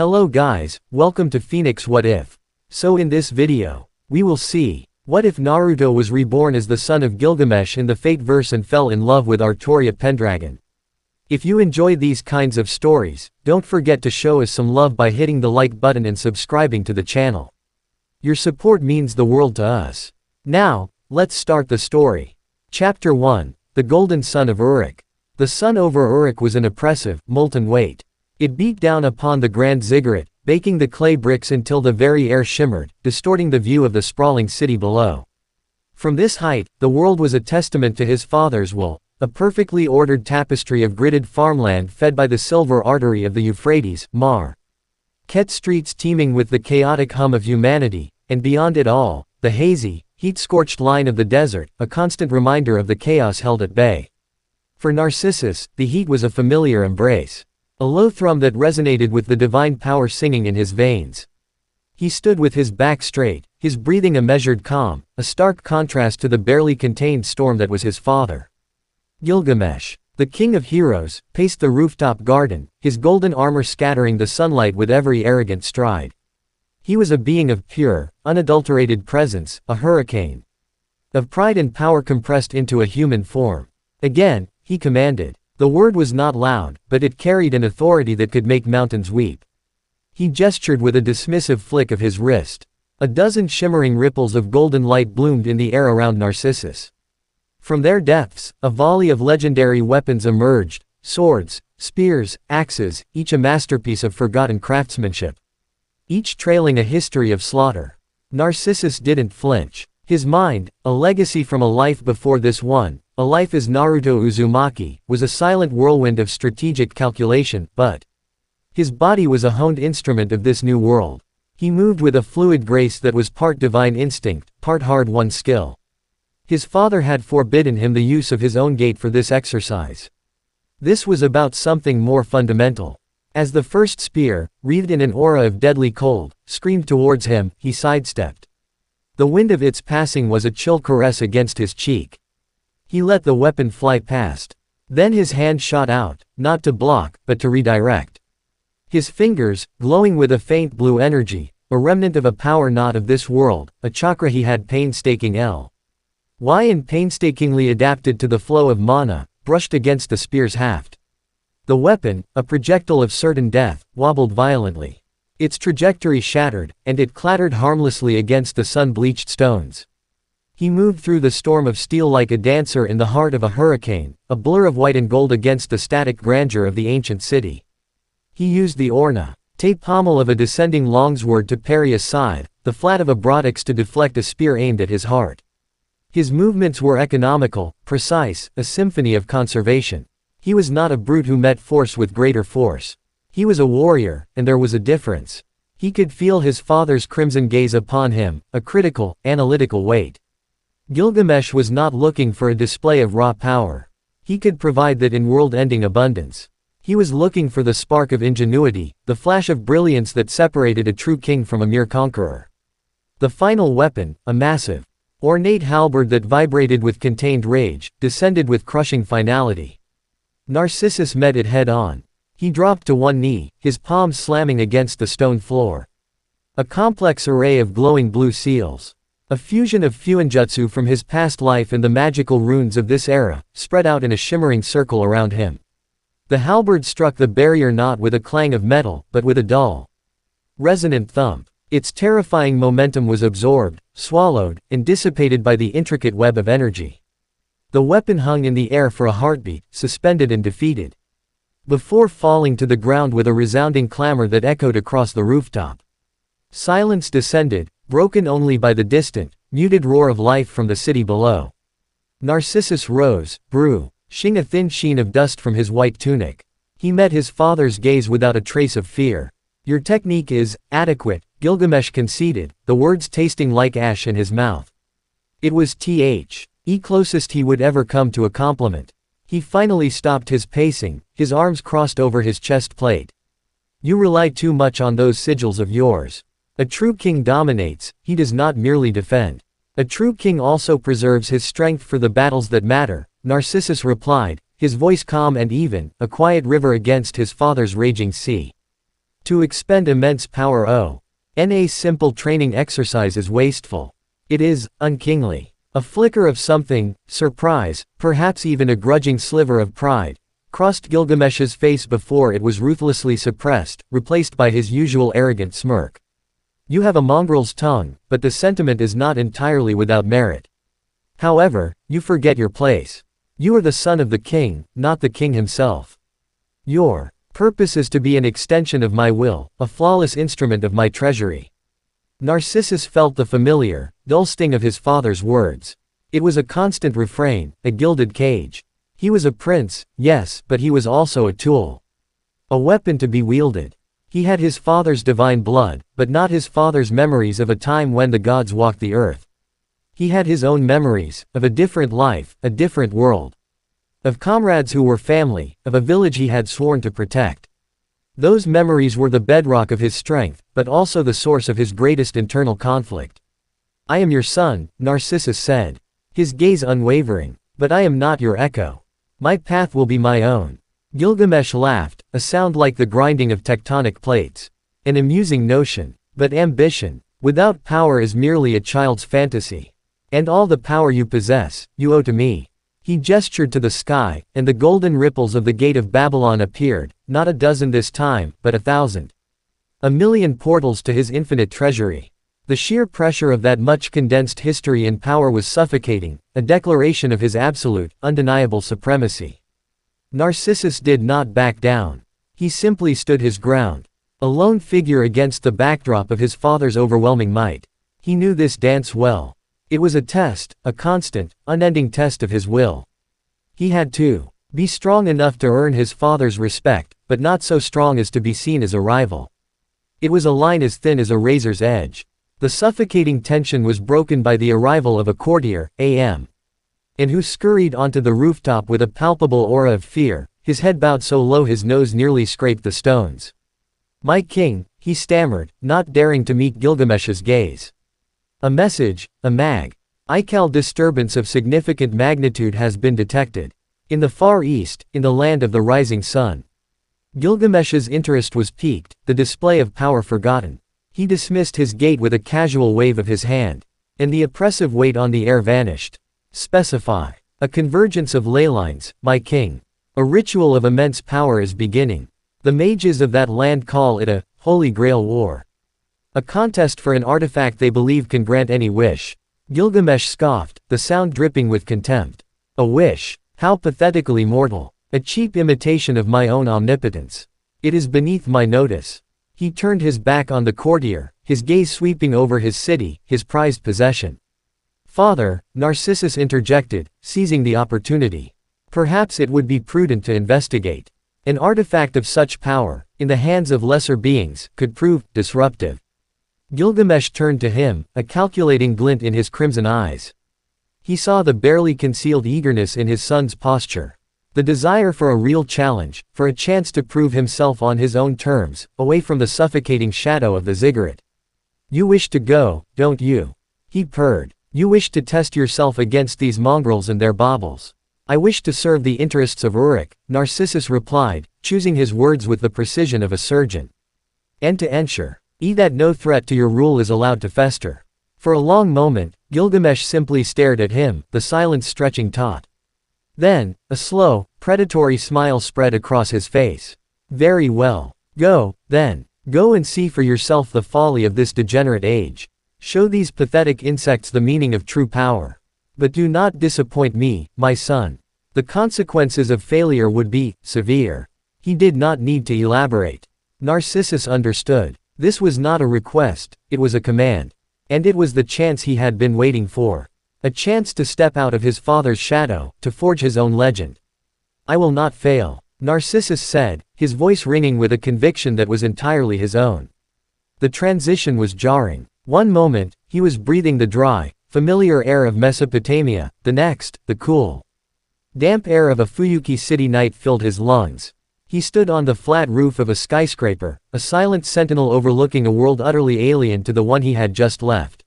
Hello guys, welcome to Phoenix What If. So in this video, we will see, what if Naruto was reborn as the son of Gilgamesh in the Fate verse and fell in love with Artoria Pendragon. If you enjoy these kinds of stories, don't forget to show us some love by hitting the like button and subscribing to the channel. Your support means the world to us. Now, let's start the story. Chapter 1, The Golden Sun of Uruk. The sun over Uruk was an oppressive, molten weight. It beat down upon the grand ziggurat, baking the clay bricks until the very air shimmered, distorting the view of the sprawling city below. From this height, the world was a testament to his father's will, a perfectly ordered tapestry of gridded farmland fed by the silver artery of the Euphrates, Mar. Ket streets teeming with the chaotic hum of humanity, and beyond it all, the hazy, heat-scorched line of the desert, a constant reminder of the chaos held at bay. For Narcissus, the heat was a familiar embrace. A low thrum that resonated with the divine power singing in his veins. He stood with his back straight, his breathing a measured calm, a stark contrast to the barely contained storm that was his father. Gilgamesh, the king of heroes, paced the rooftop garden, his golden armor scattering the sunlight with every arrogant stride. He was a being of pure, unadulterated presence, a hurricane of pride and power compressed into a human form. Again, he commanded. The word was not loud, but it carried an authority that could make mountains weep. He gestured with a dismissive flick of his wrist. A dozen shimmering ripples of golden light bloomed in the air around Narcissus. From their depths, a volley of legendary weapons emerged, swords, spears, axes, each a masterpiece of forgotten craftsmanship. Each trailing a history of slaughter. Narcissus didn't flinch. His mind, a legacy from a life before this one, a life as Naruto Uzumaki, was a silent whirlwind of strategic calculation, but his body was a honed instrument of this new world. He moved with a fluid grace that was part divine instinct, part hard-won skill. His father had forbidden him the use of his own gate for this exercise. This was about something more fundamental. As the first spear, wreathed in an aura of deadly cold, screamed towards him, he sidestepped. The wind of its passing was a chill caress against his cheek. He let the weapon fly past. Then his hand shot out, not to block, but to redirect. His fingers, glowing with a faint blue energy, a remnant of a power not of this world, a chakra he had painstakingly adapted to the flow of mana, brushed against the spear's haft. The weapon, a projectile of certain death, wobbled violently. Its trajectory shattered, and it clattered harmlessly against the sun-bleached stones. He moved through the storm of steel like a dancer in the heart of a hurricane, a blur of white and gold against the static grandeur of the ancient city. He used the ornate pommel of a descending longsword to parry a scythe, the flat of a broadex to deflect a spear aimed at his heart. His movements were economical, precise, a symphony of conservation. He was not a brute who met force with greater force. He was a warrior, and there was a difference. He could feel his father's crimson gaze upon him, a critical, analytical weight. Gilgamesh was not looking for a display of raw power. He could provide that in world-ending abundance. He was looking for the spark of ingenuity, the flash of brilliance that separated a true king from a mere conqueror. The final weapon, a massive, ornate halberd that vibrated with contained rage, descended with crushing finality. Narcissus met it head-on. He dropped to one knee, his palms slamming against the stone floor. A complex array of glowing blue seals. A fusion of fuinjutsu from his past life and the magical runes of this era, spread out in a shimmering circle around him. The halberd struck the barrier not with a clang of metal, but with a dull, resonant thump. Its terrifying momentum was absorbed, swallowed, and dissipated by the intricate web of energy. The weapon hung in the air for a heartbeat, suspended and defeated. Before falling to the ground with a resounding clamor that echoed across the rooftop. Silence descended, broken only by the distant, muted roar of life from the city below. Narcissus rose, brushing a thin sheen of dust from his white tunic. He met his father's gaze without a trace of fear. "Your technique is adequate," Gilgamesh conceded, the words tasting like ash in his mouth. It was the closest he would ever come to a compliment. He finally stopped his pacing, his arms crossed over his chest plate. "You rely too much on those sigils of yours. A true king dominates, he does not merely defend. A true king also preserves his strength for the battles that matter," Narcissus replied, his voice calm and even, a quiet river against his father's raging sea. To expend immense power a simple training exercise is wasteful. It is unkingly. A flicker of something, surprise, perhaps even a grudging sliver of pride, crossed Gilgamesh's face before it was ruthlessly suppressed, replaced by his usual arrogant smirk. You have a mongrel's tongue, but the sentiment is not entirely without merit. However, you forget your place. You are the son of the king, not the king himself. Your purpose is to be an extension of my will, a flawless instrument of my treasury. Narcissus felt the familiar, dull sting of his father's words. It was a constant refrain, a gilded cage. He was a prince, yes, but he was also a tool. A weapon to be wielded. He had his father's divine blood, but not his father's memories of a time when the gods walked the earth. He had his own memories, of a different life, a different world. Of comrades who were family, of a village he had sworn to protect. Those memories were the bedrock of his strength, but also the source of his greatest internal conflict. I am your son, Narcissus said. His gaze unwavering. But I am not your echo. My path will be my own. Gilgamesh laughed, a sound like the grinding of tectonic plates. An amusing notion. But ambition, without power, is merely a child's fantasy. And all the power you possess, you owe to me. He gestured to the sky, and the golden ripples of the gate of Babylon appeared, not a dozen this time, but 1,000. 1,000,000 portals to his infinite treasury. The sheer pressure of that much condensed history and power was suffocating, a declaration of his absolute, undeniable supremacy. Narcissus did not back down. He simply stood his ground. A lone figure against the backdrop of his father's overwhelming might. He knew this dance well. It was a test, a constant, unending test of his will. He had to be strong enough to earn his father's respect, but not so strong as to be seen as a rival. It was a line as thin as a razor's edge. The suffocating tension was broken by the arrival of a courtier, A.M. and who scurried onto the rooftop with a palpable aura of fear, his head bowed so low his nose nearly scraped the stones. My king, he stammered, not daring to meet Gilgamesh's gaze. A message, a mag-ical disturbance of significant magnitude has been detected. In the Far East, in the land of the rising sun. Gilgamesh's interest was piqued, the display of power forgotten. He dismissed his gate with a casual wave of his hand. And the oppressive weight on the air vanished. Specify. A convergence of ley lines, my king. A ritual of immense power is beginning. The mages of that land call it a Holy Grail War. A contest for an artifact they believe can grant any wish. Gilgamesh scoffed, the sound dripping with contempt. A wish? How pathetically mortal. A cheap imitation of my own omnipotence. It is beneath my notice. He turned his back on the courtier, his gaze sweeping over his city, his prized possession. Father, Narcissus interjected, seizing the opportunity. Perhaps it would be prudent to investigate. An artifact of such power, in the hands of lesser beings, could prove disruptive. Gilgamesh turned to him, a calculating glint in his crimson eyes. He saw the barely concealed eagerness in his son's posture. The desire for a real challenge, for a chance to prove himself on his own terms, away from the suffocating shadow of the ziggurat. You wish to go, don't you? He purred. You wish to test yourself against these mongrels and their baubles. I wish to serve the interests of Uruk, Narcissus replied, choosing his words with the precision of a surgeon. And to ensure that no threat to your rule is allowed to fester. For a long moment, Gilgamesh simply stared at him, the silence stretching taut. Then, a slow, predatory smile spread across his face. Very well. Go, then. Go and see for yourself the folly of this degenerate age. Show these pathetic insects the meaning of true power. But do not disappoint me, my son. The consequences of failure would be severe. He did not need to elaborate. Narcissus understood. This was not a request, it was a command. And it was the chance he had been waiting for. A chance to step out of his father's shadow, to forge his own legend. I will not fail, Narcissus said, his voice ringing with a conviction that was entirely his own. The transition was jarring. One moment, he was breathing the dry, familiar air of Mesopotamia, the next, the cool, damp air of a Fuyuki city night filled his lungs. He stood on the flat roof of a skyscraper, a silent sentinel overlooking a world utterly alien to the one he had just left.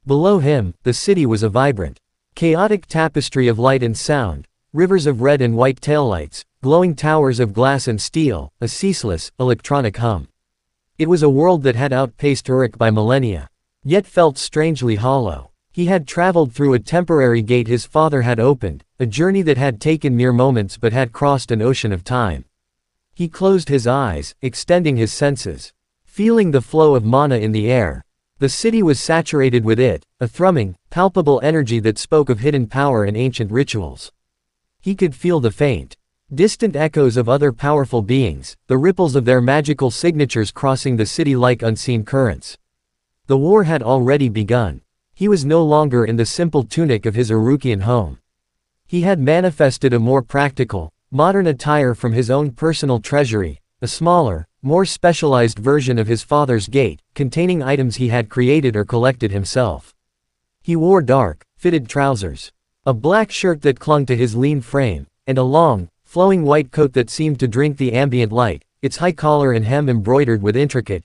Below him, the city was a vibrant, chaotic tapestry of light and sound, rivers of red and white taillights, glowing towers of glass and steel, a ceaseless, electronic hum. It was a world that had outpaced Uruk by millennia, yet felt strangely hollow. He had traveled through a temporary gate his father had opened, a journey that had taken mere moments but had crossed an ocean of time. He closed his eyes, extending his senses, feeling the flow of mana in the air. The city was saturated with it, a thrumming, palpable energy that spoke of hidden power and ancient rituals. He could feel the faint, distant echoes of other powerful beings, the ripples of their magical signatures crossing the city like unseen currents. The war had already begun. He was no longer in the simple tunic of his Urukian home. He had manifested a more practical, modern attire from his own personal treasury, a smaller, more specialized version of his father's gate, containing items he had created or collected himself. He wore dark, fitted trousers, a black shirt that clung to his lean frame, and a long, flowing white coat that seemed to drink the ambient light, its high collar and hem embroidered with intricate,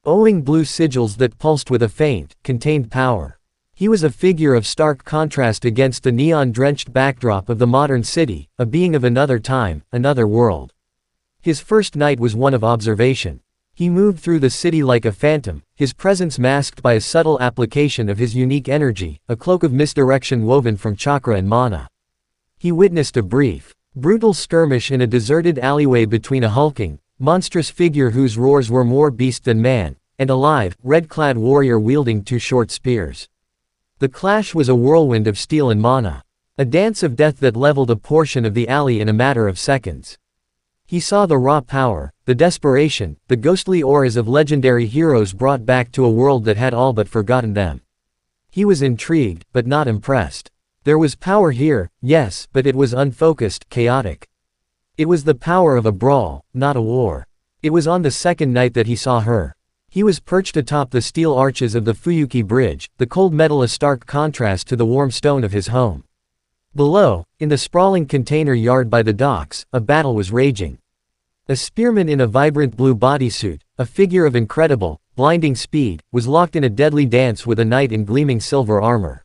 owing blue sigils that pulsed with a faint, contained power. He was a figure of stark contrast against the neon-drenched backdrop of the modern city, a being of another time, another world. His first night was one of observation. He moved through the city like a phantom, his presence masked by a subtle application of his unique energy, a cloak of misdirection woven from chakra and mana. He witnessed a brief, brutal skirmish in a deserted alleyway between a hulking, monstrous figure whose roars were more beast than man, and a lithe, red-clad warrior wielding two short spears. The clash was a whirlwind of steel and mana, a dance of death that leveled a portion of the alley in a matter of seconds. He saw the raw power, the desperation, the ghostly auras of legendary heroes brought back to a world that had all but forgotten them. He was intrigued, but not impressed. There was power here, yes, but it was unfocused, chaotic. It was the power of a brawl, not a war. It was on the second night that he saw her. He was perched atop the steel arches of the Fuyuki Bridge, the cold metal a stark contrast to the warm stone of his home. Below, in the sprawling container yard by the docks, a battle was raging. A spearman in a vibrant blue bodysuit, a figure of incredible, blinding speed, was locked in a deadly dance with a knight in gleaming silver armor.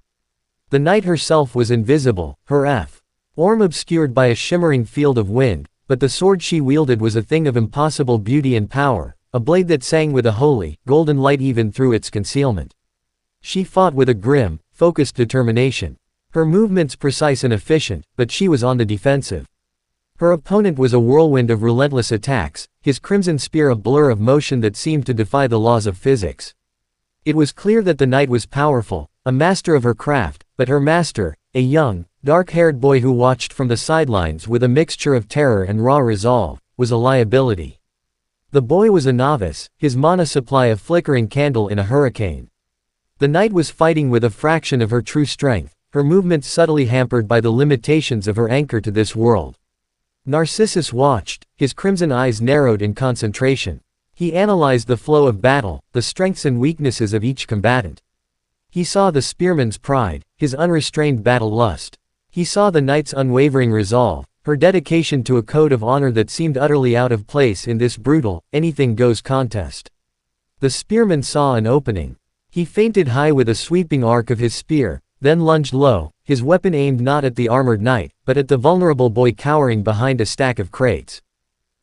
The knight herself was invisible, her form obscured by a shimmering field of wind, but the sword she wielded was a thing of impossible beauty and power, a blade that sang with a holy, golden light even through its concealment. She fought with a grim, focused determination. Her movements precise and efficient, but she was on the defensive. Her opponent was a whirlwind of relentless attacks, his crimson spear a blur of motion that seemed to defy the laws of physics. It was clear that the knight was powerful, a master of her craft, but her master, a young, dark-haired boy who watched from the sidelines with a mixture of terror and raw resolve, was a liability. The boy was a novice, his mana supply a flickering candle in a hurricane. The knight was fighting with a fraction of her true strength, her movements subtly hampered by the limitations of her anchor to this world. Narcissus watched, his crimson eyes narrowed in concentration. He analyzed the flow of battle, the strengths and weaknesses of each combatant. He saw the spearman's pride, his unrestrained battle lust. He saw the knight's unwavering resolve, her dedication to a code of honor that seemed utterly out of place in this brutal, anything-goes contest. The spearman saw an opening. He feinted high with a sweeping arc of his spear, then lunged low, his weapon aimed not at the armored knight, but at the vulnerable boy cowering behind a stack of crates.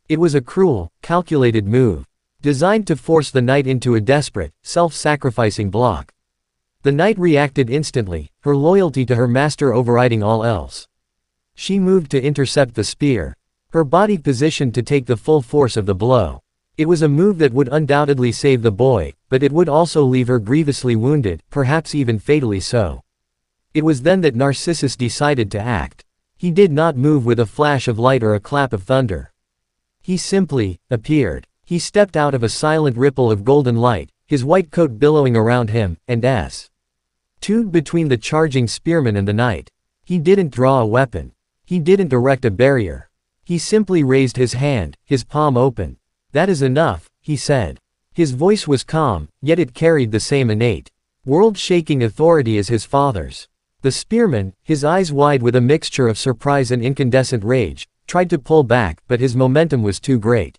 It was a cruel, calculated move, designed to force the knight into a desperate, self-sacrificing block. The knight reacted instantly, her loyalty to her master overriding all else. She moved to intercept the spear, her body positioned to take the full force of the blow. It was a move that would undoubtedly save the boy, but it would also leave her grievously wounded, perhaps even fatally so. It was then that Narcissus decided to act. He did not move with a flash of light or a clap of thunder. He simply appeared. He stepped out of a silent ripple of golden light, his white coat billowing around him, and stood between the charging spearman and the knight. He didn't draw a weapon. He didn't erect a barrier. He simply raised his hand, his palm open. "That is enough," he said. His voice was calm, yet it carried the same innate, world-shaking authority as his father's. The spearman, his eyes wide with a mixture of surprise and incandescent rage, tried to pull back, but his momentum was too great.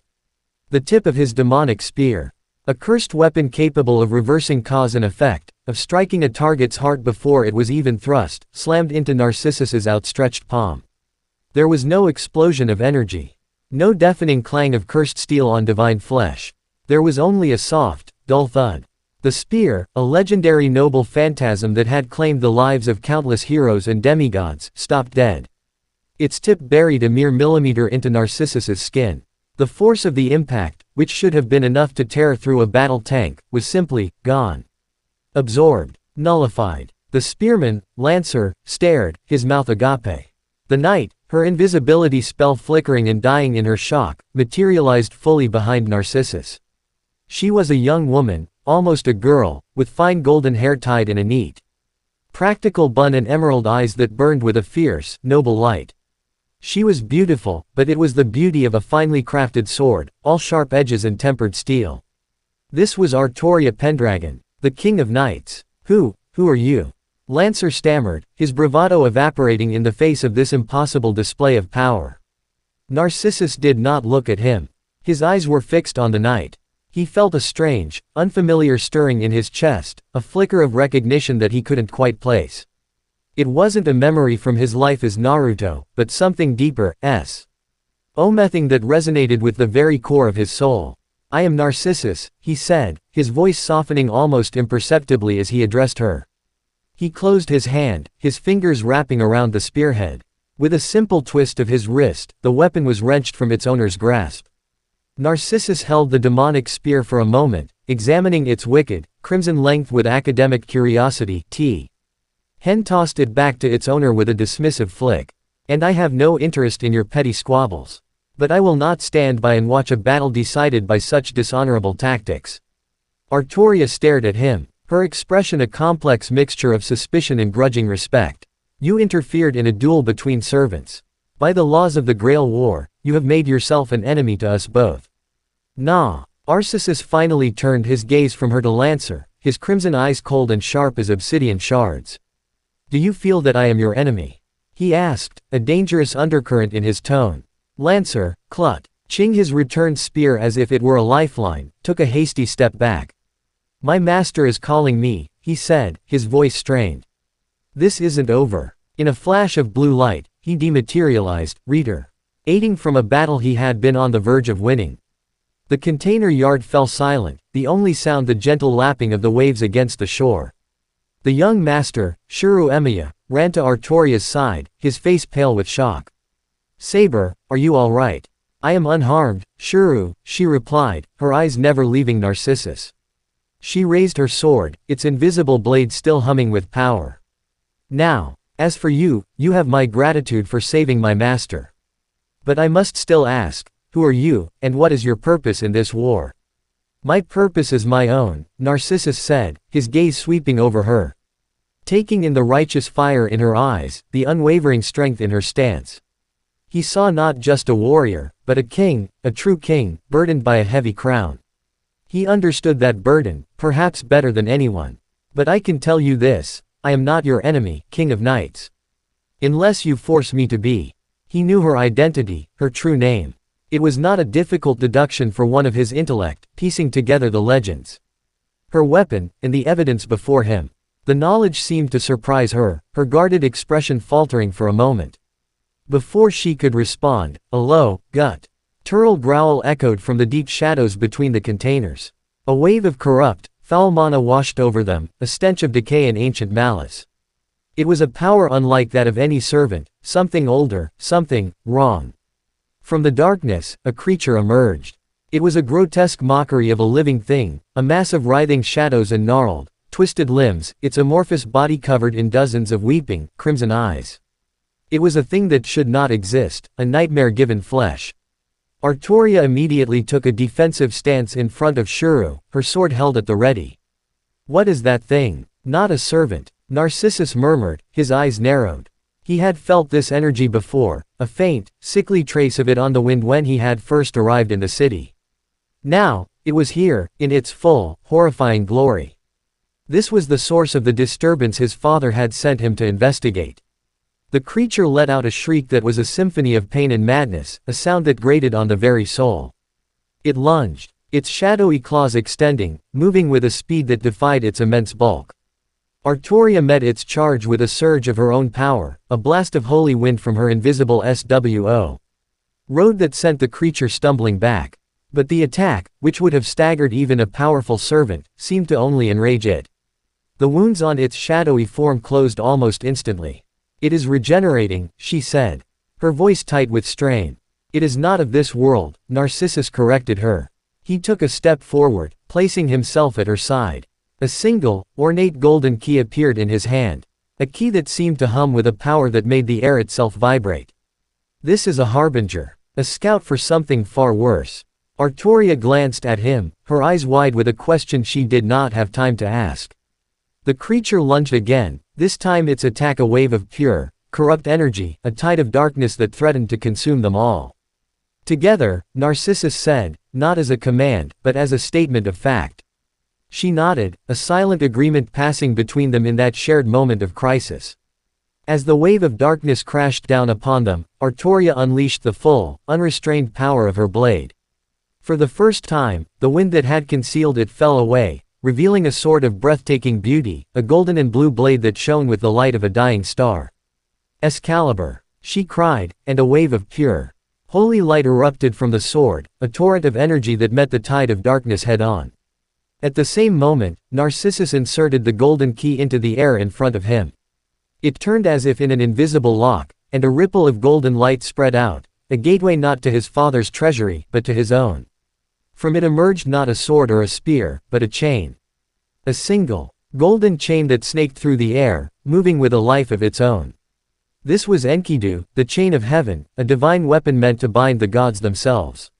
The tip of his demonic spear, a cursed weapon capable of reversing cause and effect, of striking a target's heart before it was even thrust, slammed into Narcissus's outstretched palm. There was no explosion of energy. No deafening clang of cursed steel on divine flesh. There was only a soft, dull thud. The spear, a legendary noble phantasm that had claimed the lives of countless heroes and demigods, stopped dead. Its tip buried a mere millimeter into Narcissus's skin. The force of the impact, which should have been enough to tear through a battle tank, was simply gone. Absorbed. Nullified. The spearman, Lancer, stared, his mouth agape. The knight, her invisibility spell flickering and dying in her shock, materialized fully behind Narcissus. She was a young woman, almost a girl, with fine golden hair tied in a neat, practical bun and emerald eyes that burned with a fierce, noble light. She was beautiful, but it was the beauty of a finely crafted sword, all sharp edges and tempered steel. This was Artoria Pendragon, the king of knights. Who are you? Lancer stammered, his bravado evaporating in the face of this impossible display of power. Narcissus did not look at him. His eyes were fixed on the knight. He felt a strange, unfamiliar stirring in his chest, a flicker of recognition that he couldn't quite place. It wasn't a memory from his life as Naruto, but something deeper, omething that resonated with the very core of his soul. I am Narcissus, he said, his voice softening almost imperceptibly as he addressed her. He closed his hand, his fingers wrapping around the spearhead. With a simple twist of his wrist, the weapon was wrenched from its owner's grasp. Narcissus held the demonic spear for a moment, examining its wicked, crimson length with academic curiosity. Hen tossed it back to its owner with a dismissive flick. And I have no interest in your petty squabbles. But I will not stand by and watch a battle decided by such dishonorable tactics. Artoria stared at him, her expression a complex mixture of suspicion and grudging respect. You interfered in a duel between servants. By the laws of the Grail War, you have made yourself an enemy to us both. Nah. Narcissus finally turned his gaze from her to Lancer, his crimson eyes cold and sharp as obsidian shards. Do you feel that I am your enemy? He asked, a dangerous undercurrent in his tone. Lancer, clutching his returned spear as if it were a lifeline, took a hasty step back. My master is calling me, he said, his voice strained. This isn't over. In a flash of blue light, he dematerialized, aiding from a battle he had been on the verge of winning. The container yard fell silent, the only sound the gentle lapping of the waves against the shore. The young master, Shuru Emiya, ran to Artoria's side, his face pale with shock. Saber, are you all right? I am unharmed, Shuru, she replied, her eyes never leaving Narcissus. She raised her sword, its invisible blade still humming with power. Now, as for you, you have my gratitude for saving my master. But I must still ask, who are you, and what is your purpose in this war? My purpose is my own, Narcissus said, his gaze sweeping over her. Taking in the righteous fire in her eyes, the unwavering strength in her stance. He saw not just a warrior, but a king, a true king, burdened by a heavy crown. He understood that burden, perhaps better than anyone. But I can tell you this, I am not your enemy, King of Knights. Unless you force me to be. He knew her identity, her true name. It was not a difficult deduction for one of his intellect, piecing together the legends. Her weapon, and the evidence before him. The knowledge seemed to surprise her, her guarded expression faltering for a moment. Before she could respond, a low, guttural growl echoed from the deep shadows between the containers. A wave of corrupt, foul mana washed over them, a stench of decay and ancient malice. It was a power unlike that of any servant, something older, something wrong. From the darkness, a creature emerged. It was a grotesque mockery of a living thing, a mass of writhing shadows and gnarled, twisted limbs, its amorphous body covered in dozens of weeping, crimson eyes. It was a thing that should not exist, a nightmare given flesh. Artoria immediately took a defensive stance in front of Shuru, her sword held at the ready. What is that thing? Not a servant, Narcissus murmured, his eyes narrowed. He had felt this energy before, a faint, sickly trace of it on the wind when he had first arrived in the city. Now, it was here, in its full, horrifying glory. This was the source of the disturbance his father had sent him to investigate. The creature let out a shriek that was a symphony of pain and madness, a sound that grated on the very soul. It lunged, its shadowy claws extending, moving with a speed that defied its immense bulk. Artoria met its charge with a surge of her own power, a blast of holy wind from her invisible SWO. Road that sent the creature stumbling back. But the attack, which would have staggered even a powerful servant, seemed to only enrage it. The wounds on its shadowy form closed almost instantly. "It is regenerating," she said, her voice tight with strain. "It is not of this world," Narcissus corrected her. He took a step forward, placing himself at her side. A single, ornate golden key appeared in his hand. A key that seemed to hum with a power that made the air itself vibrate. "This is a harbinger. A scout for something far worse." Artoria glanced at him, her eyes wide with a question she did not have time to ask. The creature lunged again, this time its attack a wave of pure, corrupt energy, a tide of darkness that threatened to consume them all. "Together," Narcissus said, not as a command, but as a statement of fact. She nodded, a silent agreement passing between them in that shared moment of crisis. As the wave of darkness crashed down upon them, Artoria unleashed the full, unrestrained power of her blade. For the first time, the wind that had concealed it fell away, revealing a sword of breathtaking beauty, a golden and blue blade that shone with the light of a dying star. "Excalibur!" she cried, and a wave of pure, holy light erupted from the sword, a torrent of energy that met the tide of darkness head-on. At the same moment, Narcissus inserted the golden key into the air in front of him. It turned as if in an invisible lock, and a ripple of golden light spread out, a gateway not to his father's treasury, but to his own. From it emerged not a sword or a spear, but a chain. A single, golden chain that snaked through the air, moving with a life of its own. This was Enkidu, the chain of heaven, a divine weapon meant to bind the gods themselves.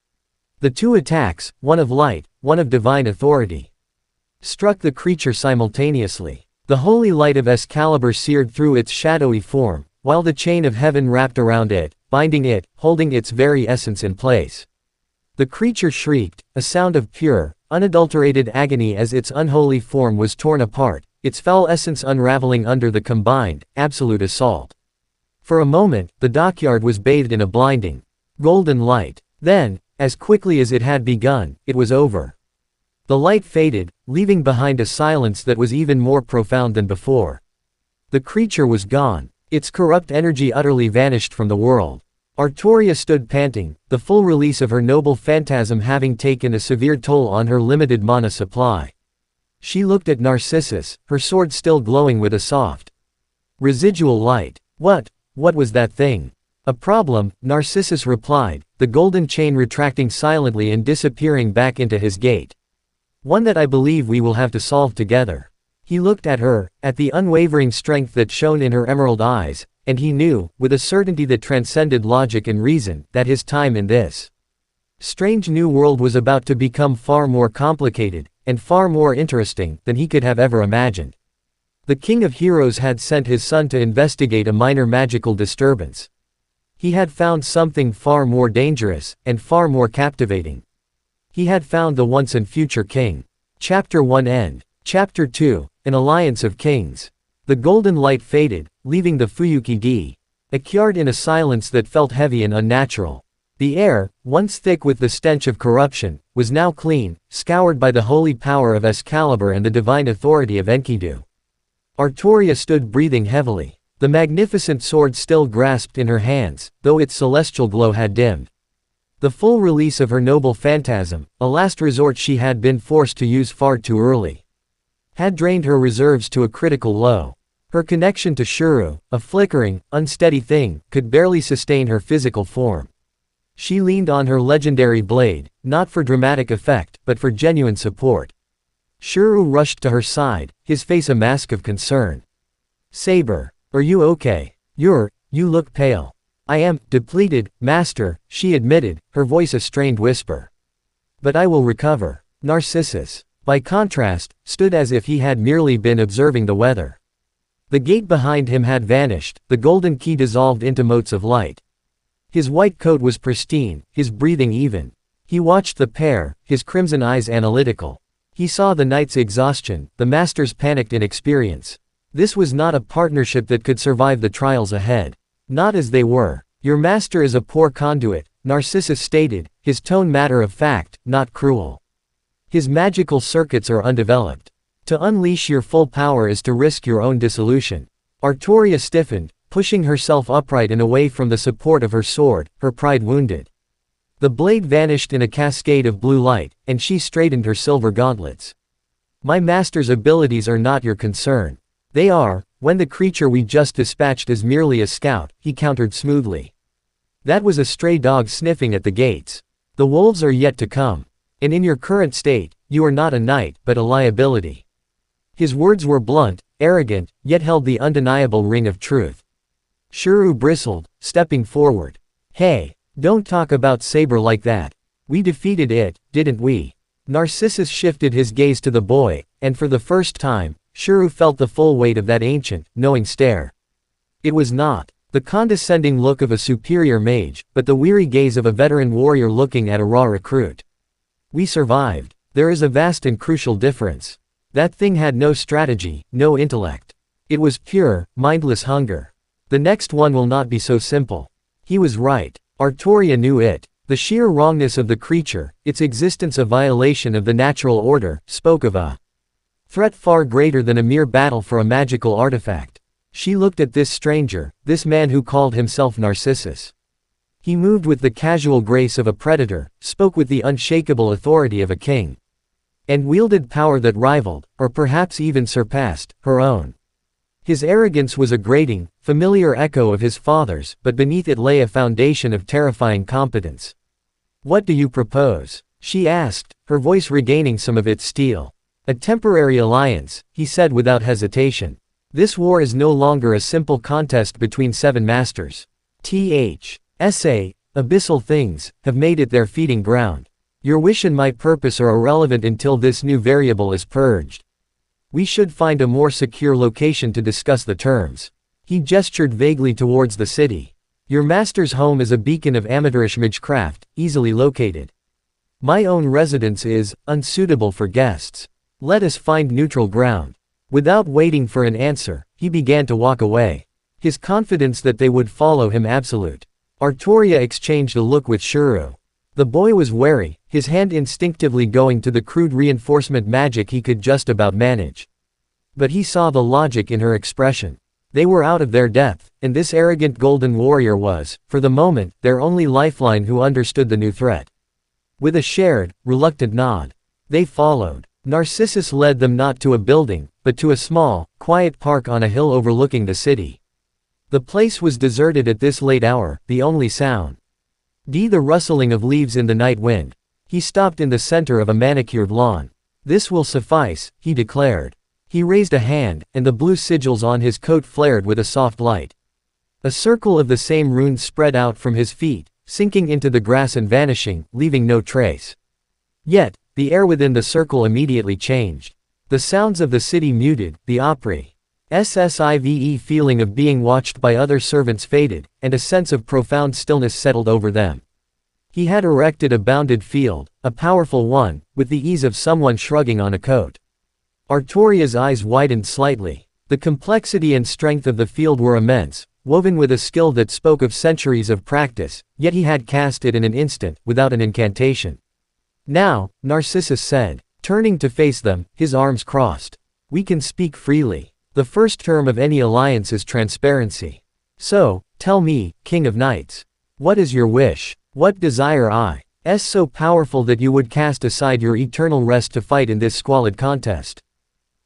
The two attacks, one of light, one of divine authority, struck the creature simultaneously. The holy light of Excalibur seared through its shadowy form, while the chain of heaven wrapped around it, binding it, holding its very essence in place. The creature shrieked, a sound of pure, unadulterated agony as its unholy form was torn apart, its foul essence unraveling under the combined, absolute assault. For a moment, the dockyard was bathed in a blinding, golden light. Then, as quickly as it had begun, it was over. The light faded, leaving behind a silence that was even more profound than before. The creature was gone. Its corrupt energy utterly vanished from the world. Artoria stood panting, the full release of her noble phantasm having taken a severe toll on her limited mana supply. She looked at Narcissus, her sword still glowing with a soft, residual light. What was that thing?" "A problem," Narcissus replied, the golden chain retracting silently and disappearing back into his gate. "One that I believe we will have to solve together." He looked at her, at the unwavering strength that shone in her emerald eyes, and he knew, with a certainty that transcended logic and reason, that his time in this strange new world was about to become far more complicated, and far more interesting, than he could have ever imagined. The King of Heroes had sent his son to investigate a minor magical disturbance. He had found something far more dangerous, and far more captivating. He had found the once and future king. Chapter 1 End. Chapter 2, An Alliance of Kings. The golden light faded, leaving the Fuyuki D. Akyard in a silence that felt heavy and unnatural. The air, once thick with the stench of corruption, was now clean, scoured by the holy power of Excalibur and the divine authority of Enkidu. Artoria stood breathing heavily. The magnificent sword still grasped in her hands, though its celestial glow had dimmed. The full release of her noble phantasm, a last resort she had been forced to use far too early, had drained her reserves to a critical low. Her connection to Shuru, a flickering, unsteady thing, could barely sustain her physical form. She leaned on her legendary blade, not for dramatic effect, but for genuine support. Shuru rushed to her side, his face a mask of concern. "Saber, are you okay? You look pale." "I am depleted, master," she admitted, her voice a strained whisper. "But I will recover." Narcissus, by contrast, stood as if he had merely been observing the weather. The gate behind him had vanished, the golden key dissolved into motes of light. His white coat was pristine, his breathing even. He watched the pair, his crimson eyes analytical. He saw the knight's exhaustion, the master's panicked inexperience. This was not a partnership that could survive the trials ahead. Not as they were. "Your master is a poor conduit," Narcissus stated, his tone matter of fact, not cruel. "His magical circuits are undeveloped. To unleash your full power is to risk your own dissolution." Artoria stiffened, pushing herself upright and away from the support of her sword, her pride wounded. The blade vanished in a cascade of blue light, and she straightened her silver gauntlets. My master's abilities are not your concern. They are, when the creature we just dispatched is merely a scout, he countered smoothly. That was a stray dog sniffing at the gates. The wolves are yet to come. And in your current state, you are not a knight, but a liability. His words were blunt, arrogant, yet held the undeniable ring of truth. Shuru bristled, stepping forward. Hey, don't talk about Saber like that. We defeated it, didn't we? Narcissus shifted his gaze to the boy, and for the first time, Shuru felt the full weight of that ancient, knowing stare. It was not the condescending look of a superior mage, but the weary gaze of a veteran warrior looking at a raw recruit. We survived. There is a vast and crucial difference. That thing had no strategy, no intellect. It was pure, mindless hunger. The next one will not be so simple. He was right. Artoria knew it. The sheer wrongness of the creature, its existence a violation of the natural order, spoke of a threat far greater than a mere battle for a magical artifact. She looked at this stranger, this man who called himself Narcissus. He moved with the casual grace of a predator, spoke with the unshakable authority of a king, and wielded power that rivaled, or perhaps even surpassed, her own. His arrogance was a grating, familiar echo of his father's, but beneath it lay a foundation of terrifying competence. What do you propose? She asked, her voice regaining some of its steel. A temporary alliance, he said without hesitation. This war is no longer a simple contest between 7 masters. Abyssal things, have made it their feeding ground. Your wish and my purpose are irrelevant until this new variable is purged. We should find a more secure location to discuss the terms. He gestured vaguely towards the city. Your master's home is a beacon of amateurish magecraft, easily located. My own residence is unsuitable for guests. Let us find neutral ground. Without waiting for an answer, he began to walk away. His confidence that they would follow him absolute. Artoria exchanged a look with Shuru. The boy was wary, his hand instinctively going to the crude reinforcement magic he could just about manage. But he saw the logic in her expression. They were out of their depth, and this arrogant golden warrior was, for the moment, their only lifeline who understood the new threat. With a shared, reluctant nod, they followed. Narcissus led them not to a building, but to a small, quiet park on a hill overlooking the city. The place was deserted at this late hour, the only sound. The rustling of leaves in the night wind. He stopped in the center of a manicured lawn. This will suffice, he declared. He raised a hand, and the blue sigils on his coat flared with a soft light. A circle of the same runes spread out from his feet, sinking into the grass and vanishing, leaving no trace. Yet, the air within the circle immediately changed. The sounds of the city muted, the oppressive feeling of being watched by other servants faded, and a sense of profound stillness settled over them. He had erected a bounded field, a powerful one, with the ease of someone shrugging on a coat. Artoria's eyes widened slightly. The complexity and strength of the field were immense, woven with a skill that spoke of centuries of practice, yet he had cast it in an instant, without an incantation. Now, Narcissus said, turning to face them, his arms crossed. We can speak freely. The first term of any alliance is transparency. So, tell me, King of Knights. What is your wish? What desire is so powerful that you would cast aside your eternal rest to fight in this squalid contest?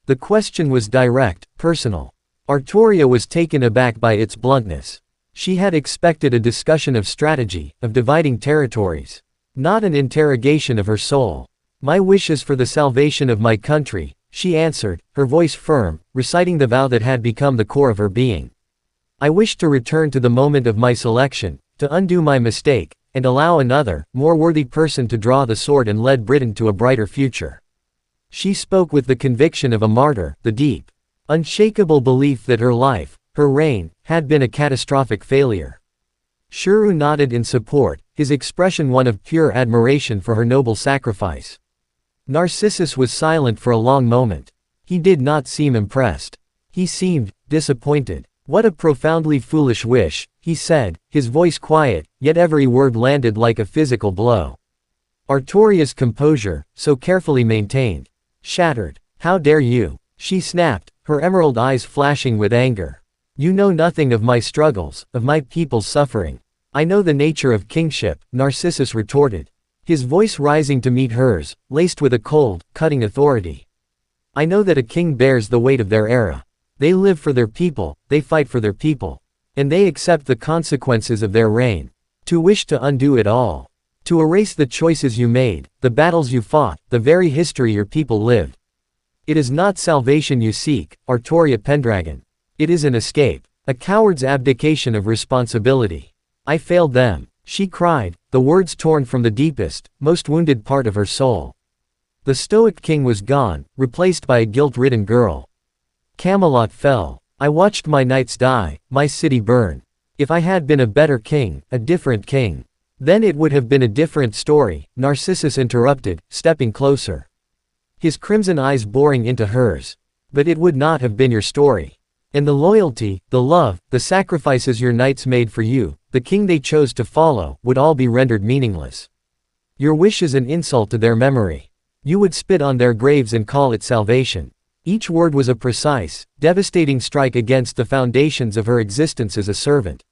The question was direct, personal. Artoria was taken aback by its bluntness. She had expected a discussion of strategy, of dividing territories. Not an interrogation of her soul. My wish is for the salvation of my country, she answered, her voice firm, reciting the vow that had become the core of her being. I wish to return to the moment of my selection, to undo my mistake, and allow another, more worthy person to draw the sword and lead Britain to a brighter future. She spoke with the conviction of a martyr, the deep, unshakable belief that her life, her reign, had been a catastrophic failure. Shuru nodded in support, his expression one of pure admiration for her noble sacrifice. Narcissus was silent for a long moment. He did not seem impressed. He seemed disappointed. What a profoundly foolish wish, he said, his voice quiet, yet every word landed like a physical blow. Artoria's composure, so carefully maintained, shattered. How dare you? She snapped, her emerald eyes flashing with anger. You know nothing of my struggles, of my people's suffering. I know the nature of kingship, Narcissus retorted, his voice rising to meet hers, laced with a cold, cutting authority. I know that a king bears the weight of their era. They live for their people, they fight for their people. And they accept the consequences of their reign. To wish to undo it all. To erase the choices you made, the battles you fought, the very history your people lived. It is not salvation you seek, Artoria Pendragon. It is an escape. A coward's abdication of responsibility. I failed them, she cried, the words torn from the deepest, most wounded part of her soul. The stoic king was gone, replaced by a guilt-ridden girl. Camelot fell. I watched my knights die, my city burn. If I had been a better king, a different king, then it would have been a different story, Narcissus interrupted, stepping closer. His crimson eyes boring into hers. But it would not have been your story. And the loyalty, the love, the sacrifices your knights made for you, the king they chose to follow, would all be rendered meaningless. Your wish is an insult to their memory. You would spit on their graves and call it salvation. Each word was a precise, devastating strike against the foundations of her existence as a servant.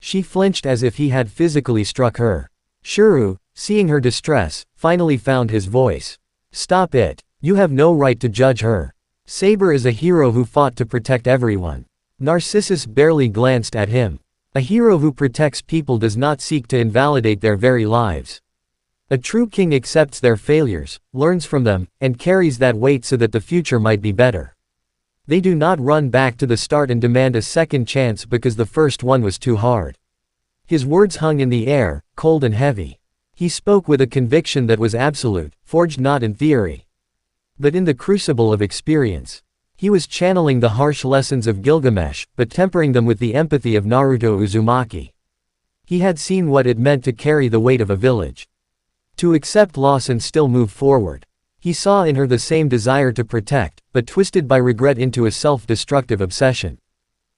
She flinched as if he had physically struck her. Shuru, seeing her distress, finally found his voice. Stop it. You have no right to judge her. Saber is a hero who fought to protect everyone. Narcissus barely glanced at him. A hero who protects people does not seek to invalidate their very lives. A true king accepts their failures, learns from them, and carries that weight so that the future might be better. They do not run back to the start and demand a second chance because the first one was too hard. His words hung in the air, cold and heavy. He spoke with a conviction that was absolute, forged not in theory, but in the crucible of experience. He was channeling the harsh lessons of Gilgamesh, but tempering them with the empathy of Naruto Uzumaki. He had seen what it meant to carry the weight of a village. To accept loss and still move forward. He saw in her the same desire to protect, but twisted by regret into a self-destructive obsession.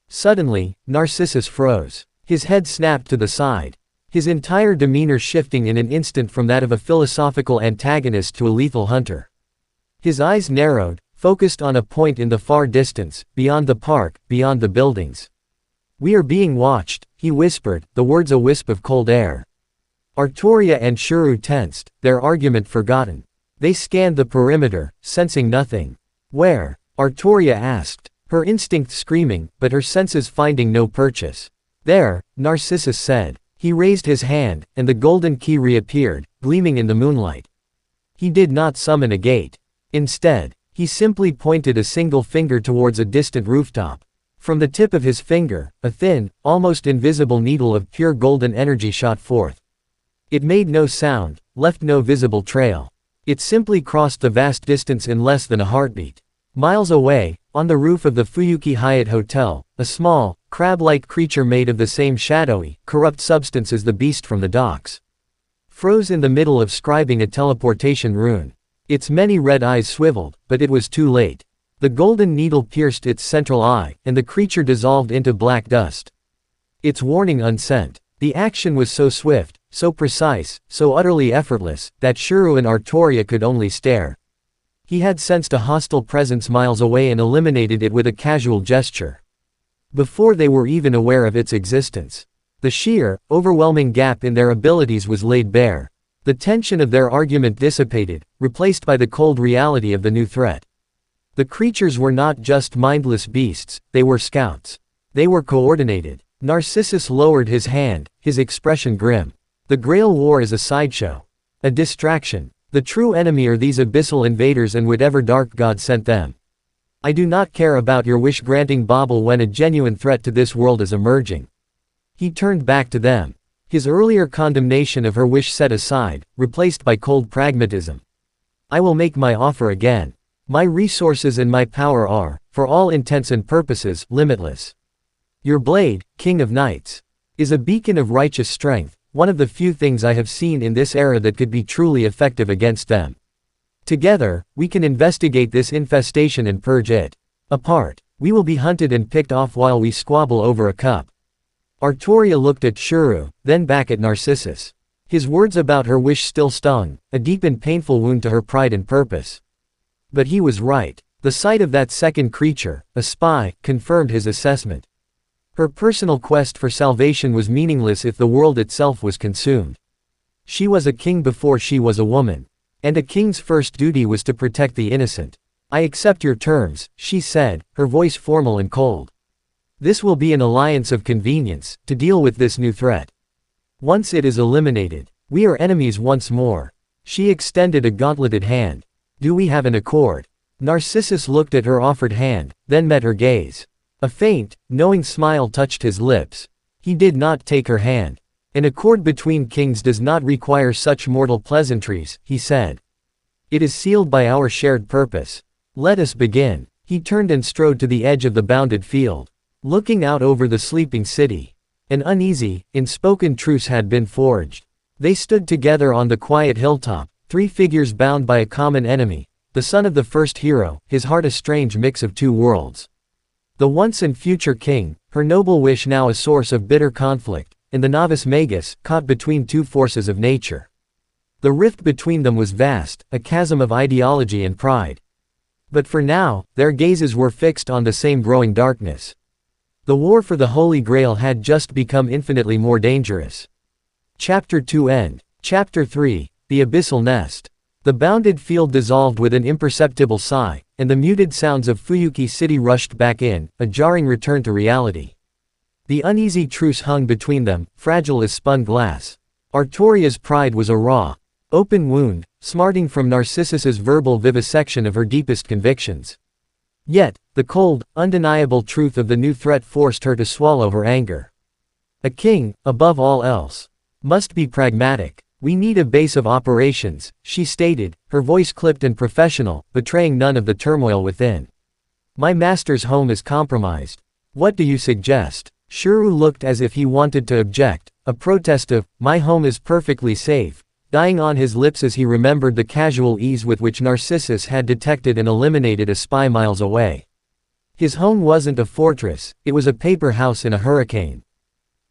Suddenly, Narcissus froze. His head snapped to the side. His entire demeanor shifting in an instant from that of a philosophical antagonist to a lethal hunter. His eyes narrowed, focused on a point in the far distance, beyond the park, beyond the buildings. We are being watched, he whispered, the words a wisp of cold air. Artoria and Shuru tensed, their argument forgotten. They scanned the perimeter, sensing nothing. Where? Artoria asked, her instinct screaming, but her senses finding no purchase. There, Narcissus said. He raised his hand, and the golden key reappeared, gleaming in the moonlight. He did not summon a gate. Instead, he simply pointed a single finger towards a distant rooftop. From the tip of his finger, a thin, almost invisible needle of pure golden energy shot forth. It made no sound, left no visible trail. It simply crossed the vast distance in less than a heartbeat. Miles away, on the roof of the Fuyuki Hyatt Hotel, a small, crab-like creature made of the same shadowy, corrupt substance as the beast from the docks, froze in the middle of scribing a teleportation rune. Its many red eyes swiveled, but it was too late. The golden needle pierced its central eye, and the creature dissolved into black dust. Its warning unsent. The action was so swift, so precise, so utterly effortless, that Shuru and Artoria could only stare. He had sensed a hostile presence miles away and eliminated it with a casual gesture. Before they were even aware of its existence. The sheer, overwhelming gap in their abilities was laid bare. The tension of their argument dissipated, replaced by the cold reality of the new threat. The creatures were not just mindless beasts, they were scouts. They were coordinated. Narcissus lowered his hand, his expression grim. The Grail War is a sideshow. A distraction. The true enemy are these abyssal invaders and whatever dark god sent them. I do not care about your wish-granting bauble when a genuine threat to this world is emerging. He turned back to them. His earlier condemnation of her wish set aside, replaced by cold pragmatism. I will make my offer again. My resources and my power are, for all intents and purposes, limitless. Your blade, King of Knights, is a beacon of righteous strength, one of the few things I have seen in this era that could be truly effective against them. Together, we can investigate this infestation and purge it. Apart, we will be hunted and picked off while we squabble over a cup. Artoria looked at Shuru, then back at Narcissus. His words about her wish still stung, a deep and painful wound to her pride and purpose. But he was right. The sight of that second creature, a spy, confirmed his assessment. Her personal quest for salvation was meaningless if the world itself was consumed. She was a king before she was a woman. And a king's first duty was to protect the innocent. I accept your terms, she said, her voice formal and cold. This will be an alliance of convenience, to deal with this new threat. Once it is eliminated, we are enemies once more. She extended a gauntleted hand. Do we have an accord? Narcissus looked at her offered hand, then met her gaze. A faint, knowing smile touched his lips. He did not take her hand. An accord between kings does not require such mortal pleasantries, he said. It is sealed by our shared purpose. Let us begin. He turned and strode to the edge of the bounded field, looking out over the sleeping city. An uneasy, unspoken truce had been forged. They stood together on the quiet hilltop, three figures bound by a common enemy, the son of the first hero, his heart a strange mix of two worlds. The once and future king, her noble wish now a source of bitter conflict, and the novice magus, caught between two forces of nature. The rift between them was vast, a chasm of ideology and pride. But for now, their gazes were fixed on the same growing darkness. The war for the Holy Grail had just become infinitely more dangerous. Chapter 2 End. Chapter 3, The Abyssal Nest. The bounded field dissolved with an imperceptible sigh, and the muted sounds of Fuyuki City rushed back in, a jarring return to reality. The uneasy truce hung between them, fragile as spun glass. Artoria's pride was a raw, open wound, smarting from Narcissus's verbal vivisection of her deepest convictions. Yet, the cold, undeniable truth of the new threat forced her to swallow her anger. A king, above all else, must be pragmatic. We need a base of operations, she stated, her voice clipped and professional, betraying none of the turmoil within. My master's home is compromised. What do you suggest? Shuru looked as if he wanted to object, a protest of, my home is perfectly safe, dying on his lips as he remembered the casual ease with which Narcissus had detected and eliminated a spy miles away. His home wasn't a fortress, it was a paper house in a hurricane.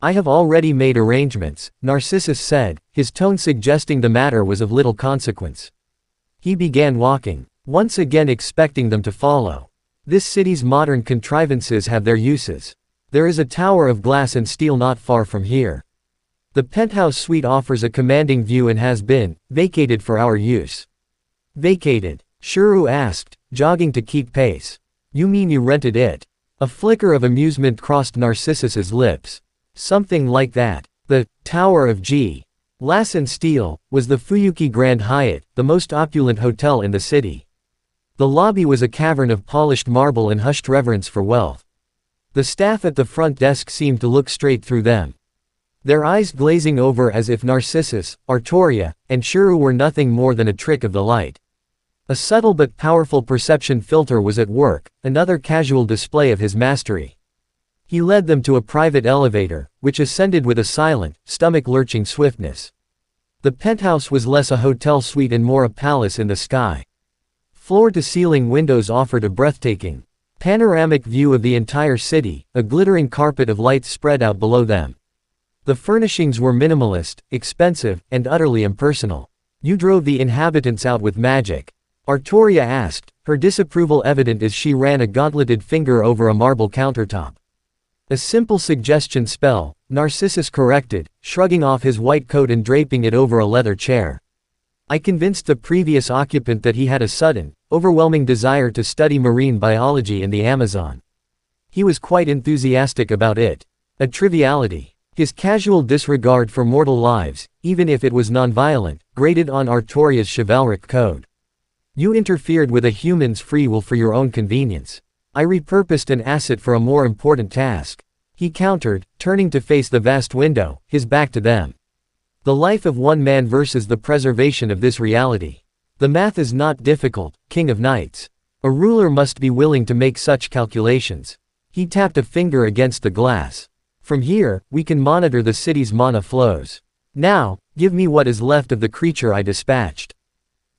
I have already made arrangements, Narcissus said, his tone suggesting the matter was of little consequence. He began walking, once again expecting them to follow. This city's modern contrivances have their uses. There is a tower of glass and steel not far from here. The penthouse suite offers a commanding view and has been vacated for our use. Vacated? Shuru asked, jogging to keep pace. You mean you rented it? A flicker of amusement crossed Narcissus's lips. Something like that. The Tower of Glass and Steel was the Fuyuki Grand Hyatt, the most opulent hotel in the city. The lobby was a cavern of polished marble and hushed reverence for wealth. The staff at the front desk seemed to look straight through them, their eyes glazing over as if Narcissus, Artoria, and Shuru were nothing more than a trick of the light. A subtle but powerful perception filter was at work, another casual display of his mastery. He led them to a private elevator, which ascended with a silent, stomach-lurching swiftness. The penthouse was less a hotel suite and more a palace in the sky. Floor-to-ceiling windows offered a breathtaking, panoramic view of the entire city, a glittering carpet of lights spread out below them. The furnishings were minimalist, expensive, and utterly impersonal. You drove the inhabitants out with magic? Artoria asked, her disapproval evident as she ran a gauntleted finger over a marble countertop. A simple suggestion spell, Narcissus corrected, shrugging off his white coat and draping it over a leather chair. I convinced the previous occupant that he had a sudden, overwhelming desire to study marine biology in the Amazon. He was quite enthusiastic about it. A triviality. His casual disregard for mortal lives, even if it was nonviolent, grated on Artoria's chivalric code. You interfered with a human's free will for your own convenience. I repurposed an asset for a more important task. He countered, turning to face the vast window, his back to them. The life of one man versus the preservation of this reality. The math is not difficult, King of Knights. A ruler must be willing to make such calculations. He tapped a finger against the glass. From here, we can monitor the city's mana flows. Now, give me what is left of the creature I dispatched.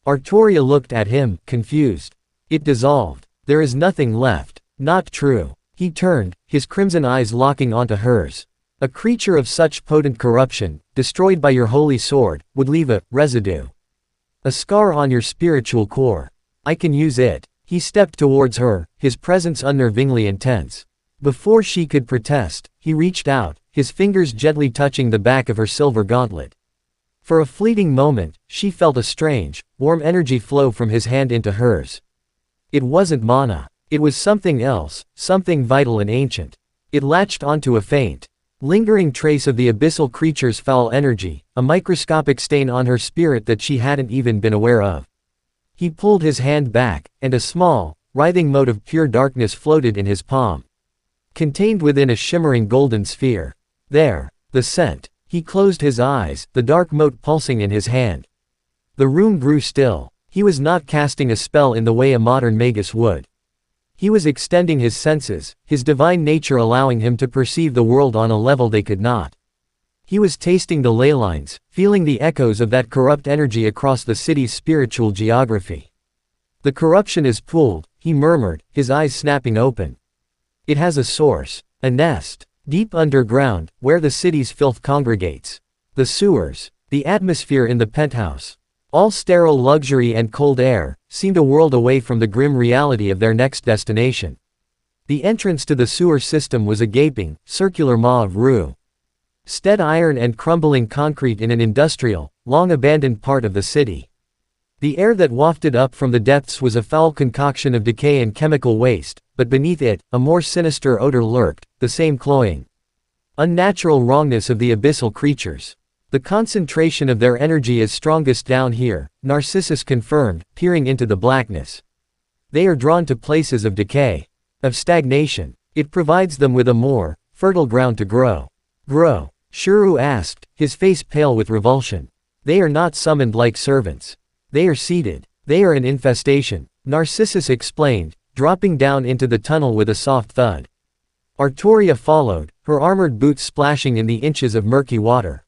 Artoria looked at him, confused. It dissolved. There is nothing left. Not true. He turned, his crimson eyes locking onto hers. A creature of such potent corruption, destroyed by your holy sword, would leave a residue. A scar on your spiritual core. I can use it. He stepped towards her, his presence unnervingly intense. Before she could protest, he reached out, his fingers gently touching the back of her silver gauntlet. For a fleeting moment, she felt a strange, warm energy flow from his hand into hers. It wasn't mana. It was something else, something vital and ancient. It latched onto a faint, lingering trace of the abyssal creature's foul energy, a microscopic stain on her spirit that she hadn't even been aware of. He pulled his hand back, and a small, writhing mote of pure darkness floated in his palm, contained within a shimmering golden sphere. There, the scent. He closed his eyes, the dark mote pulsing in his hand. The room grew still. He was not casting a spell in the way a modern magus would. He was extending his senses, his divine nature allowing him to perceive the world on a level they could not. He was tasting the ley lines, feeling the echoes of that corrupt energy across the city's spiritual geography. The corruption is pulled, he murmured, his eyes snapping open. It has a source, a nest, deep underground, where the city's filth congregates. The sewers, the atmosphere in the penthouse, all sterile luxury and cold air, seemed a world away from the grim reality of their next destination. The entrance to the sewer system was a gaping, circular maw of stead iron and crumbling concrete in an industrial, long-abandoned part of the city. The air that wafted up from the depths was a foul concoction of decay and chemical waste, but beneath it, a more sinister odor lurked, the same cloying, unnatural wrongness of the abyssal creatures. The concentration of their energy is strongest down here, Narcissus confirmed, peering into the blackness. They are drawn to places of decay, of stagnation. It provides them with a more fertile ground to grow. Grow? Shuru asked, his face pale with revulsion. They are not summoned like servants. They are seeded. They are an infestation, Narcissus explained, dropping down into the tunnel with a soft thud. Artoria followed, her armored boots splashing in the inches of murky water.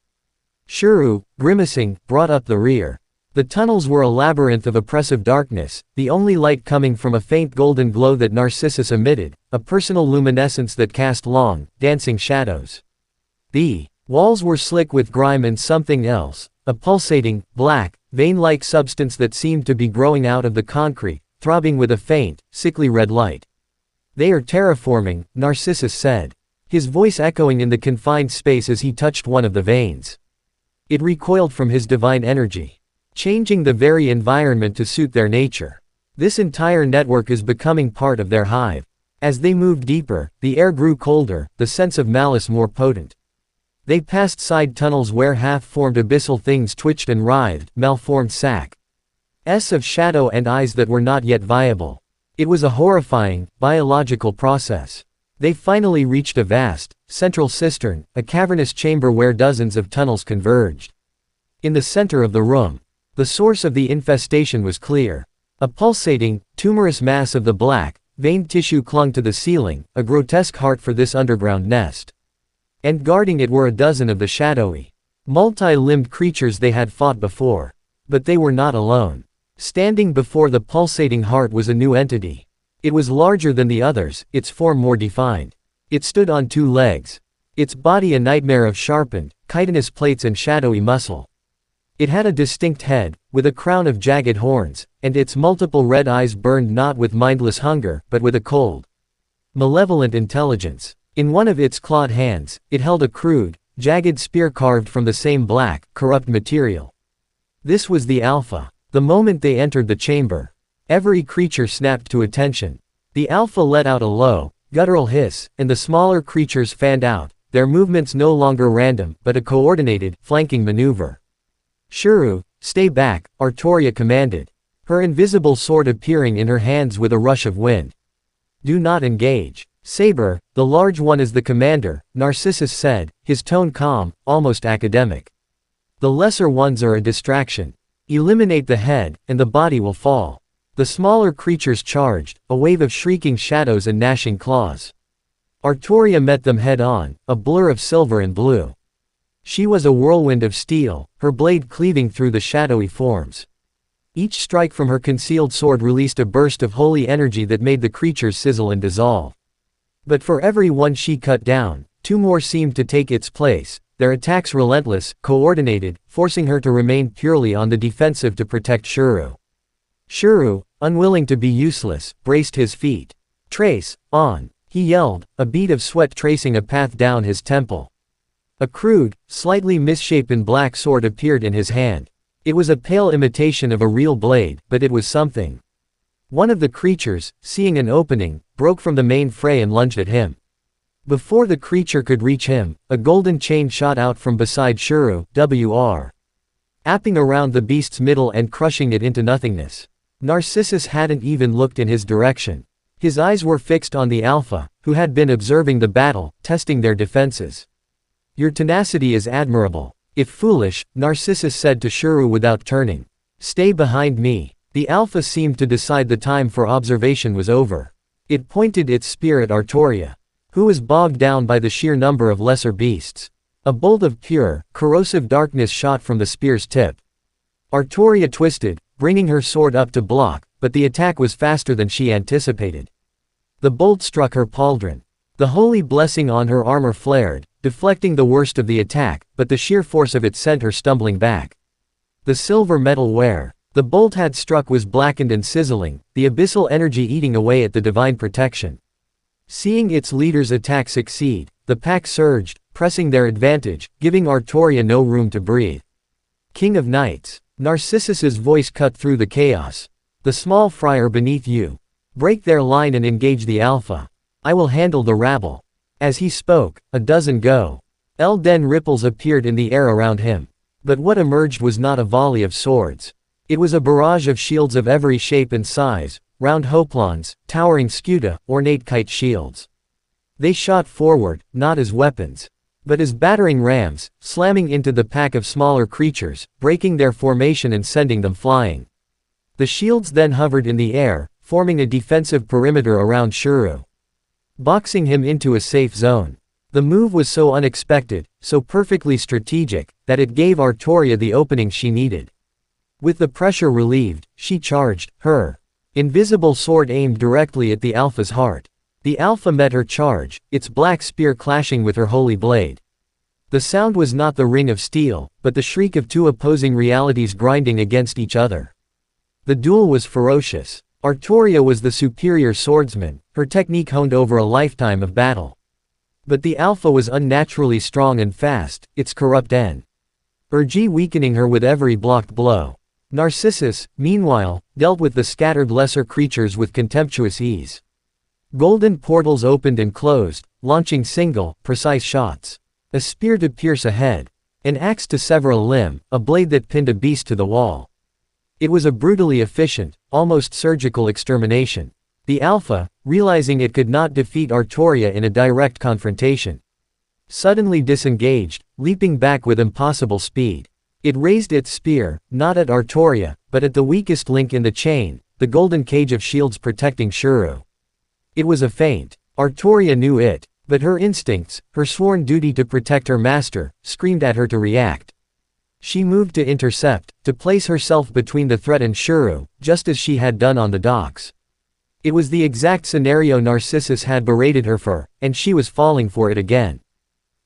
Shuru, grimacing, brought up the rear. The tunnels were a labyrinth of oppressive darkness, the only light coming from a faint golden glow that Narcissus emitted, a personal luminescence that cast long, dancing shadows. The walls were slick with grime and something else, a pulsating, black, vein-like substance that seemed to be growing out of the concrete, throbbing with a faint, sickly red light. They are terraforming, Narcissus said, his voice echoing in the confined space as he touched one of the veins. It recoiled from his divine energy, changing the very environment to suit their nature. This entire network is becoming part of their hive. As they moved deeper, the air grew colder, the sense of malice more potent. They passed side tunnels where half-formed abyssal things twitched and writhed, malformed sacks of shadow and eyes that were not yet viable. It was a horrifying, biological process. They finally reached a vast, central cistern, a cavernous chamber where dozens of tunnels converged. In the center of the room, the source of the infestation was clear. A pulsating, tumorous mass of the black, veined tissue clung to the ceiling, a grotesque heart for this underground nest. And guarding it were a dozen of the shadowy, multi-limbed creatures they had fought before. But they were not alone. Standing before the pulsating heart was a new entity. It was larger than the others, its form more defined. It stood on two legs. Its body a nightmare of sharpened, chitinous plates and shadowy muscle. It had a distinct head, with a crown of jagged horns, and its multiple red eyes burned not with mindless hunger, but with a cold, malevolent intelligence. In one of its clawed hands, it held a crude, jagged spear carved from the same black, corrupt material. This was the Alpha. The moment they entered the chamber, every creature snapped to attention. The Alpha let out a low, guttural hiss, and the smaller creatures fanned out, their movements no longer random, but a coordinated, flanking maneuver. Shuru, stay back, Artoria commanded, her invisible sword appearing in her hands with a rush of wind. Do not engage. Saber, the large one is the commander, Narcissus said, his tone calm, almost academic. The lesser ones are a distraction. Eliminate the head, and the body will fall. The smaller creatures charged, a wave of shrieking shadows and gnashing claws. Artoria met them head-on, a blur of silver and blue. She was a whirlwind of steel, her blade cleaving through the shadowy forms. Each strike from her concealed sword released a burst of holy energy that made the creatures sizzle and dissolve. But for every one she cut down, two more seemed to take its place, their attacks relentless, coordinated, forcing her to remain purely on the defensive to protect Shuru. Shuru, unwilling to be useless, braced his feet. Trace, on. He yelled, a bead of sweat tracing a path down his temple. A crude, slightly misshapen black sword appeared in his hand. It was a pale imitation of a real blade, but it was something. One of the creatures, seeing an opening, broke from the main fray and lunged at him. Before the creature could reach him, a golden chain shot out from beside Shuru, apping around the beast's middle and crushing it into nothingness. Narcissus hadn't even looked in his direction. His eyes were fixed on the Alpha, who had been observing the battle, testing their defenses. Your tenacity is admirable. If foolish, Narcissus said to Shuru without turning. Stay behind me. The Alpha seemed to decide the time for observation was over. It pointed its spear at Artoria, who was bogged down by the sheer number of lesser beasts. A bolt of pure, corrosive darkness shot from the spear's tip. Artoria twisted, bringing her sword up to block, but the attack was faster than she anticipated. The bolt struck her pauldron. The holy blessing on her armor flared, deflecting the worst of the attack, but the sheer force of it sent her stumbling back. The silver metal where the bolt had struck was blackened and sizzling, the abyssal energy eating away at the divine protection. Seeing its leader's attack succeed, the pack surged, pressing their advantage, giving Artoria no room to breathe. King of Knights. Narcissus's voice cut through the chaos. The small fry are beneath you. Break their line and engage the Alpha. I will handle the rabble. As he spoke, a dozen Elden ripples appeared in the air around him. But what emerged was not a volley of swords. It was a barrage of shields of every shape and size, round hoplons, towering scuta, ornate kite shields. They shot forward, not as weapons, but as battering rams, slamming into the pack of smaller creatures, breaking their formation and sending them flying. The shields then hovered in the air, forming a defensive perimeter around Shuru, boxing him into a safe zone. The move was so unexpected, so perfectly strategic, that it gave Artoria the opening she needed. With the pressure relieved, she charged, her invisible sword aimed directly at the Alpha's heart. The Alpha met her charge, its black spear clashing with her holy blade. The sound was not the ring of steel, but the shriek of two opposing realities grinding against each other. The duel was ferocious. Artoria was the superior swordsman, her technique honed over a lifetime of battle. But the Alpha was unnaturally strong and fast, its corrupt energy weakening her with every blocked blow. Narcissus, meanwhile, dealt with the scattered lesser creatures with contemptuous ease. Golden portals opened and closed, launching single, precise shots. A spear to pierce a head. An axe to sever a limb, a blade that pinned a beast to the wall. It was a brutally efficient, almost surgical extermination. The Alpha, realizing it could not defeat Artoria in a direct confrontation, suddenly disengaged, leaping back with impossible speed. It raised its spear, not at Artoria, but at the weakest link in the chain, the golden cage of shields protecting Shuru. It was a feint. Artoria knew it, but her instincts, her sworn duty to protect her master, screamed at her to react. She moved to intercept, to place herself between the threat and Shuru, just as she had done on the docks. It was the exact scenario Narcissus had berated her for, and she was falling for it again.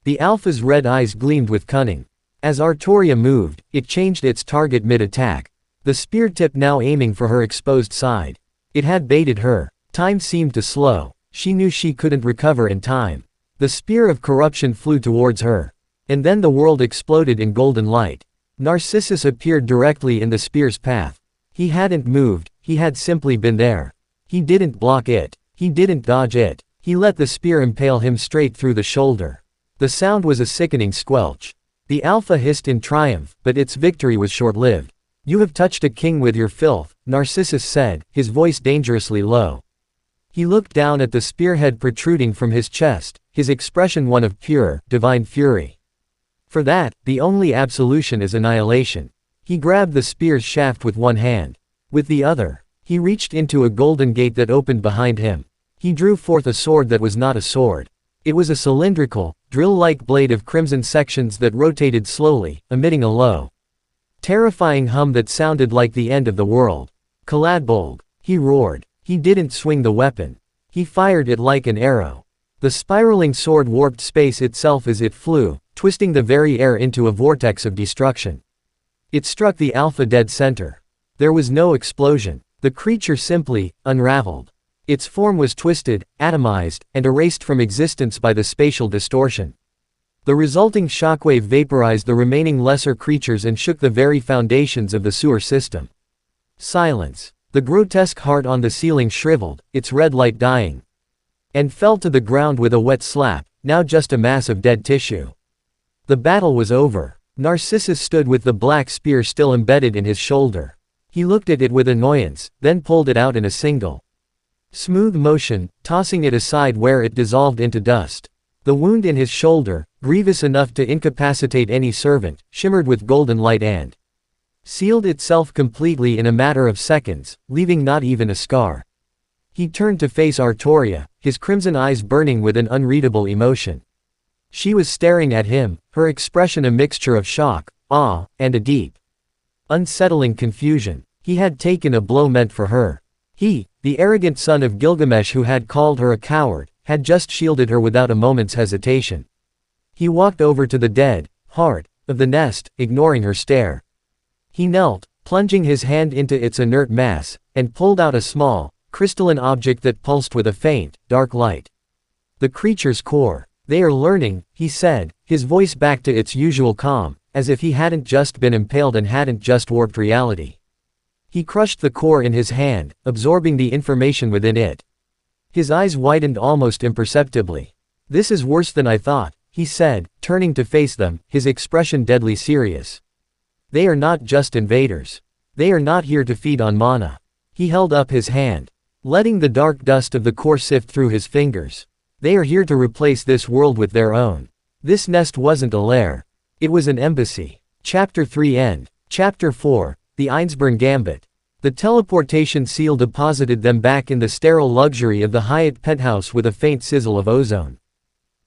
The Alpha's red eyes gleamed with cunning. As Artoria moved, it changed its target mid-attack. The spear tip now aiming for her exposed side. It had baited her. Time seemed to slow. She knew she couldn't recover in time. The spear of corruption flew towards her. And then the world exploded in golden light. Narcissus appeared directly in the spear's path. He hadn't moved, he had simply been there. He didn't block it. He didn't dodge it. He let the spear impale him straight through the shoulder. The sound was a sickening squelch. The Alpha hissed in triumph, but its victory was short-lived. You have touched a king with your filth, Narcissus said, his voice dangerously low. He looked down at the spearhead protruding from his chest, his expression one of pure, divine fury. For that, the only absolution is annihilation. He grabbed the spear's shaft with one hand. With the other, he reached into a golden gate that opened behind him. He drew forth a sword that was not a sword. It was a cylindrical, drill-like blade of crimson sections that rotated slowly, emitting a low, terrifying hum that sounded like the end of the world. Kaladbolg, he roared. He didn't swing the weapon. He fired it like an arrow. The spiraling sword warped space itself as it flew, twisting the very air into a vortex of destruction. It struck the Alpha dead center. There was no explosion. The creature simply unraveled. Its form was twisted, atomized, and erased from existence by the spatial distortion. The resulting shockwave vaporized the remaining lesser creatures and shook the very foundations of the sewer system. Silence. The grotesque heart on the ceiling shriveled, its red light dying, and fell to the ground with a wet slap, now just a mass of dead tissue. The battle was over. Narcissus stood with the black spear still embedded in his shoulder. He looked at it with annoyance, then pulled it out in a single smooth motion, tossing it aside where it dissolved into dust. The wound in his shoulder, grievous enough to incapacitate any servant, shimmered with golden light and sealed itself completely in a matter of seconds, leaving not even a scar. He turned to face Artoria, his crimson eyes burning with an unreadable emotion. She was staring at him, her expression a mixture of shock, awe, and a deep, unsettling confusion. He had taken a blow meant for her. He, the arrogant son of Gilgamesh who had called her a coward, had just shielded her without a moment's hesitation. He walked over to the dead heart of the nest, ignoring her stare. He knelt, plunging his hand into its inert mass, and pulled out a small, crystalline object that pulsed with a faint, dark light. The creature's core. They are learning, he said, his voice back to its usual calm, as if he hadn't just been impaled and hadn't just warped reality. He crushed the core in his hand, absorbing the information within it. His eyes widened almost imperceptibly. This is worse than I thought, he said, turning to face them, his expression deadly serious. They are not just invaders. They are not here to feed on mana. He held up his hand, letting the dark dust of the core sift through his fingers. They are here to replace this world with their own. This nest wasn't a lair. It was an embassy. Chapter 3 End. Chapter 4, The Einsborn Gambit. The teleportation seal deposited them back in the sterile luxury of the Hyatt penthouse with a faint sizzle of ozone.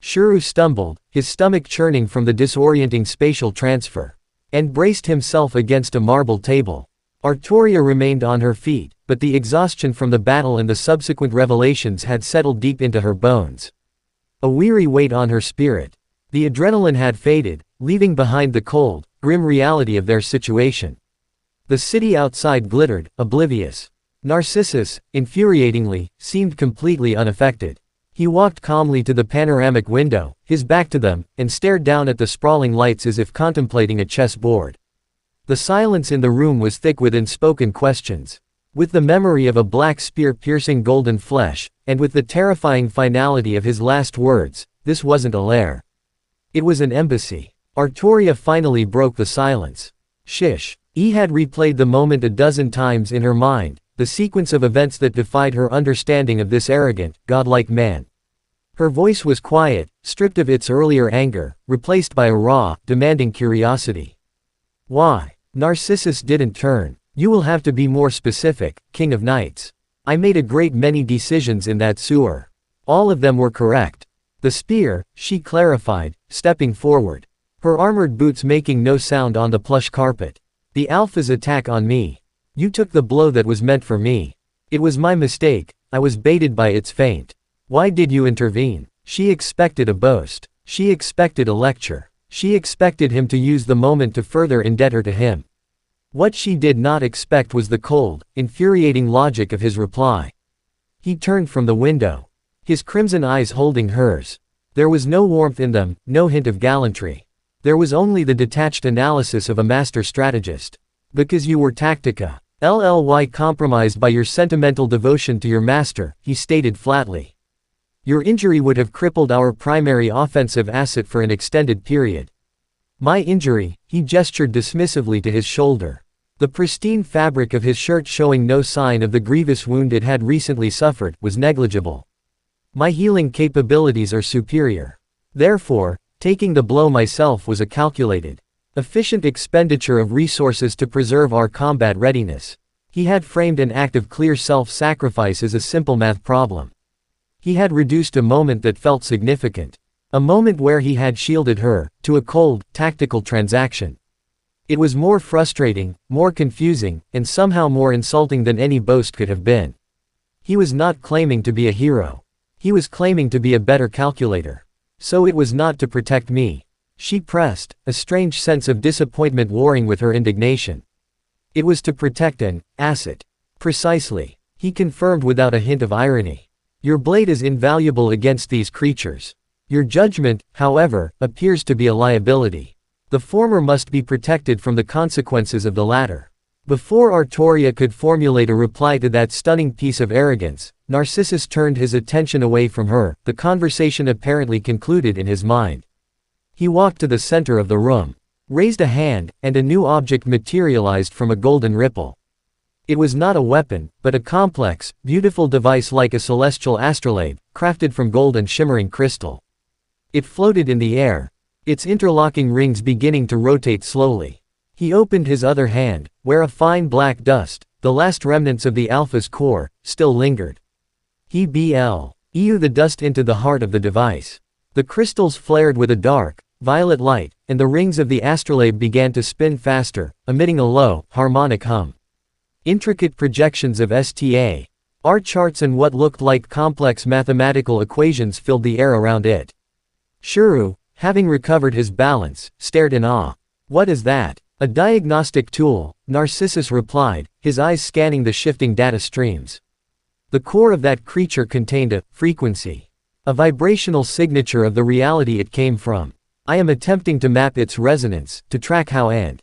Shuru stumbled, his stomach churning from the disorienting spatial transfer, and braced himself against a marble table. Artoria remained on her feet, but the exhaustion from the battle and the subsequent revelations had settled deep into her bones. A weary weight on her spirit. The adrenaline had faded, leaving behind the cold, grim reality of their situation. The city outside glittered, oblivious. Narcissus, infuriatingly, seemed completely unaffected. He walked calmly to the panoramic window, his back to them, and stared down at the sprawling lights as if contemplating a chessboard. The silence in the room was thick with unspoken questions. With the memory of a black spear piercing golden flesh, and with the terrifying finality of his last words, this wasn't a lair. It was an embassy. Artoria finally broke the silence. Shish. He had replayed the moment a dozen times in her mind, the sequence of events that defied her understanding of this arrogant, godlike man. Her voice was quiet, stripped of its earlier anger, replaced by a raw, demanding curiosity. Why? Narcissus didn't turn. You will have to be more specific, King of Knights. I made a great many decisions in that sewer. All of them were correct. The spear, she clarified, stepping forward. Her armored boots making no sound on the plush carpet. The Alpha's attack on me. You took the blow that was meant for me. It was my mistake, I was baited by its feint. Why did you intervene? She expected a boast. She expected a lecture. She expected him to use the moment to further indebт her to him. What she did not expect was the cold, infuriating logic of his reply. He turned from the window, his crimson eyes holding hers. There was no warmth in them, no hint of gallantry. There was only the detached analysis of a master strategist. Because you were Tactica. Compromised by your sentimental devotion to your master, he stated flatly. Your injury would have crippled our primary offensive asset for an extended period. My injury, he gestured dismissively to his shoulder. The pristine fabric of his shirt showing no sign of the grievous wound it had recently suffered, was negligible. My healing capabilities are superior. Therefore, taking the blow myself was a calculated, efficient expenditure of resources to preserve our combat readiness. He had framed an act of clear self-sacrifice as a simple math problem. He had reduced a moment that felt significant. A moment where he had shielded her, to a cold, tactical transaction. It was more frustrating, more confusing, and somehow more insulting than any boast could have been. He was not claiming to be a hero. He was claiming to be a better calculator. So it was not to protect me. She pressed, a strange sense of disappointment warring with her indignation. It was to protect an asset. Precisely. He confirmed without a hint of irony. Your blade is invaluable against these creatures. Your judgment, however, appears to be a liability. The former must be protected from the consequences of the latter. Before Artoria could formulate a reply to that stunning piece of arrogance, Narcissus turned his attention away from her, the conversation apparently concluded in his mind. He walked to the center of the room, raised a hand, and a new object materialized from a golden ripple. It was not a weapon, but a complex, beautiful device like a celestial astrolabe, crafted from gold and shimmering crystal. It floated in the air, its interlocking rings beginning to rotate slowly. He opened his other hand, where a fine black dust, the last remnants of the Alpha's core, still lingered. He blew the dust into the heart of the device. The crystals flared with a dark, violet light, and the rings of the astrolabe began to spin faster, emitting a low, harmonic hum. Intricate projections of art charts and what looked like complex mathematical equations filled the air around it. Shuru, having recovered his balance, stared in awe. What is that? A diagnostic tool, Narcissus replied, his eyes scanning the shifting data streams. The core of that creature contained a frequency, a vibrational signature of the reality it came from. I am attempting to map its resonance, to track how and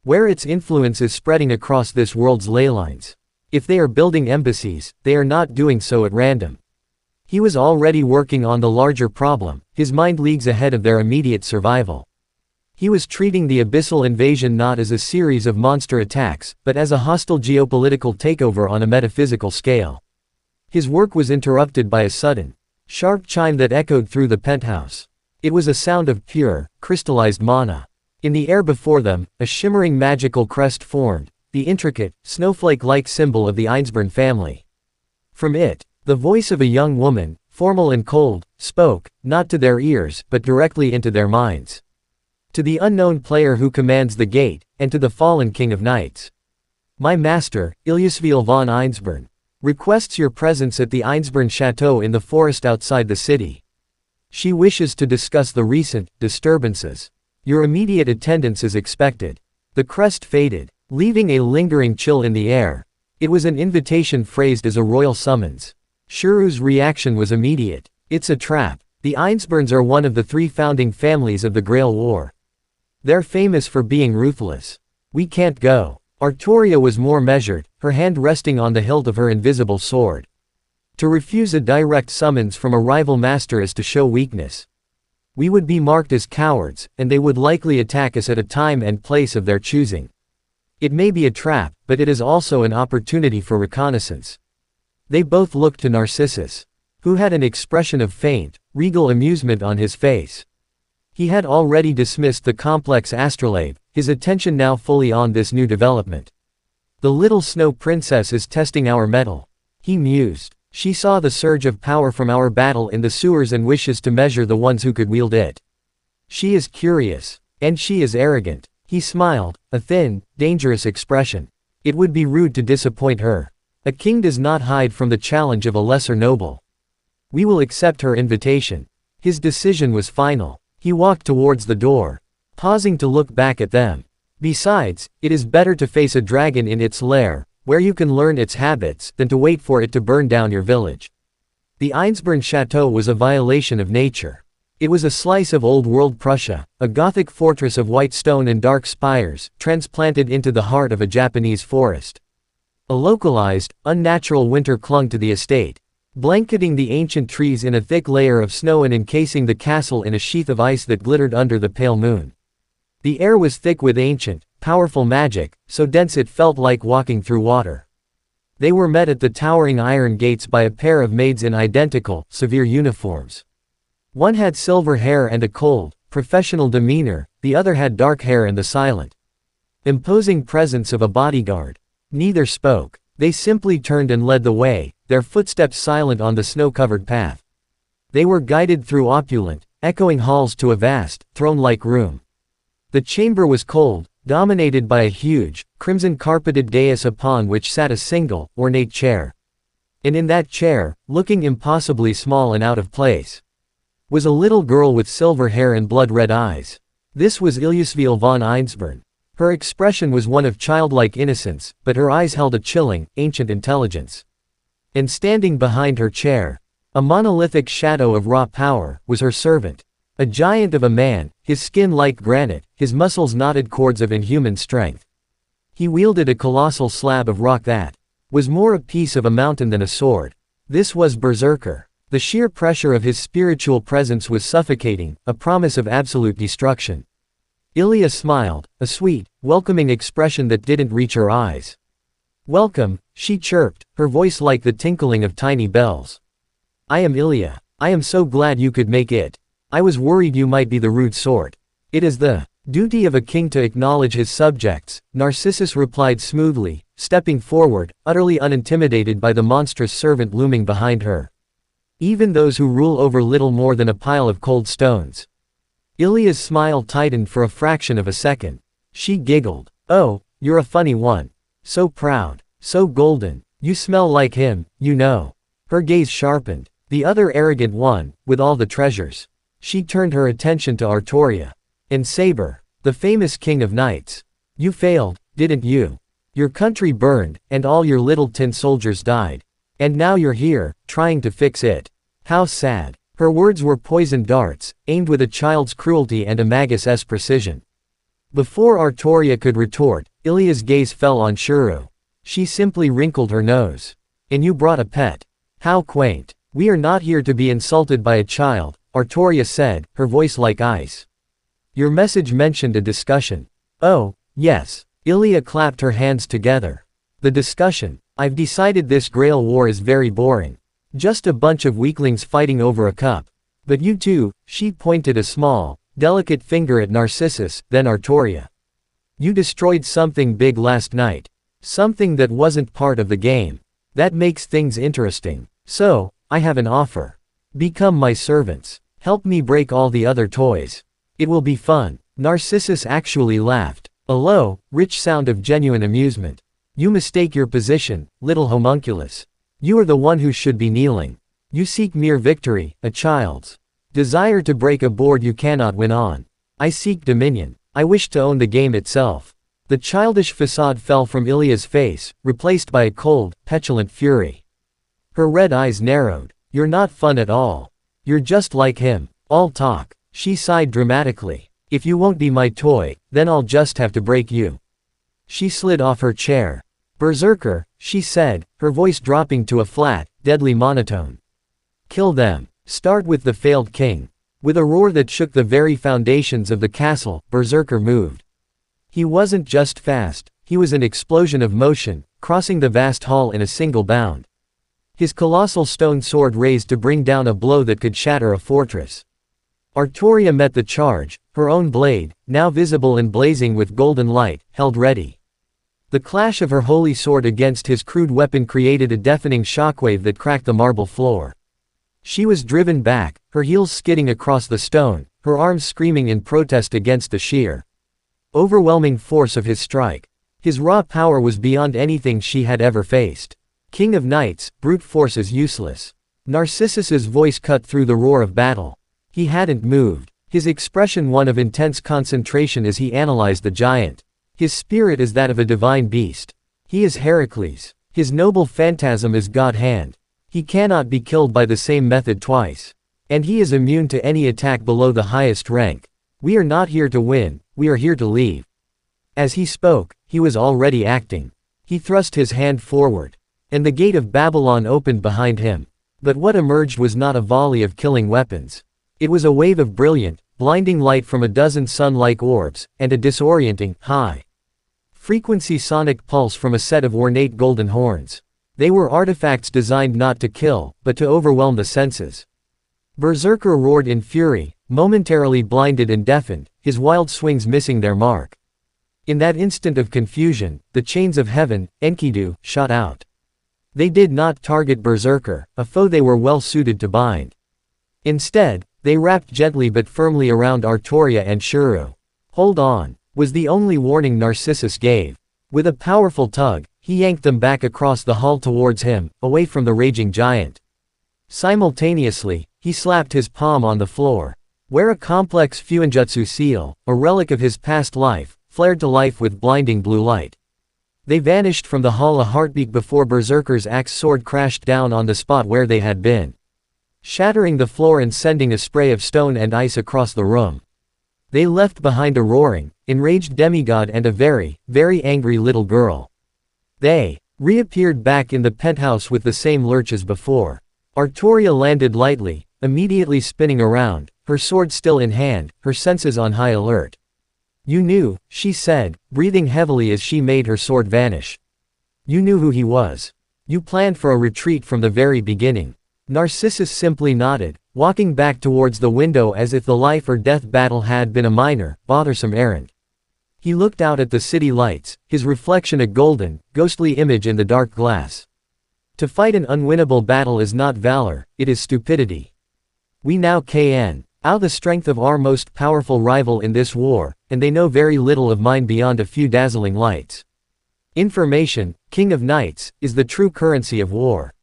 where its influence is spreading across this world's ley lines. If they are building embassies, they are not doing so at random. He was already working on the larger problem, his mind leagues ahead of their immediate survival. He was treating the abyssal invasion not as a series of monster attacks, but as a hostile geopolitical takeover on a metaphysical scale. His work was interrupted by a sudden, sharp chime that echoed through the penthouse. It was a sound of pure, crystallized mana. In the air before them, a shimmering magical crest formed, the intricate, snowflake-like symbol of the Einsborn family. From it, the voice of a young woman, formal and cold, spoke, not to their ears, but directly into their minds. To the unknown player who commands the gate, and to the fallen king of knights. My master, Ilyasvil von Einsborn, requests your presence at the Einsborn Chateau in the forest outside the city. She wishes to discuss the recent disturbances. Your immediate attendance is expected. The crest faded, leaving a lingering chill in the air. It was an invitation phrased as a royal summons. Shuru's reaction was immediate. It's a trap. The Einsborns are one of the 3 founding families of the Grail War. They're famous for being ruthless. We can't go. Artoria was more measured, her hand resting on the hilt of her invisible sword. To refuse a direct summons from a rival master is to show weakness. We would be marked as cowards, and they would likely attack us at a time and place of their choosing. It may be a trap, but it is also an opportunity for reconnaissance. They both looked to Narcissus, who had an expression of faint, regal amusement on his face. He had already dismissed the complex astrolabe, his attention now fully on this new development. The little snow princess is testing our mettle, he mused. She saw the surge of power from our battle in the sewers and wishes to measure the ones who could wield it. She is curious. And she is arrogant. He smiled, a thin, dangerous expression. It would be rude to disappoint her. A king does not hide from the challenge of a lesser noble. We will accept her invitation. His decision was final. He walked towards the door, pausing to look back at them. Besides, it is better to face a dragon in its lair, where you can learn its habits, than to wait for it to burn down your village. The Einsborn Chateau was a violation of nature. It was a slice of old-world Prussia, a Gothic fortress of white stone and dark spires, transplanted into the heart of a Japanese forest. A localized, unnatural winter clung to the estate, blanketing the ancient trees in a thick layer of snow and encasing the castle in a sheath of ice that glittered under the pale moon. The air was thick with ancient, powerful magic, so dense it felt like walking through water. They were met at the towering iron gates by a pair of maids in identical, severe uniforms. One had silver hair and a cold, professional demeanor, the other had dark hair and the silent, imposing presence of a bodyguard. Neither spoke. They simply turned and led the way, their footsteps silent on the snow-covered path. They were guided through opulent, echoing halls to a vast, throne-like room. The chamber was cold, dominated by a huge, crimson-carpeted dais upon which sat a single, ornate chair. And in that chair, looking impossibly small and out of place, was a little girl with silver hair and blood-red eyes. This was Ilyasvil von Einsborn. Her expression was one of childlike innocence, but her eyes held a chilling, ancient intelligence. And standing behind her chair, a monolithic shadow of raw power, was her servant. A giant of a man, his skin like granite, his muscles knotted cords of inhuman strength. He wielded a colossal slab of rock that was more a piece of a mountain than a sword. This was Berserker. The sheer pressure of his spiritual presence was suffocating, a promise of absolute destruction. Ilya smiled, a sweet, welcoming expression that didn't reach her eyes. "Welcome," she chirped, her voice like the tinkling of tiny bells. "I am Ilya. I am so glad you could make it. I was worried you might be the rude sort." "It is the duty of a king to acknowledge his subjects," Narcissus replied smoothly, stepping forward, utterly unintimidated by the monstrous servant looming behind her. "Even those who rule over little more than a pile of cold stones." Ilya's smile tightened for a fraction of a second. She giggled. "Oh, you're a funny one. So proud. So golden. You smell like him, you know." Her gaze sharpened. "The other arrogant one, with all the treasures." She turned her attention to Artoria. "And Saber, the famous king of knights. You failed, didn't you? Your country burned, and all your little tin soldiers died. And now you're here, trying to fix it. How sad." Her words were poisoned darts, aimed with a child's cruelty and a magus' precision. Before Artoria could retort, Ilya's gaze fell on Shuru. She simply wrinkled her nose. "And you brought a pet. How quaint." "We are not here to be insulted by a child," Artoria said, her voice like ice. "Your message mentioned a discussion." "Oh, yes." Ilya clapped her hands together. "The discussion. I've decided this Grail war is very boring. Just a bunch of weaklings fighting over a cup. But you two," she pointed a small, delicate finger at Narcissus, then Artoria. "You destroyed something big last night. Something that wasn't part of the game. That makes things interesting. So, I have an offer. Become my servants. Help me break all the other toys. It will be fun." Narcissus actually laughed, a low, rich sound of genuine amusement. "You mistake your position, little homunculus. You are the one who should be kneeling. You seek mere victory, a child's desire to break a board you cannot win on. I seek dominion. I wish to own the game itself." The childish facade fell from Ilya's face, replaced by a cold, petulant fury. Her red eyes narrowed. "You're not fun at all. You're just like him, all talk." She sighed dramatically. "If you won't be my toy, then I'll just have to break you." She slid off her chair. "Berserker," she said, her voice dropping to a flat, deadly monotone. "Kill them. Start with the failed king." With a roar that shook the very foundations of the castle, Berserker moved. He wasn't just fast, he was an explosion of motion, crossing the vast hall in a single bound. His colossal stone sword raised to bring down a blow that could shatter a fortress. Artoria met the charge, her own blade, now visible and blazing with golden light, held ready. The clash of her holy sword against his crude weapon created a deafening shockwave that cracked the marble floor. She was driven back, her heels skidding across the stone, her arms screaming in protest against the sheer, overwhelming force of his strike. His raw power was beyond anything she had ever faced. "King of Knights, brute force is useless." Narcissus's voice cut through the roar of battle. He hadn't moved, his expression one of intense concentration as he analyzed the giant. His spirit is that of a divine beast. He is Heracles. His noble phantasm is God-hand. He cannot be killed by the same method twice. And he is immune to any attack below the highest rank. "We are not here to win, we are here to leave." As he spoke, he was already acting. He thrust his hand forward, and the gate of Babylon opened behind him. But what emerged was not a volley of killing weapons. It was a wave of brilliant, blinding light from a dozen sun-like orbs, and a disorienting, high-frequency sonic pulse from a set of ornate golden horns. They were artifacts designed not to kill, but to overwhelm the senses. Berserker roared in fury, momentarily blinded and deafened, his wild swings missing their mark. In that instant of confusion, the chains of heaven, Enkidu, shot out. They did not target Berserker, a foe they were well suited to bind. Instead, they wrapped gently but firmly around Artoria and Shuru. "Hold on," was the only warning Narcissus gave. With a powerful tug, he yanked them back across the hall towards him, away from the raging giant. Simultaneously, he slapped his palm on the floor, where a complex Fuinjutsu seal, a relic of his past life, flared to life with blinding blue light. They vanished from the hall a heartbeat before Berserker's axe sword crashed down on the spot where they had been, shattering the floor and sending a spray of stone and ice across the room. They left behind a roaring, enraged demigod and a very, very angry little girl. They reappeared back in the penthouse with the same lurch as before. Artoria landed lightly, immediately spinning around, her sword still in hand, her senses on high alert. "You knew," she said, breathing heavily as she made her sword vanish. "You knew who he was. You planned for a retreat from the very beginning." Narcissus simply nodded, walking back towards the window as if the life or death battle had been a minor, bothersome errand. He looked out at the city lights, his reflection a golden, ghostly image in the dark glass. To fight an unwinnable battle is not valor, it is stupidity. We now can out the strength of our most powerful rival in this war, and they know very little of mine beyond a few dazzling lights. Information, King of Knights, is the true currency of war.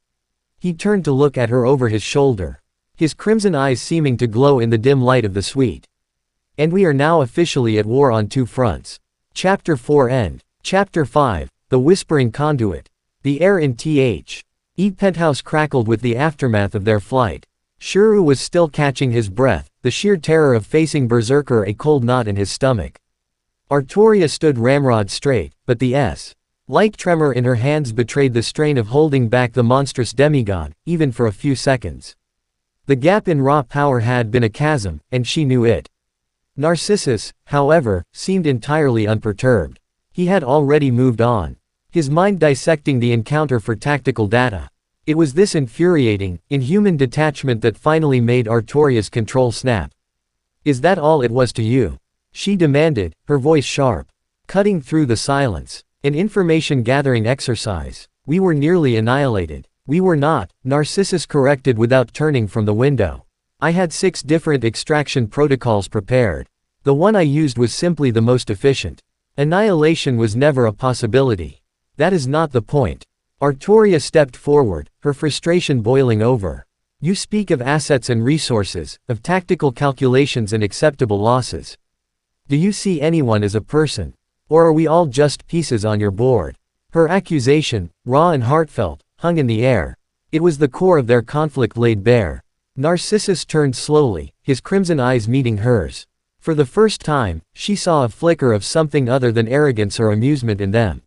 He turned to look at her over his shoulder, his crimson eyes seeming to glow in the dim light of the suite. And we are now officially at war on two fronts. Chapter 4 End. Chapter 5, The Whispering Conduit. The air in the penthouse crackled with the aftermath of their flight. Shuru was still catching his breath, the sheer terror of facing Berserker a cold knot in his stomach. Artoria stood ramrod straight, but the light tremor in her hands betrayed the strain of holding back the monstrous demigod, even for a few seconds. The gap in raw power had been a chasm, and she knew it. Narcissus, however, seemed entirely unperturbed. He had already moved on, his mind dissecting the encounter for tactical data. It was this infuriating, inhuman detachment that finally made Artoria's control snap. "Is that all it was to you?" she demanded, her voice sharp, cutting through the silence. "An information-gathering exercise. We were nearly annihilated." "We were not," Narcissus corrected without turning from the window. "I had 6 different extraction protocols prepared. The one I used was simply the most efficient. Annihilation was never a possibility. That is not the point." Artoria stepped forward, her frustration boiling over. "You speak of assets and resources, of tactical calculations and acceptable losses. Do you see anyone as a person? Or are we all just pieces on your board?" Her accusation, raw and heartfelt, hung in the air. It was the core of their conflict laid bare. Narcissus turned slowly, his crimson eyes meeting hers. For the first time, she saw a flicker of something other than arrogance or amusement in them.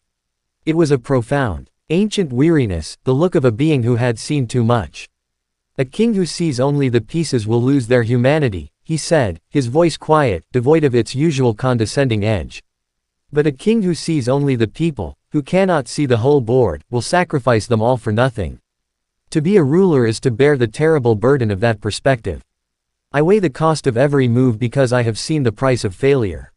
It was a profound, ancient weariness, the look of a being who had seen too much. "A king who sees only the pieces will lose their humanity," he said, his voice quiet, devoid of its usual condescending edge. "But a king who sees only the people, who cannot see the whole board, will sacrifice them all for nothing. To be a ruler is to bear the terrible burden of that perspective. I weigh the cost of every move because I have seen the price of failure.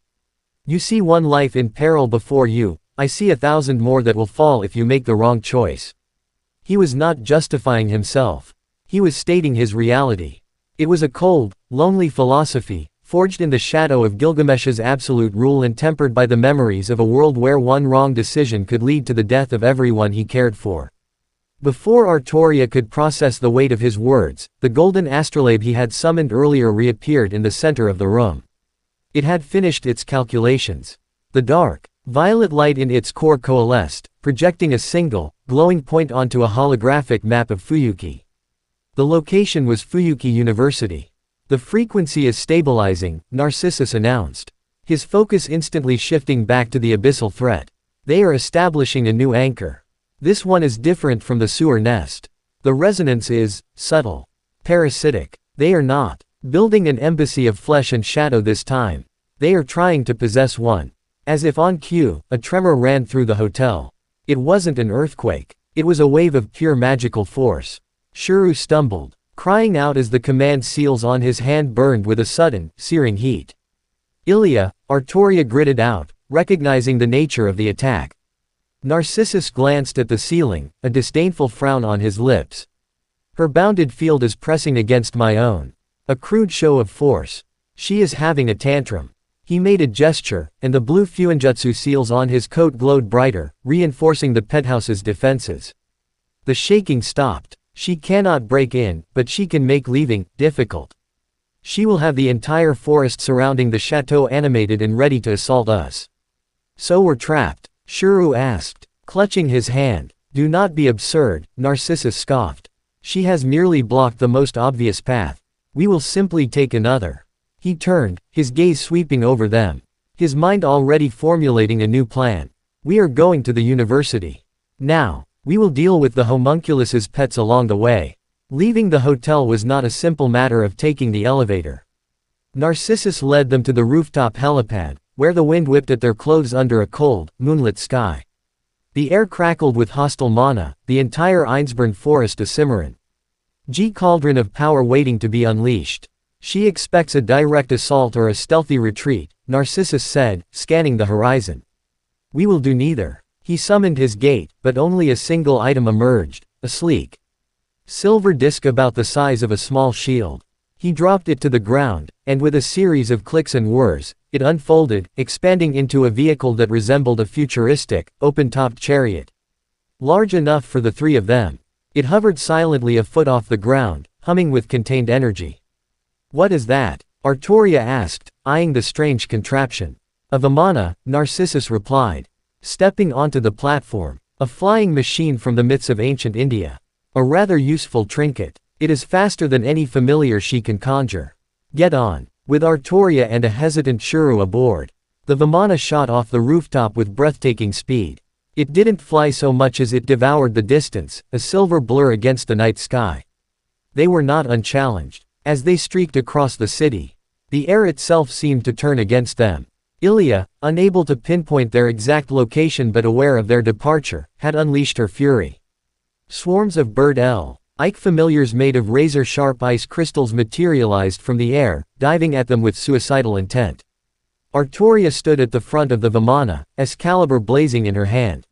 You see one life in peril before you, I see 1,000 more that will fall if you make the wrong choice." He was not justifying himself. He was stating his reality. It was a cold, lonely philosophy, forged in the shadow of Gilgamesh's absolute rule and tempered by the memories of a world where one wrong decision could lead to the death of everyone he cared for. Before Artoria could process the weight of his words, the golden astrolabe he had summoned earlier reappeared in the center of the room. It had finished its calculations. The dark, violet light in its core coalesced, projecting a single, glowing point onto a holographic map of Fuyuki. The location was Fuyuki University. "The frequency is stabilizing," Narcissus announced, his focus instantly shifting back to the abyssal threat. "They are establishing a new anchor. This one is different from the sewer nest. The resonance is subtle, parasitic. They are not building an embassy of flesh and shadow this time. They are trying to possess one." As if on cue, a tremor ran through the hotel. It wasn't an earthquake. It was a wave of pure magical force. Shuru stumbled, crying out as the command seals on his hand burned with a sudden, searing heat. "Ilya," Artoria gritted out, recognizing the nature of the attack. Narcissus glanced at the ceiling, a disdainful frown on his lips. "Her bounded field is pressing against my own. A crude show of force. She is having a tantrum." He made a gesture, and the blue fuinjutsu seals on his coat glowed brighter, reinforcing the penthouse's defenses. The shaking stopped. "She cannot break in, but she can make leaving difficult. She will have the entire forest surrounding the chateau animated and ready to assault us." "So we're trapped?" Shuru asked. Clutching his hand. Do not be absurd, Narcissus scoffed. She has merely blocked the most obvious path. We will simply take another. He turned, his gaze sweeping over them. His mind already formulating a new plan. We are going to the university. Now, we will deal with the homunculus's pets along the way. Leaving the hotel was not a simple matter of taking the elevator. Narcissus led them to the rooftop helipad, where the wind whipped at their clothes under a cold, moonlit sky. The air crackled with hostile mana, the entire Einsborn forest a simmering cauldron of power waiting to be unleashed. She expects a direct assault or a stealthy retreat, Narcissus said, scanning the horizon. We will do neither. He summoned his gate, but only a single item emerged, a sleek silver disc about the size of a small shield. He dropped it to the ground, and with a series of clicks and whirs, it unfolded, expanding into a vehicle that resembled a futuristic, open-topped chariot. Large enough for the three of them. It hovered silently a foot off the ground, humming with contained energy. What is that? Artoria asked, eyeing the strange contraption. A Vimana, Narcissus replied. Stepping onto the platform. A flying machine from the myths of ancient India. A rather useful trinket. It is faster than any familiar she can conjure. Get on. With Artoria and a hesitant Shuru aboard. The Vimana shot off the rooftop with breathtaking speed. It didn't fly so much as it devoured the distance, a silver blur against the night sky. They were not unchallenged. As they streaked across the city, the air itself seemed to turn against them. Ilya, unable to pinpoint their exact location but aware of their departure, had unleashed her fury. Swarms of bird-like familiars made of razor-sharp ice crystals materialized from the air, diving at them with suicidal intent. Artoria stood at the front of the Vimana, Excalibur blazing in her hand.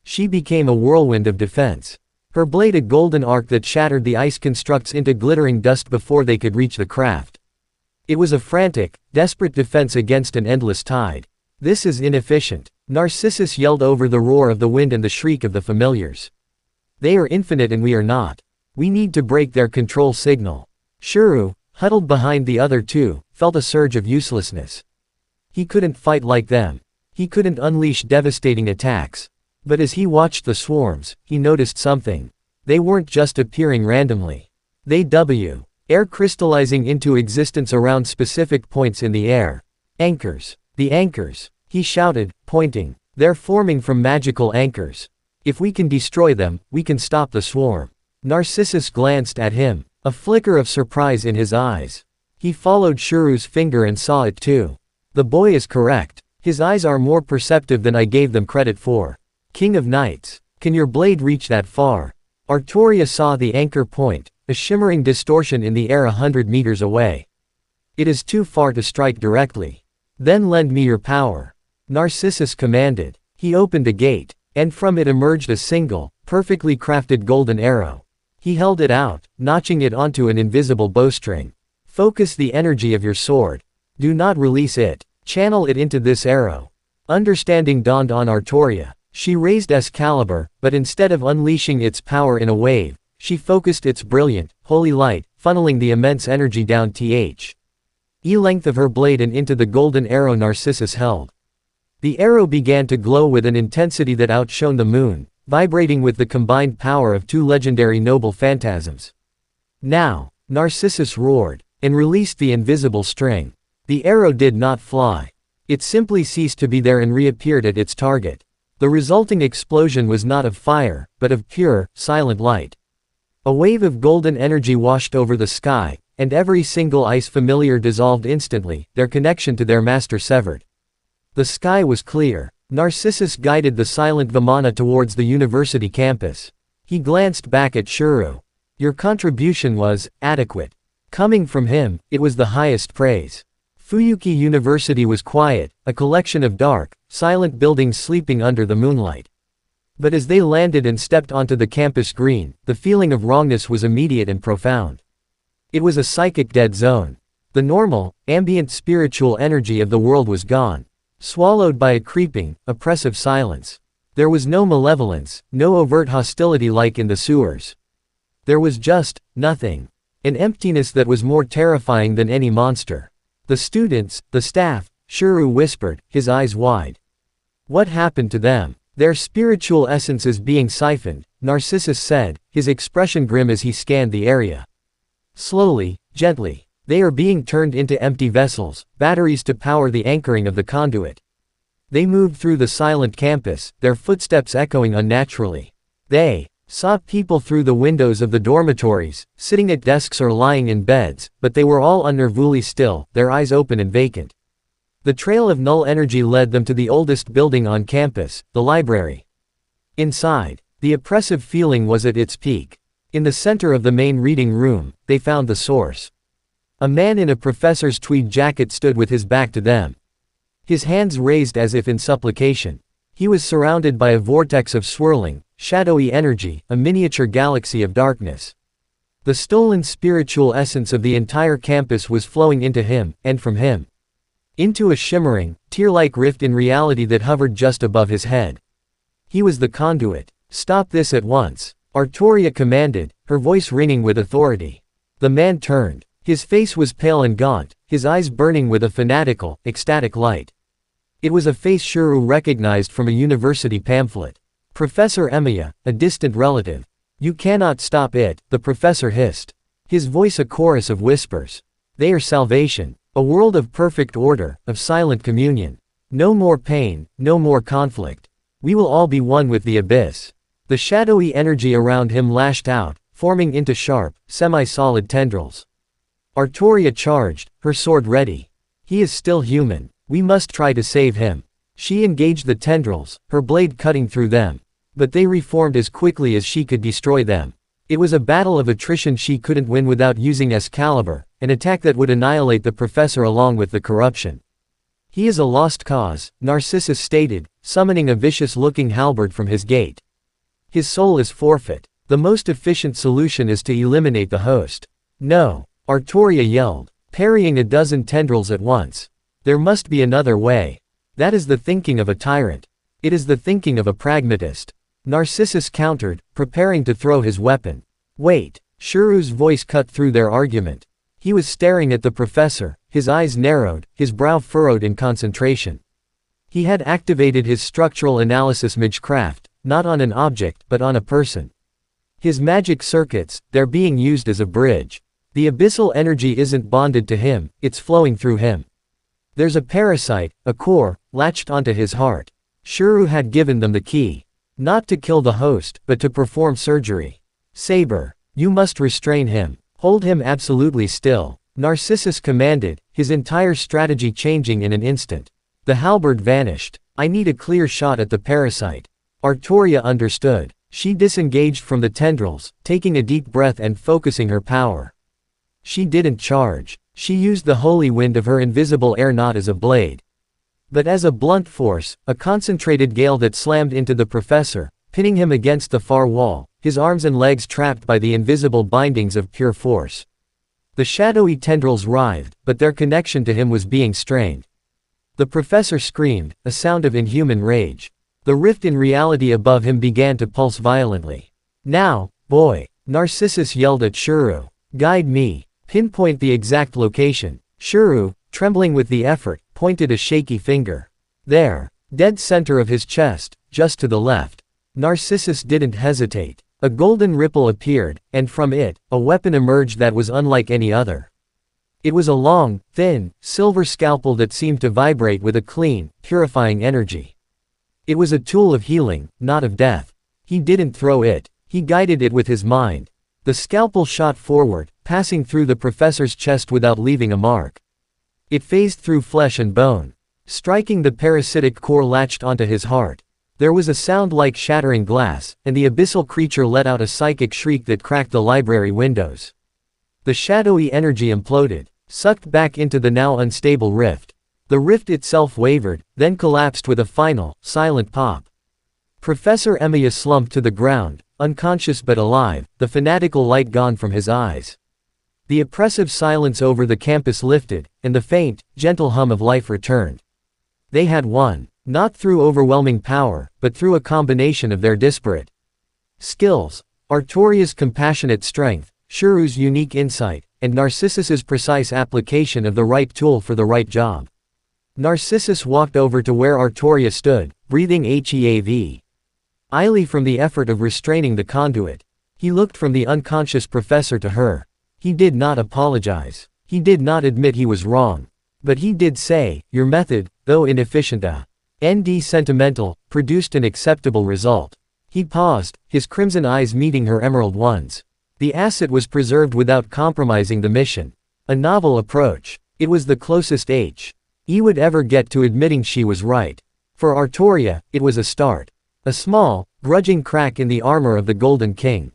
She became a whirlwind of defense. Her blade a golden arc that shattered the ice constructs into glittering dust before they could reach the craft. It was a frantic, desperate defense against an endless tide. This is inefficient. Narcissus yelled over the roar of the wind and the shriek of the familiars. They are infinite and we are not. We need to break their control signal. Shuru, huddled behind the other two, felt a surge of uselessness. He couldn't fight like them. He couldn't unleash devastating attacks. But as he watched the swarms, he noticed something. They weren't just appearing randomly. They air crystallizing into existence around specific points in the air. Anchors. The anchors. He shouted, pointing. They're forming from magical anchors. If we can destroy them, we can stop the swarm. Narcissus glanced at him, a flicker of surprise in his eyes. He followed Shuru's finger and saw it too. The boy is correct. His eyes are more perceptive than I gave them credit for. King of Knights, can your blade reach that far? Artoria saw the anchor point, a shimmering distortion in the air 100 meters away. It is too far to strike directly. Then lend me your power. Narcissus commanded. He opened a gate, and from it emerged a single, perfectly crafted golden arrow. He held it out, notching it onto an invisible bowstring. Focus the energy of your sword. Do not release it. Channel it into this arrow. Understanding dawned on Artoria. She raised Excalibur, but instead of unleashing its power in a wave, she focused its brilliant, holy light, funneling the immense energy down the length of her blade and into the golden arrow Narcissus held. The arrow began to glow with an intensity that outshone the moon, vibrating with the combined power of two legendary noble phantasms. Now, Narcissus roared, and released the invisible string. The arrow did not fly. It simply ceased to be there and reappeared at its target. The resulting explosion was not of fire, but of pure, silent light. A wave of golden energy washed over the sky, and every single ice familiar dissolved instantly, their connection to their master severed. The sky was clear. Narcissus guided the silent Vimana towards the university campus. He glanced back at Shuru. Your contribution was adequate. Coming from him, it was the highest praise. Fuyuki University was quiet, a collection of dark, silent buildings sleeping under the moonlight. But as they landed and stepped onto the campus green, the feeling of wrongness was immediate and profound. It was a psychic dead zone. The normal, ambient spiritual energy of the world was gone, swallowed by a creeping, oppressive silence. There was no malevolence, no overt hostility like in the sewers. There was just nothing. An emptiness that was more terrifying than any monster. The students, the staff, Shuru whispered, his eyes wide. What happened to them? Their spiritual essence is being siphoned, Narcissus said, his expression grim as he scanned the area. Slowly, gently, they are being turned into empty vessels, batteries to power the anchoring of the conduit. They moved through the silent campus, their footsteps echoing unnaturally. They saw people through the windows of the dormitories, sitting at desks or lying in beds, but they were all unnervingly still, their eyes open and vacant. The trail of null energy led them to the oldest building on campus, the library. Inside, the oppressive feeling was at its peak. In the center of the main reading room, they found the source. A man in a professor's tweed jacket stood with his back to them. His hands raised as if in supplication. He was surrounded by a vortex of swirling, shadowy energy, a miniature galaxy of darkness. The stolen spiritual essence of the entire campus was flowing into him, and from him, into a shimmering, tear-like rift in reality that hovered just above his head. He was the conduit. "Stop this at once," Artoria commanded, her voice ringing with authority. The man turned. His face was pale and gaunt, his eyes burning with a fanatical, ecstatic light. It was a face Shuru recognized from a university pamphlet. Professor Emiya, a distant relative. "You cannot stop it," the professor hissed. His voice a chorus of whispers. "They are salvation. A world of perfect order, of silent communion. No more pain, no more conflict. We will all be one with the abyss." The shadowy energy around him lashed out, forming into sharp, semi-solid tendrils. Artoria charged, her sword ready. "He is still human. We must try to save him." She engaged the tendrils, her blade cutting through them. But they reformed as quickly as she could destroy them. It was a battle of attrition she couldn't win without using Excalibur, an attack that would annihilate the professor along with the corruption. "He is a lost cause," Narcissus stated, summoning a vicious-looking halberd from his gate. "His soul is forfeit. The most efficient solution is to eliminate the host." "No," Artoria yelled, parrying a dozen tendrils at once. "There must be another way. That is the thinking of a tyrant. It is the thinking of a pragmatist." Narcissus countered, preparing to throw his weapon. "Wait," Shuru's voice cut through their argument. He was staring at the professor, his eyes narrowed, his brow furrowed in concentration. He had activated his structural analysis magecraft, not on an object but on a person. His magic circuits, they're being used as a bridge. The abyssal energy isn't bonded to him, it's flowing through him. There's a parasite, a core, latched onto his heart. Shuru had given them the key. Not to kill the host, but to perform surgery. "Saber, you must restrain him. Hold him absolutely still," Narcissus commanded, his entire strategy changing in an instant. The halberd vanished. "I need a clear shot at the parasite." Artoria understood. She disengaged from the tendrils, taking a deep breath and focusing her power. She didn't charge. She used the holy wind of her invisible air not as a blade, but as a blunt force, a concentrated gale that slammed into the professor, pinning him against the far wall, his arms and legs trapped by the invisible bindings of pure force. The shadowy tendrils writhed, but their connection to him was being strained. The professor screamed, a sound of inhuman rage. The rift in reality above him began to pulse violently. "Now, boy," Narcissus yelled at Shuru. "Guide me. Pinpoint the exact location." Shuru, trembling with the effort, pointed a shaky finger. "There. Dead center of his chest, just to the left." Narcissus didn't hesitate. A golden ripple appeared, and from it, a weapon emerged that was unlike any other. It was a long, thin, silver scalpel that seemed to vibrate with a clean, purifying energy. It was a tool of healing, not of death. He didn't throw it. He guided it with his mind. The scalpel shot forward, passing through the professor's chest without leaving a mark. It phased through flesh and bone, striking the parasitic core latched onto his heart. There was a sound like shattering glass, and the abyssal creature let out a psychic shriek that cracked the library windows. The shadowy energy imploded, sucked back into the now unstable rift. The rift itself wavered, then collapsed with a final, silent pop. Professor Emiya slumped to the ground, unconscious but alive, the fanatical light gone from his eyes. The oppressive silence over the campus lifted, and the faint, gentle hum of life returned. They had won, not through overwhelming power, but through a combination of their disparate skills. Artoria's compassionate strength, Shuru's unique insight, and Narcissus's precise application of the right tool for the right job. Narcissus walked over to where Artoria stood, breathing heavy. Illy from the effort of restraining the conduit. He looked from the unconscious professor to her. He did not apologize. He did not admit he was wrong. But he did say, your method, though inefficient and sentimental, produced an acceptable result. He paused, his crimson eyes meeting her emerald ones. The asset was preserved without compromising the mission. A novel approach. It was the closest he would ever get to admitting she was right. For Artoria, it was a start. A small, grudging crack in the armor of the Golden King.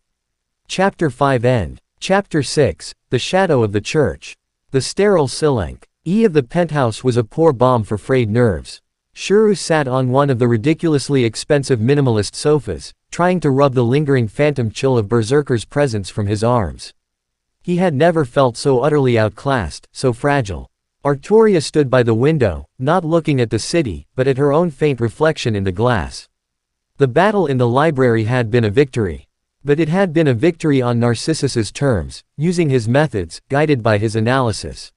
Chapter 5 End. Chapter 6, The Shadow of the Church. The sterile Silenk. Of the penthouse was a poor balm for frayed nerves. Shuru sat on one of the ridiculously expensive minimalist sofas, trying to rub the lingering phantom chill of Berserker's presence from his arms. He had never felt so utterly outclassed, so fragile. Artoria stood by the window, not looking at the city, but at her own faint reflection in the glass. The battle in the library had been a victory. But it had been a victory on Narcissus's terms, using his methods, guided by his analysis.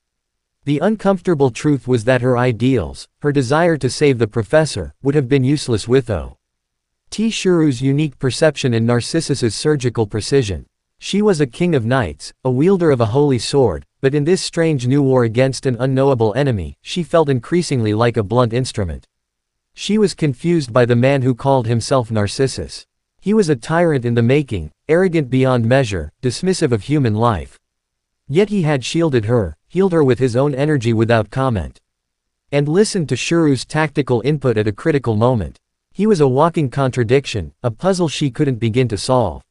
The uncomfortable truth was that her ideals, her desire to save the professor, would have been useless with Shuru's unique perception and Narcissus's surgical precision. She was a king of knights, a wielder of a holy sword, but in this strange new war against an unknowable enemy, she felt increasingly like a blunt instrument. She was confused by the man who called himself Narcissus. He was a tyrant in the making, arrogant beyond measure, dismissive of human life. Yet he had shielded her, healed her with his own energy without comment. And listened to Shuru's tactical input at a critical moment. He was a walking contradiction, a puzzle she couldn't begin to solve.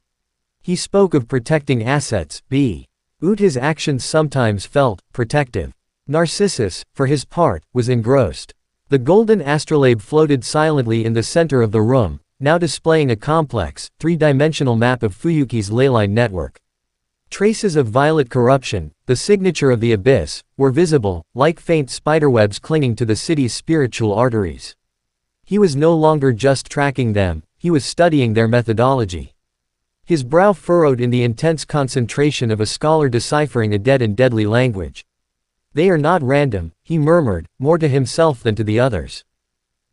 He spoke of protecting assets, but his actions sometimes felt protective. Narcissus, for his part, was engrossed. The golden astrolabe floated silently in the center of the room, now displaying a complex, three-dimensional map of Fuyuki's leyline network. Traces of violet corruption, the signature of the abyss, were visible, like faint spiderwebs clinging to the city's spiritual arteries. He was no longer just tracking them, he was studying their methodology. His brow furrowed in the intense concentration of a scholar deciphering a dead and deadly language. They are not random, he murmured, more to himself than to the others.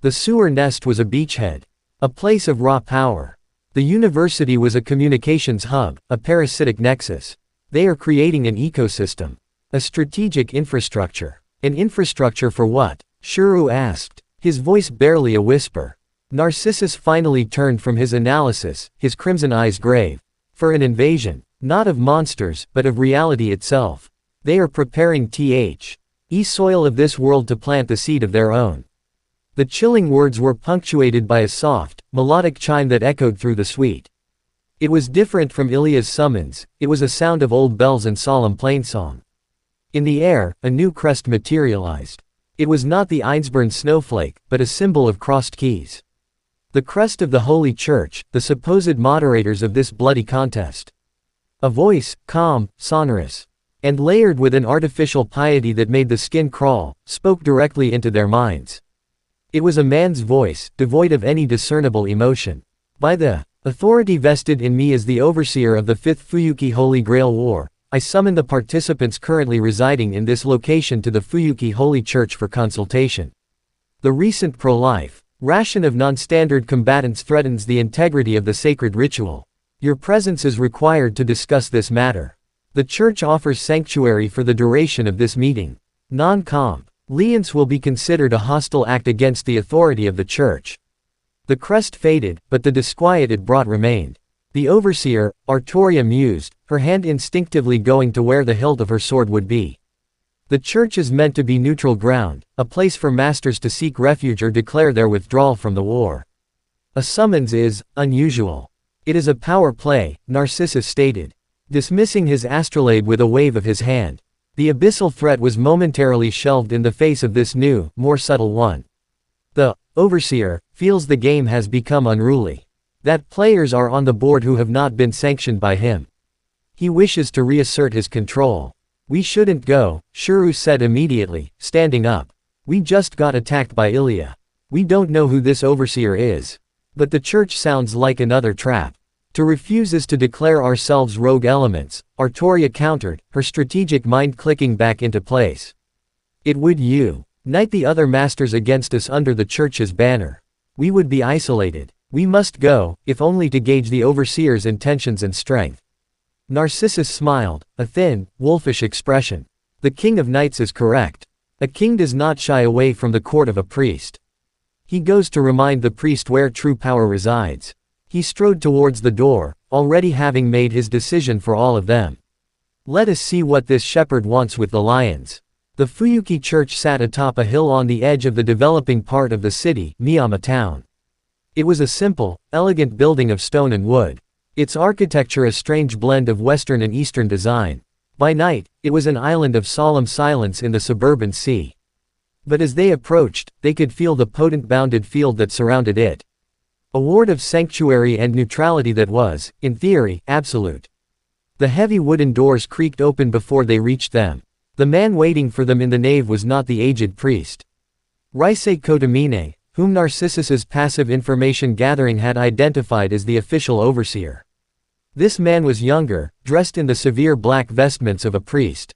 The sewer nest was a beachhead. A place of raw power. The university was a communications hub, a parasitic nexus. They are creating an ecosystem. A strategic infrastructure. An infrastructure for what? Shuru asked, his voice barely a whisper. Narcissus finally turned from his analysis, his crimson eyes grave. For an invasion. Not of monsters, but of reality itself. They are preparing soil of this world to plant the seed of their own. The chilling words were punctuated by a soft, melodic chime that echoed through the suite. It was different from Ilya's summons, it was a sound of old bells and solemn plainsong. In the air, a new crest materialized. It was not the Einsborn snowflake, but a symbol of crossed keys. The crest of the Holy Church, the supposed moderators of this bloody contest. A voice, calm, sonorous, and layered with an artificial piety that made the skin crawl, spoke directly into their minds. It was a man's voice, devoid of any discernible emotion. By the authority vested in me as the overseer of the 5th Fuyuki Holy Grail War, I summon the participants currently residing in this location to the Fuyuki Holy Church for consultation. The recent pro-life ration of non-standard combatants threatens the integrity of the sacred ritual. Your presence is required to discuss this matter. The church offers sanctuary for the duration of this meeting. Non-compliance will be considered a hostile act against the authority of the church. The crest faded, but the disquiet it brought remained. The overseer, Artoria mused, her hand instinctively going to where the hilt of her sword would be. The church is meant to be neutral ground, a place for masters to seek refuge or declare their withdrawal from the war. A summons is unusual. It is a power play, Narcissus stated, dismissing his astrolabe with a wave of his hand. The abyssal threat was momentarily shelved in the face of this new, more subtle one. The overseer feels the game has become unruly. That players are on the board who have not been sanctioned by him. He wishes to reassert his control. We shouldn't go, Shuru said immediately, standing up. We just got attacked by Ilya. We don't know who this overseer is. But the church sounds like another trap. To refuse is to declare ourselves rogue elements, Artoria countered, her strategic mind clicking back into place. It would unite the other masters against us under the church's banner. We would be isolated. We must go, if only to gauge the overseer's intentions and strength. Narcissus smiled, a thin, wolfish expression. The King of Knights is correct. A king does not shy away from the court of a priest. He goes to remind the priest where true power resides. He strode towards the door, already having made his decision for all of them. Let us see what this shepherd wants with the lions. The Fuyuki church sat atop a hill on the edge of the developing part of the city, Miyama town. It was a simple, elegant building of stone and wood. Its architecture a strange blend of Western and Eastern design. By night, it was an island of solemn silence in the suburban sea. But as they approached, they could feel the potent bounded field that surrounded it. A ward of sanctuary and neutrality that was, in theory, absolute. The heavy wooden doors creaked open before they reached them. The man waiting for them in the nave was not the aged priest. Raisei Kotomine, whom Narcissus's passive information gathering had identified as the official overseer. This man was younger, dressed in the severe black vestments of a priest.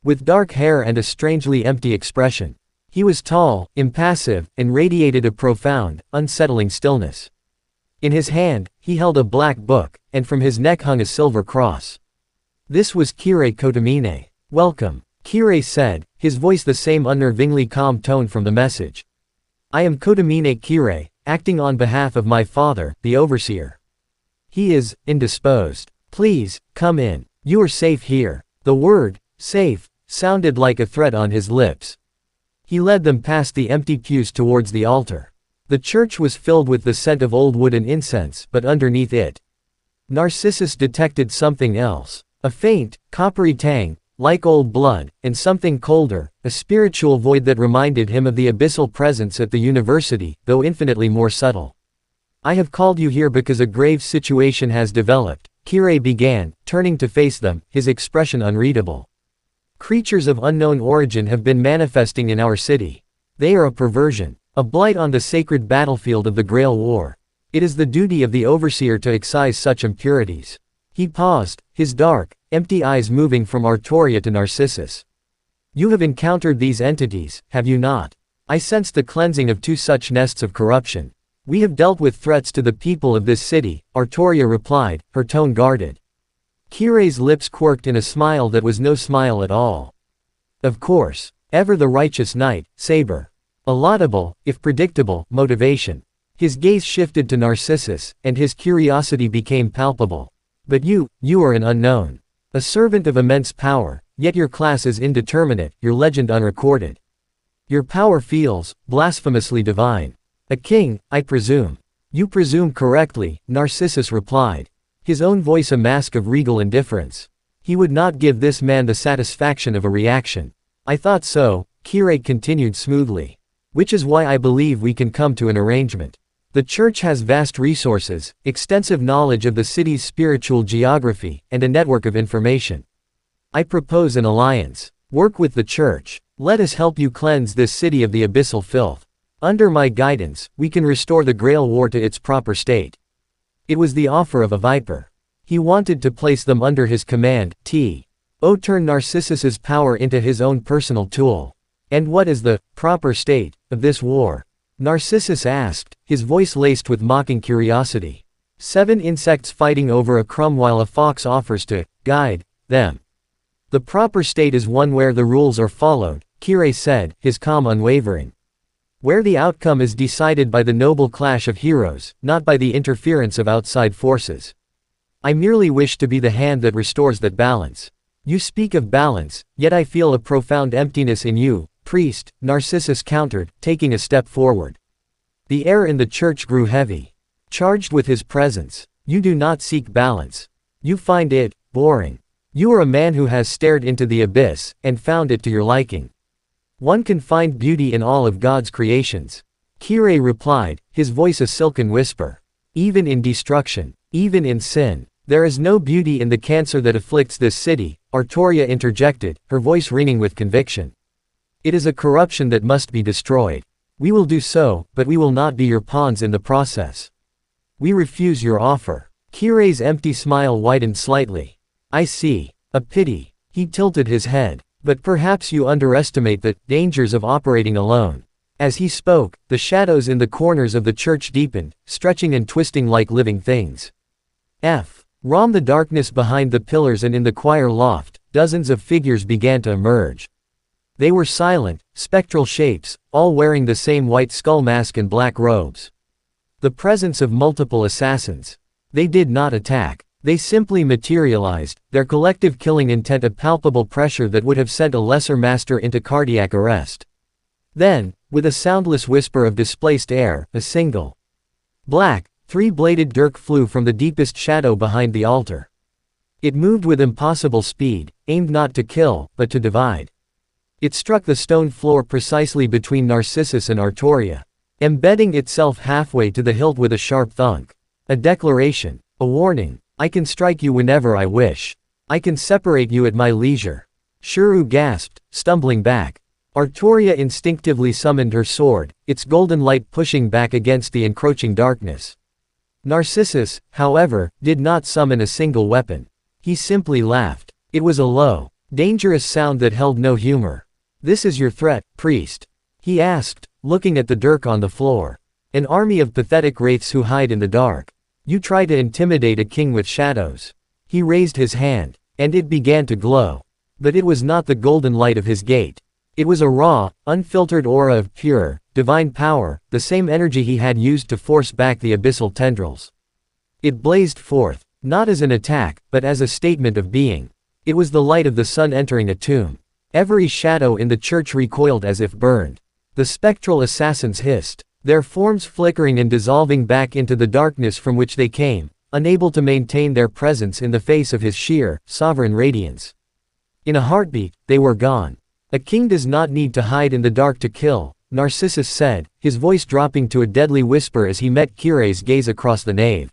With dark hair and a strangely empty expression. He was tall, impassive, and radiated a profound, unsettling stillness. In his hand, he held a black book, and from his neck hung a silver cross. This was Kirei Kotomine. Welcome, Kirei said, his voice the same unnervingly calm tone from the message. I am Kotomine Kirei, acting on behalf of my father, the overseer. He is indisposed. Please, come in. You are safe here. The word, safe, sounded like a threat on his lips. He led them past the empty pews towards the altar. The church was filled with the scent of old wood and incense, but underneath it, Narcissus detected something else. A faint, coppery tang, like old blood, and something colder, a spiritual void that reminded him of the abyssal presence at the university, though infinitely more subtle. I have called you here because a grave situation has developed, Kirei began, turning to face them, his expression unreadable. Creatures of unknown origin have been manifesting in our city. They are a perversion, a blight on the sacred battlefield of the Grail War. It is the duty of the overseer to excise such impurities. He paused, his dark, empty eyes moving from Artoria to Narcissus. You have encountered these entities, have you not? I sense the cleansing of two such nests of corruption. We have dealt with threats to the people of this city, Artoria replied, her tone guarded. Kirei's lips quirked in a smile that was no smile at all. Of course. Ever the righteous knight, Saber. A laudable, if predictable, motivation. His gaze shifted to Narcissus, and his curiosity became palpable. But you are an unknown. A servant of immense power, yet your class is indeterminate, your legend unrecorded. Your power feels blasphemously divine. A king, I presume. You presume correctly, Narcissus replied. His own voice a mask of regal indifference. He would not give this man the satisfaction of a reaction. I thought so, Kirei continued smoothly. Which is why I believe we can come to an arrangement. The church has vast resources, extensive knowledge of the city's spiritual geography, and a network of information. I propose an alliance. Work with the church. Let us help you cleanse this city of the abyssal filth. Under my guidance, we can restore the Grail War to its proper state. It was the offer of a viper. He wanted to place them under his command, turn Narcissus's power into his own personal tool. And what is the proper state of this war? Narcissus asked, his voice laced with mocking curiosity. 7 insects fighting over a crumb while a fox offers to guide them. The proper state is one where the rules are followed, Kirei said, his calm unwavering. Where the outcome is decided by the noble clash of heroes, not by the interference of outside forces. I merely wish to be the hand that restores that balance. You speak of balance, yet I feel a profound emptiness in you, priest, Narcissus countered, taking a step forward. The air in the church grew heavy. Charged with his presence. You do not seek balance. You find it boring. You are a man who has stared into the abyss, and found it to your liking. One can find beauty in all of God's creations. Kirei replied, his voice a silken whisper. Even in destruction, even in sin, there is no beauty in the cancer that afflicts this city, Artoria interjected, her voice ringing with conviction. It is a corruption that must be destroyed. We will do so, but we will not be your pawns in the process. We refuse your offer. Kirei's empty smile widened slightly. I see. A pity. He tilted his head. But perhaps you underestimate the dangers of operating alone. As he spoke, the shadows in the corners of the church deepened, stretching and twisting like living things. From the darkness behind the pillars and in the choir loft, dozens of figures began to emerge. They were silent, spectral shapes, all wearing the same white skull mask and black robes. The presence of multiple assassins. They did not attack. They simply materialized, their collective killing intent a palpable pressure that would have sent a lesser master into cardiac arrest. Then, with a soundless whisper of displaced air, a single black, three-bladed dirk flew from the deepest shadow behind the altar. It moved with impossible speed, aimed not to kill, but to divide. It struck the stone floor precisely between Narcissus and Artoria, embedding itself halfway to the hilt with a sharp thunk. A declaration. A warning. I can strike you whenever I wish. I can separate you at my leisure. Shuru gasped, stumbling back. Artoria instinctively summoned her sword, its golden light pushing back against the encroaching darkness. Narcissus, however, did not summon a single weapon. He simply laughed. It was a low, dangerous sound that held no humor. "This is your threat, priest?" he asked, looking at the dirk on the floor. "An army of pathetic wraiths who hide in the dark. You try to intimidate a king with shadows." He raised his hand, and it began to glow. But it was not the golden light of his gate. It was a raw, unfiltered aura of pure, divine power, the same energy he had used to force back the abyssal tendrils. It blazed forth, not as an attack, but as a statement of being. It was the light of the sun entering a tomb. Every shadow in the church recoiled as if burned. The spectral assassins hissed, their forms flickering and dissolving back into the darkness from which they came, unable to maintain their presence in the face of his sheer, sovereign radiance. In a heartbeat, they were gone. "A king does not need to hide in the dark to kill," Narcissus said, his voice dropping to a deadly whisper as he met Kire's gaze across the nave.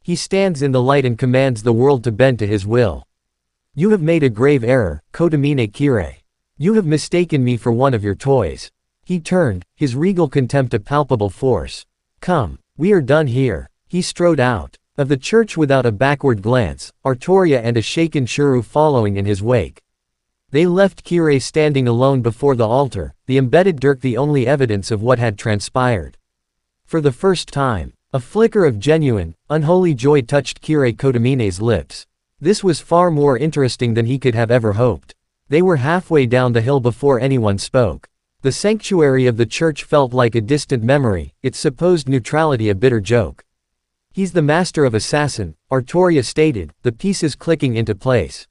"He stands in the light and commands the world to bend to his will. You have made a grave error, Kotamine Kire. You have mistaken me for one of your toys." He turned, his regal contempt a palpable force. "Come, we are done here." He strode out of the church without a backward glance, Artoria and a shaken Shuru following in his wake. They left Kire standing alone before the altar, the embedded dirk the only evidence of what had transpired. For the first time, a flicker of genuine, unholy joy touched Kire Kotamine's lips. This was far more interesting than he could have ever hoped. They were halfway down the hill before anyone spoke. The sanctuary of the church felt like a distant memory, its supposed neutrality a bitter joke. "He's the master of assassin," Artoria stated, the pieces clicking into place.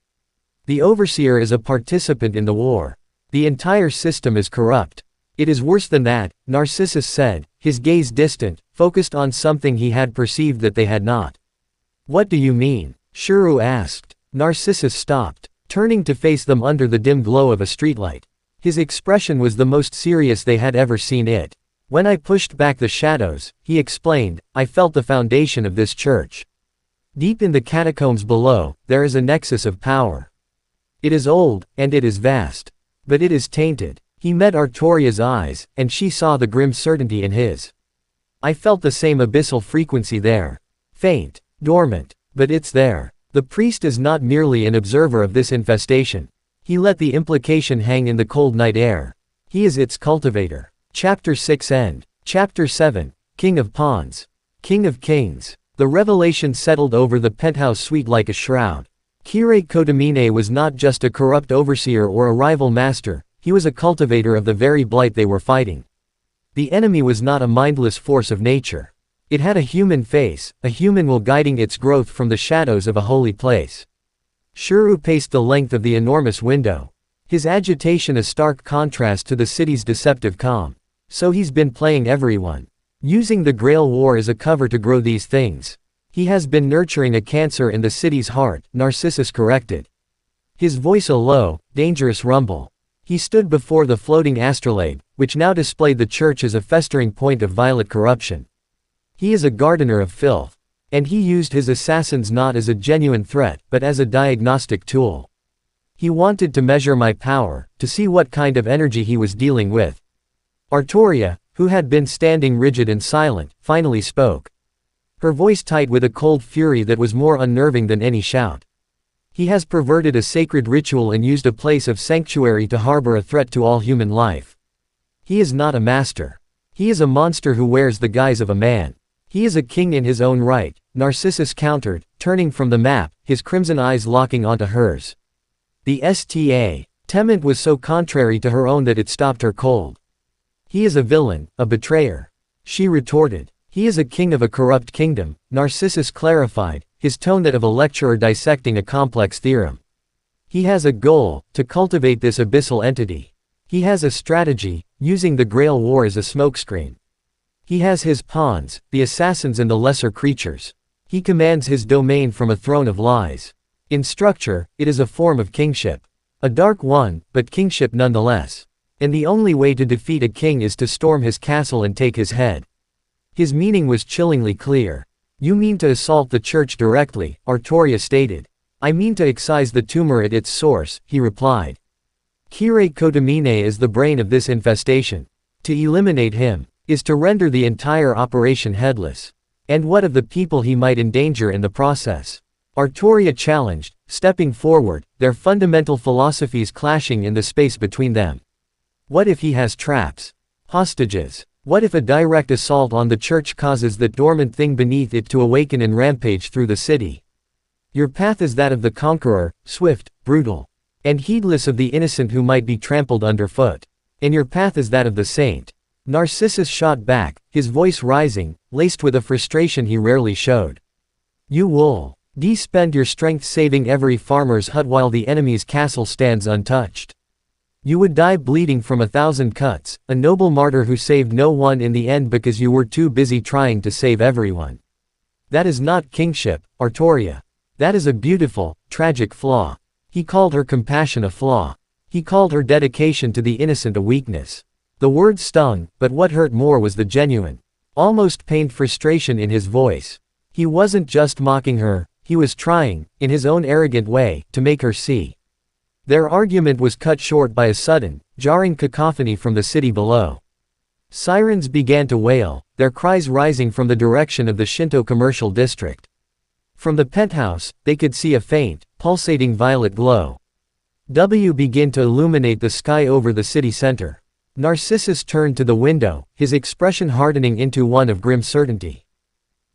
"The overseer is a participant in the war. The entire system is corrupt." "It is worse than that," Narcissus said, his gaze distant, focused on something he had perceived that they had not. "What do you mean?" Shuru asked. Narcissus stopped, turning to face them under the dim glow of a streetlight. His expression was the most serious they had ever seen it. "When I pushed back the shadows," he explained, "I felt the foundation of this church. Deep in the catacombs below, there is a nexus of power. It is old, and it is vast. But it is tainted." He met Artoria's eyes, and she saw the grim certainty in his. "I felt the same abyssal frequency there. Faint, dormant, but it's there. The priest is not merely an observer of this infestation. He let the implication hang in the cold night air. He is its cultivator." Chapter 6 End. Chapter 7. King of Pawns. King of Kings. The revelation settled over the penthouse suite like a shroud. Kire Kotamine was not just a corrupt overseer or a rival master, he was a cultivator of the very blight they were fighting. The enemy was not a mindless force of nature. It had a human face, a human will guiding its growth from the shadows of a holy place. Shuru paced the length of the enormous window, his agitation a stark contrast to the city's deceptive calm. "So he's been playing everyone. Using the Grail War as a cover to grow these things. He has been nurturing a cancer in the city's heart," Narcissus corrected. His voice a low, dangerous rumble. He stood before the floating astrolabe, which now displayed the church as a festering point of violet corruption. "He is a gardener of filth. And he used his assassins not as a genuine threat, but as a diagnostic tool. He wanted to measure my power, to see what kind of energy he was dealing with." Artoria, who had been standing rigid and silent, finally spoke. Her voice tight with a cold fury that was more unnerving than any shout. "He has perverted a sacred ritual and used a place of sanctuary to harbor a threat to all human life. He is not a master. He is a monster who wears the guise of a man. He is a king in his own right, Narcissus countered, turning from the map, his crimson eyes locking onto hers. The sentiment was so contrary to her own that it stopped her cold. He is a villain, a betrayer. She retorted. He is a king of a corrupt kingdom, Narcissus clarified, his tone that of a lecturer dissecting a complex theorem. He has a goal, to cultivate this abyssal entity. He has a strategy, using the Grail War as a smokescreen. He has his pawns, the assassins and the lesser creatures. He commands his domain from a throne of lies. In structure, it is a form of kingship. A dark one, but kingship nonetheless. And the only way to defeat a king is to storm his castle and take his head. His meaning was chillingly clear. You mean to assault the church directly, Artoria stated. I mean to excise the tumor at its source, he replied. Kire Kotomine is the brain of this infestation. To eliminate him, is to render the entire operation headless. And what of the people he might endanger in the process? Artoria challenged, stepping forward, their fundamental philosophies clashing in the space between them. What if he has traps? Hostages? What if a direct assault on the church causes that dormant thing beneath it to awaken and rampage through the city? Your path is that of the conqueror, swift, brutal, and heedless of the innocent who might be trampled underfoot. And your path is that of the saint. Narcissus shot back, his voice rising, laced with a frustration he rarely showed. You will spend your strength saving every farmer's hut while the enemy's castle stands untouched. You would die bleeding from 1,000 cuts, a noble martyr who saved no one in the end because you were too busy trying to save everyone. That is not kingship, Artoria. That is a beautiful, tragic flaw. He called her compassion a flaw. He called her dedication to the innocent a weakness. The word stung, but what hurt more was the genuine, almost pained frustration in his voice. He wasn't just mocking her, he was trying, in his own arrogant way, to make her see. Their argument was cut short by a sudden, jarring cacophony from the city below. Sirens began to wail, their cries rising from the direction of the Shinto commercial district. From the penthouse, they could see a faint, pulsating violet glow. Began to illuminate the sky over the city center. Narcissus turned to the window, his expression hardening into one of grim certainty.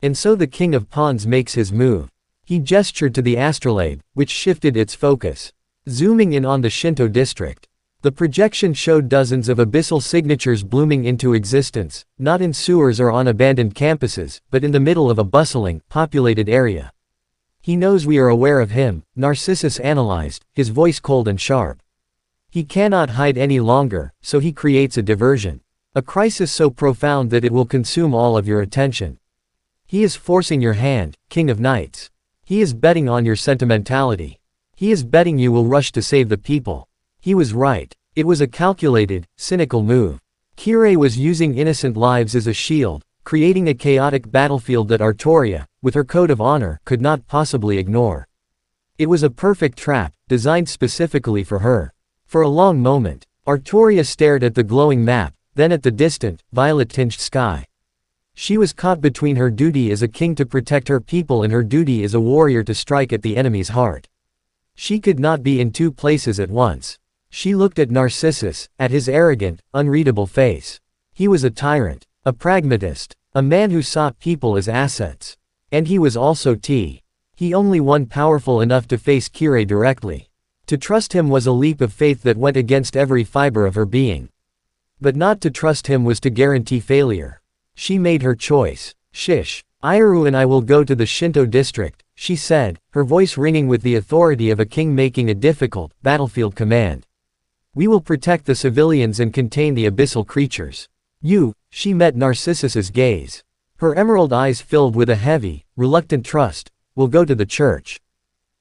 And so the King of Pawns makes his move. He gestured to the astrolabe, which shifted its focus, zooming in on the Shinto district. The projection showed dozens of abyssal signatures blooming into existence, not in sewers or on abandoned campuses, but in the middle of a bustling, populated area. He knows we are aware of him, Narcissus analyzed, his voice cold and sharp. He cannot hide any longer, so he creates a diversion. A crisis so profound that it will consume all of your attention. He is forcing your hand, King of Knights. He is betting on your sentimentality. He is betting you will rush to save the people. He was right. It was a calculated, cynical move. Kire was using innocent lives as a shield, creating a chaotic battlefield that Artoria, with her code of honor, could not possibly ignore. It was a perfect trap, designed specifically for her. For a long moment, Artoria stared at the glowing map, then at the distant, violet-tinged sky. She was caught between her duty as a king to protect her people and her duty as a warrior to strike at the enemy's heart. She could not be in two places at once. She looked at Narcissus, at his arrogant, unreadable face. He was a tyrant, a pragmatist, a man who saw people as assets. And he was also he only one powerful enough to face Kire directly. To trust him was a leap of faith that went against every fiber of her being. But not to trust him was to guarantee failure. She made her choice. Shish. Iru and I will go to the Shinto district, she said, her voice ringing with the authority of a king making a difficult, battlefield command. We will protect the civilians and contain the abyssal creatures. She met Narcissus's gaze. Her emerald eyes filled with a heavy, reluctant trust, will go to the church.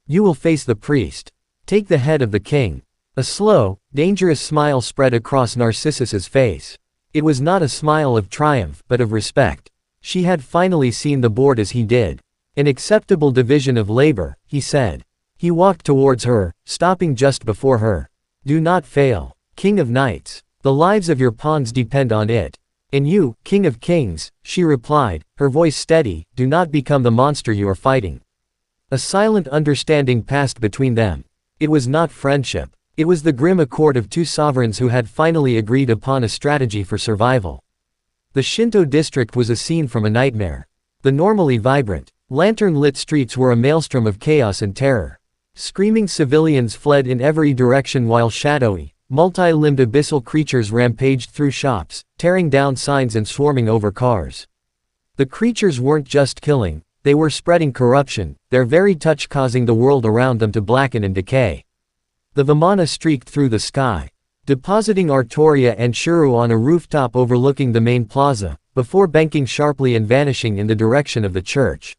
You will face the priest. Take the head of the king. A slow, dangerous smile spread across Narcissus's face. It was not a smile of triumph, but of respect. She had finally seen the board as he did. An acceptable division of labor, he said. He walked towards her, stopping just before her. Do not fail, King of Knights. The lives of your pawns depend on it. And you, King of Kings, she replied, her voice steady, do not become the monster you are fighting. A silent understanding passed between them. It was not friendship. It was the grim accord of two sovereigns who had finally agreed upon a strategy for survival. The Shinto district was a scene from a nightmare. The normally vibrant, lantern-lit streets were a maelstrom of chaos and terror. Screaming civilians fled in every direction while shadowy, multi-limbed abyssal creatures rampaged through shops, tearing down signs and swarming over cars. The creatures weren't just killing, they were spreading corruption, their very touch causing the world around them to blacken and decay. The Vimana streaked through the sky, depositing Artoria and Shuru on a rooftop overlooking the main plaza, before banking sharply and vanishing in the direction of the church.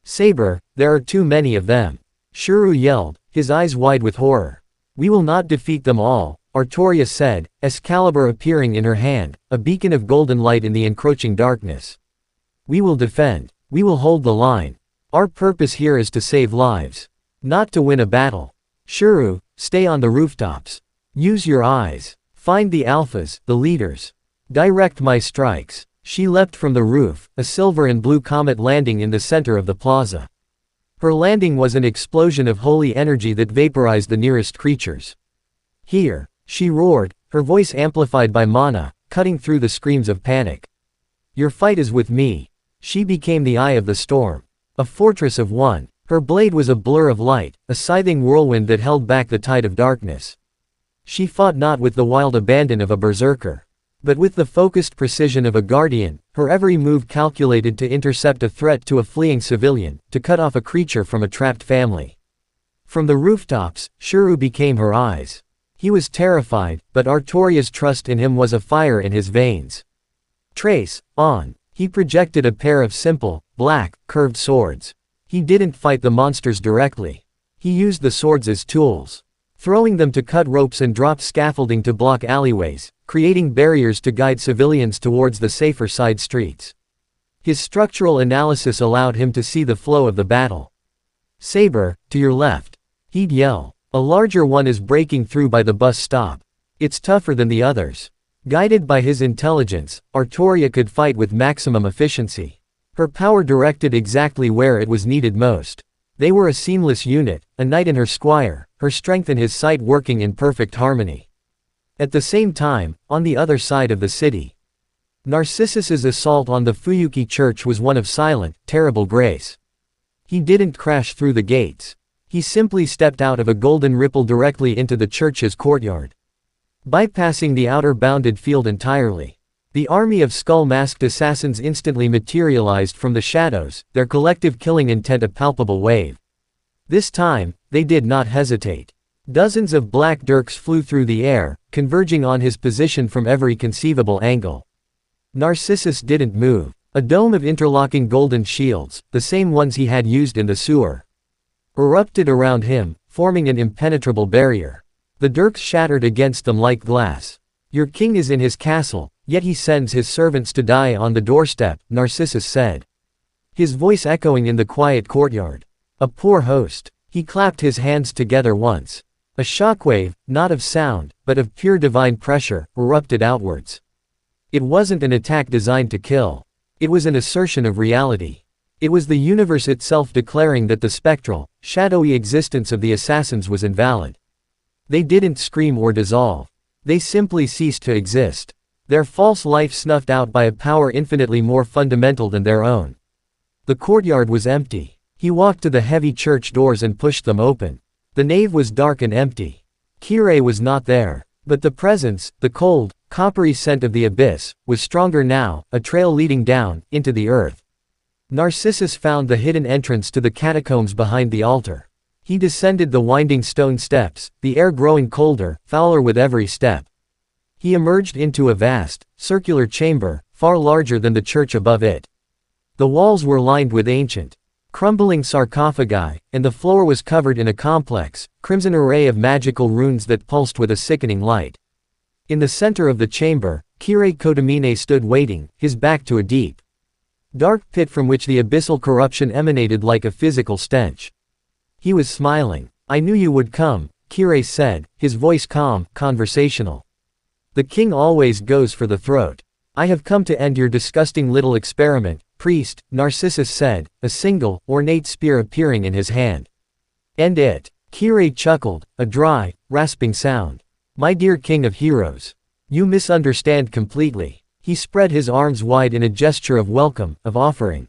"Saber, there are too many of them," Shuru yelled, his eyes wide with horror. "We will not defeat them all," Artoria said, Excalibur appearing in her hand, a beacon of golden light in the encroaching darkness. "We will defend. We will hold the line. Our purpose here is to save lives. Not to win a battle. Shuru, stay on the rooftops. Use your eyes. Find the alphas, the leaders. Direct my strikes." She leapt from the roof, a silver and blue comet landing in the center of the plaza. Her landing was an explosion of holy energy that vaporized the nearest creatures. "Here," she roared, her voice amplified by mana, cutting through the screams of panic. "Your fight is with me." She became the eye of the storm. A fortress of one. Her blade was a blur of light, a scything whirlwind that held back the tide of darkness. She fought not with the wild abandon of a berserker, but with the focused precision of a guardian, her every move calculated to intercept a threat to a fleeing civilian, to cut off a creature from a trapped family. From the rooftops, Shuru became her eyes. He was terrified, but Artoria's trust in him was a fire in his veins. "Trace, on." He projected a pair of simple, black, curved swords. He didn't fight the monsters directly. He used the swords as tools, throwing them to cut ropes and drop scaffolding to block alleyways, creating barriers to guide civilians towards the safer side streets. His structural analysis allowed him to see the flow of the battle. "Saber, to your left," he'd yell. "A larger one is breaking through by the bus stop. It's tougher than the others." Guided by his intelligence, Artoria could fight with maximum efficiency. Her power directed exactly where it was needed most. They were a seamless unit, a knight and her squire, her strength and his sight working in perfect harmony. At the same time, on the other side of the city, Narcissus's assault on the Fuyuki church was one of silent, terrible grace. He didn't crash through the gates. He simply stepped out of a golden ripple directly into the church's courtyard, bypassing the outer bounded field entirely. The army of skull-masked assassins instantly materialized from the shadows, their collective killing intent a palpable wave. This time, they did not hesitate. Dozens of black dirks flew through the air, converging on his position from every conceivable angle. Narcissus didn't move. A dome of interlocking golden shields, the same ones he had used in the sewer, erupted around him, forming an impenetrable barrier. The dirks shattered against them like glass. "Your king is in his castle, yet he sends his servants to die on the doorstep," Narcissus said, his voice echoing in the quiet courtyard. "A poor host." He clapped his hands together once. A shockwave, not of sound, but of pure divine pressure, erupted outwards. It wasn't an attack designed to kill. It was an assertion of reality. It was the universe itself declaring that the spectral, shadowy existence of the assassins was invalid. They didn't scream or dissolve. They simply ceased to exist. Their false life snuffed out by a power infinitely more fundamental than their own. The courtyard was empty. He walked to the heavy church doors and pushed them open. The nave was dark and empty. Kirei was not there. But the presence, the cold, coppery scent of the abyss, was stronger now, a trail leading down, into the earth. Narcissus found the hidden entrance to the catacombs behind the altar. He descended the winding stone steps, the air growing colder, fouler with every step. He emerged into a vast, circular chamber, far larger than the church above it. The walls were lined with ancient, crumbling sarcophagi, and the floor was covered in a complex, crimson array of magical runes that pulsed with a sickening light. In the center of the chamber, Kirei Kotomine stood waiting, his back to a deep, dark pit from which the abyssal corruption emanated like a physical stench. He was smiling. "I knew you would come," Kirei said, his voice calm, conversational. "The king always goes for the throat. I have come to end your disgusting little experiment, priest," Narcissus said, a single, ornate spear appearing in his hand. "End it." Kirei chuckled, a dry, rasping sound. My dear king of heroes. You misunderstand completely. He spread his arms wide in a gesture of welcome, of offering.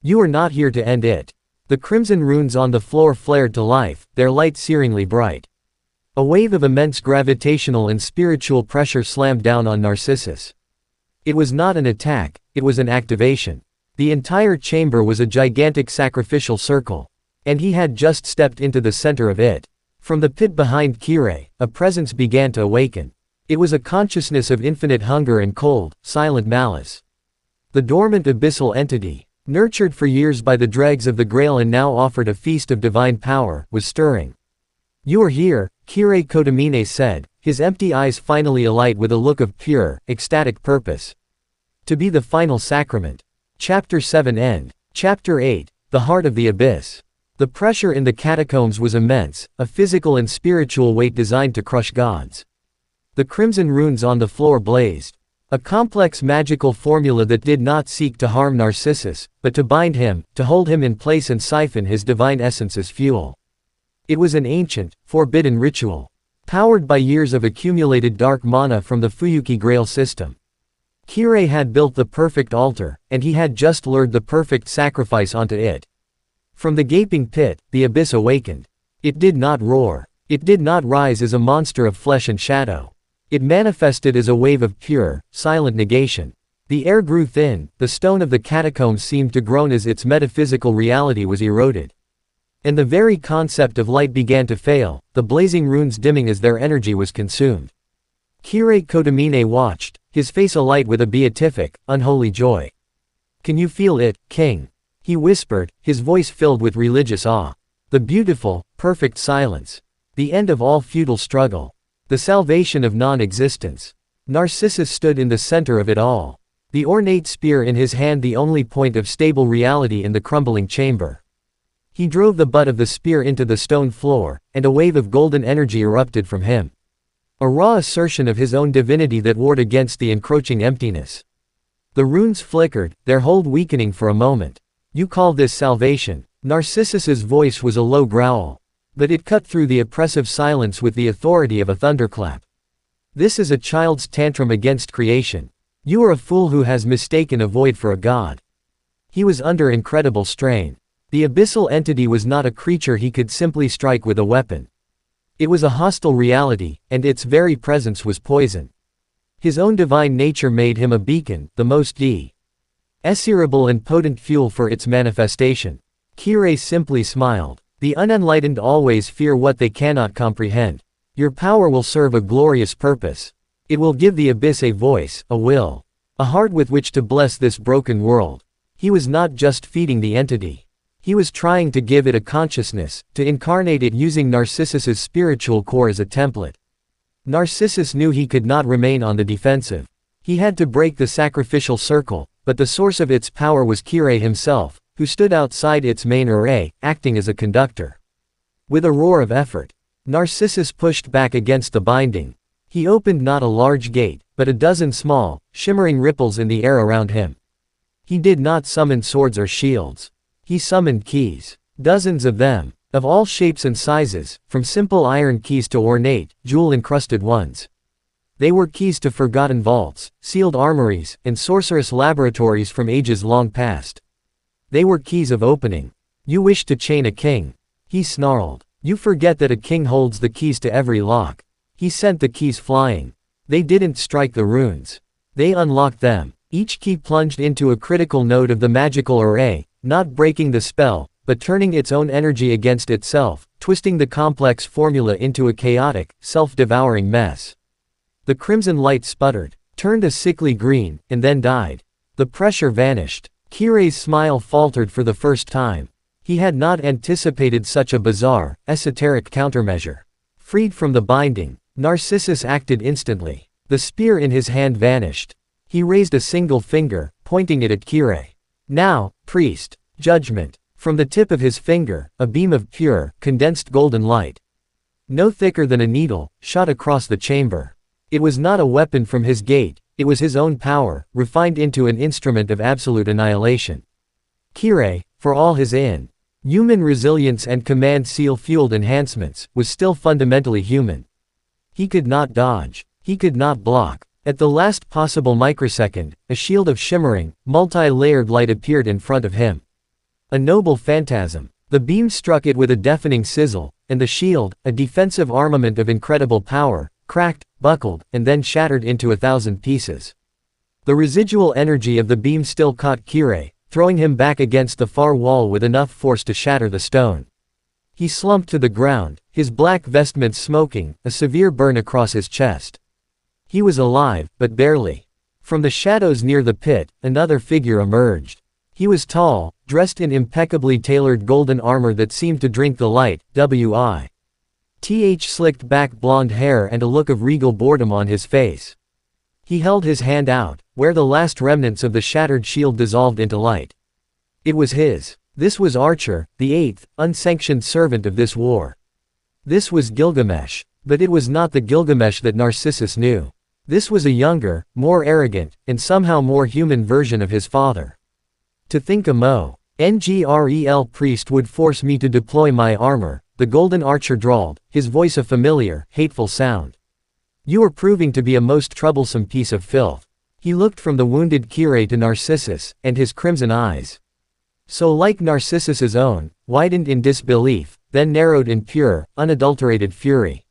You are not here to end it. The crimson runes on the floor flared to life, their light searingly bright. A wave of immense gravitational and spiritual pressure slammed down on Narcissus. It was not an attack, it was an activation. The entire chamber was a gigantic sacrificial circle. And he had just stepped into the center of it. From the pit behind Kirei, a presence began to awaken. It was a consciousness of infinite hunger and cold, silent malice. The dormant abyssal entity, nurtured for years by the dregs of the Grail and now offered a feast of divine power, was stirring. You are here, Kirei Kotomine said, his empty eyes finally alight with a look of pure, ecstatic purpose. To be the final sacrament. Chapter 7 End. Chapter 8. The Heart of the Abyss. The pressure in the catacombs was immense, a physical and spiritual weight designed to crush gods. The crimson runes on the floor blazed. A complex magical formula that did not seek to harm Narcissus, but to bind him, to hold him in place and siphon his divine essence as fuel. It was an ancient, forbidden ritual, powered by years of accumulated dark mana from the Fuyuki Grail system. Kirei had built the perfect altar, and he had just lured the perfect sacrifice onto it. From the gaping pit, the abyss awakened. It did not roar. It did not rise as a monster of flesh and shadow. It manifested as a wave of pure, silent negation. The air grew thin, the stone of the catacombs seemed to groan as its metaphysical reality was eroded. And the very concept of light began to fail, the blazing runes dimming as their energy was consumed. Kirei Kotomine watched, his face alight with a beatific, unholy joy. Can you feel it, king? He whispered, his voice filled with religious awe. The beautiful, perfect silence. The end of all futile struggle. The salvation of non-existence. Narcissus stood in the center of it all. The ornate spear in his hand the only point of stable reality in the crumbling chamber. He drove the butt of the spear into the stone floor, and a wave of golden energy erupted from him. A raw assertion of his own divinity that warred against the encroaching emptiness. The runes flickered, their hold weakening for a moment. You call this salvation? Narcissus's voice was a low growl. But it cut through the oppressive silence with the authority of a thunderclap. This is a child's tantrum against creation. You are a fool who has mistaken a void for a god. He was under incredible strain. The abyssal entity was not a creature he could simply strike with a weapon. It was a hostile reality, and its very presence was poison. His own divine nature made him a beacon, the most desirable and potent fuel for its manifestation. Kirei simply smiled. The unenlightened always fear what they cannot comprehend. Your power will serve a glorious purpose. It will give the abyss a voice, a will, a heart with which to bless this broken world. He was not just feeding the entity. He was trying to give it a consciousness, to incarnate it using Narcissus's spiritual core as a template. Narcissus knew he could not remain on the defensive. He had to break the sacrificial circle, but the source of its power was Kirei himself, who stood outside its main array, acting as a conductor. With a roar of effort, Narcissus pushed back against the binding. He opened not a large gate, but a dozen small, shimmering ripples in the air around him. He did not summon swords or shields. He summoned keys. Dozens of them, of all shapes and sizes, from simple iron keys to ornate, jewel-encrusted ones. They were keys to forgotten vaults, sealed armories, and sorcerous laboratories from ages long past. They were keys of opening. You wish to chain a king. He snarled. You forget that a king holds the keys to every lock. He sent the keys flying. They didn't strike the runes. They unlocked them. Each key plunged into a critical node of the magical array, not breaking the spell, but turning its own energy against itself, twisting the complex formula into a chaotic, self-devouring mess. The crimson light sputtered, turned a sickly green, and then died. The pressure vanished. Kirei's smile faltered for the first time. He had not anticipated such a bizarre, esoteric countermeasure. Freed from the binding, Narcissus acted instantly. The spear in his hand vanished. He raised a single finger, pointing it at Kirei. Now, priest. Judgment. From the tip of his finger, a beam of pure, condensed golden light, no thicker than a needle, shot across the chamber. It was not a weapon from his gate, it was his own power, refined into an instrument of absolute annihilation. Kirei, for all his Human resilience and command seal-fueled enhancements, was still fundamentally human. He could not dodge. He could not block. At the last possible microsecond, a shield of shimmering, multi-layered light appeared in front of him. A noble phantasm. The beam struck it with a deafening sizzle, and the shield, a defensive armament of incredible power, cracked, buckled, and then shattered into 1,000 pieces. The residual energy of the beam still caught Kirei, throwing him back against the far wall with enough force to shatter the stone. He slumped to the ground, his black vestments smoking, a severe burn across his chest. He was alive, but barely. From the shadows near the pit, another figure emerged. He was tall, dressed in impeccably tailored golden armor that seemed to drink the light, slicked back blonde hair and a look of regal boredom on his face. He held his hand out, where the last remnants of the shattered shield dissolved into light. It was his. This was Archer, the eighth, unsanctioned servant of this war. This was Gilgamesh. But it was not the Gilgamesh that Narcissus knew. This was a younger, more arrogant, and somehow more human version of his father. To think a Ngrel priest would force me to deploy my armor, the golden archer drawled, his voice a familiar, hateful sound. You are proving to be a most troublesome piece of filth. He looked from the wounded Kirei to Narcissus, and his crimson eyes, so like Narcissus's own, widened in disbelief, then narrowed in pure, unadulterated fury.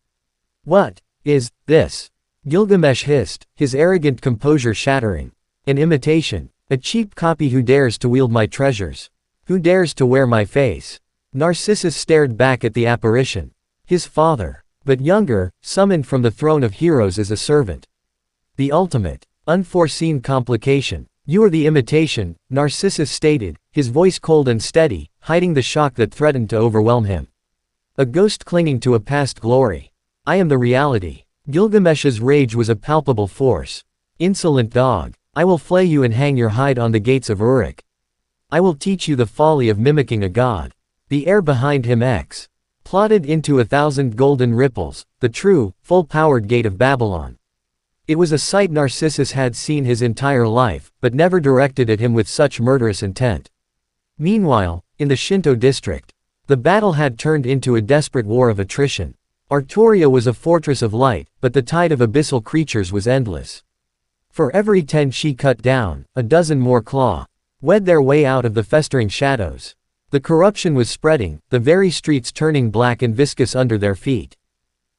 What is this? Gilgamesh hissed, his arrogant composure shattering. An imitation. A cheap copy who dares to wield my treasures. Who dares to wear my face? Narcissus stared back at the apparition. His father. But younger, summoned from the throne of heroes as a servant. The ultimate, unforeseen complication. You are the imitation, Narcissus stated, his voice cold and steady, hiding the shock that threatened to overwhelm him. A ghost clinging to a past glory. I am the reality. Gilgamesh's rage was a palpable force. Insolent dog. I will flay you and hang your hide on the gates of Uruk. I will teach you the folly of mimicking a god. The air behind him plotted into 1,000 golden ripples, the true, full-powered gate of Babylon. It was a sight Narcissus had seen his entire life, but never directed at him with such murderous intent. Meanwhile, in the Shinto district, the battle had turned into a desperate war of attrition. Artoria was a fortress of light, but the tide of abyssal creatures was endless. For every 10 she cut down, a dozen more wed their way out of the festering shadows. The corruption was spreading, the very streets turning black and viscous under their feet.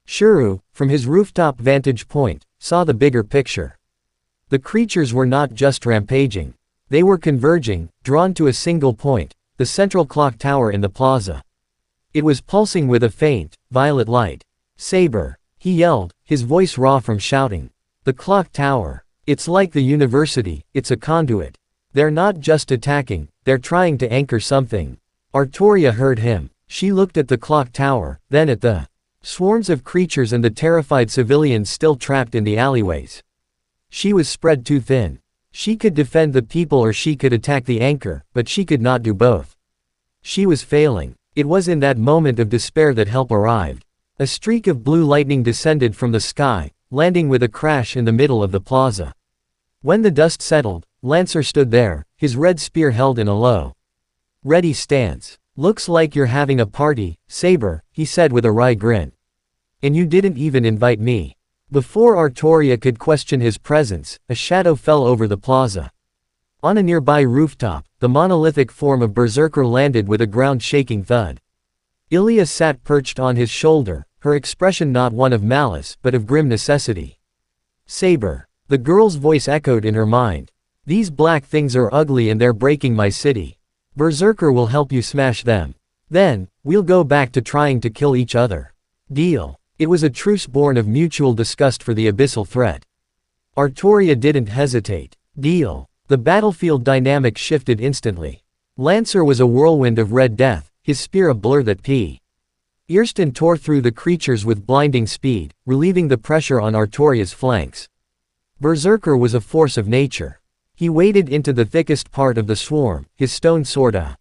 Shuru, from his rooftop vantage point, saw the bigger picture. The creatures were not just rampaging. They were converging, drawn to a single point, the central clock tower in the plaza. It was pulsing with a faint, violet light. Saber, he yelled, his voice raw from shouting. The clock tower. It's like the university, it's a conduit. They're not just attacking, they're trying to anchor something. Artoria heard him. She looked at the clock tower, then at the swarms of creatures and the terrified civilians still trapped in the alleyways. She was spread too thin. She could defend the people or she could attack the anchor, but she could not do both. She was failing. It was in that moment of despair that help arrived. A streak of blue lightning descended from the sky, landing with a crash in the middle of the plaza. When the dust settled, Lancer stood there, his red spear held in a low, ready stance. Looks like you're having a party, Saber, he said with a wry grin. And you didn't even invite me. Before Artoria could question his presence, a shadow fell over the plaza. On a nearby rooftop, the monolithic form of Berserker landed with a ground-shaking thud. Ilya sat perched on his shoulder, her expression not one of malice but of grim necessity. Saber. The girl's voice echoed in her mind. These black things are ugly and they're breaking my city. Berserker will help you smash them. Then, we'll go back to trying to kill each other. Deal. It was a truce born of mutual disgust for the abyssal threat. Artoria didn't hesitate. Deal. The battlefield dynamic shifted instantly. Lancer was a whirlwind of red death, his spear a blur that pierced and tore through the creatures with blinding speed, relieving the pressure on Artoria's flanks. Berserker was a force of nature. He waded into the thickest part of the swarm, his stone sword a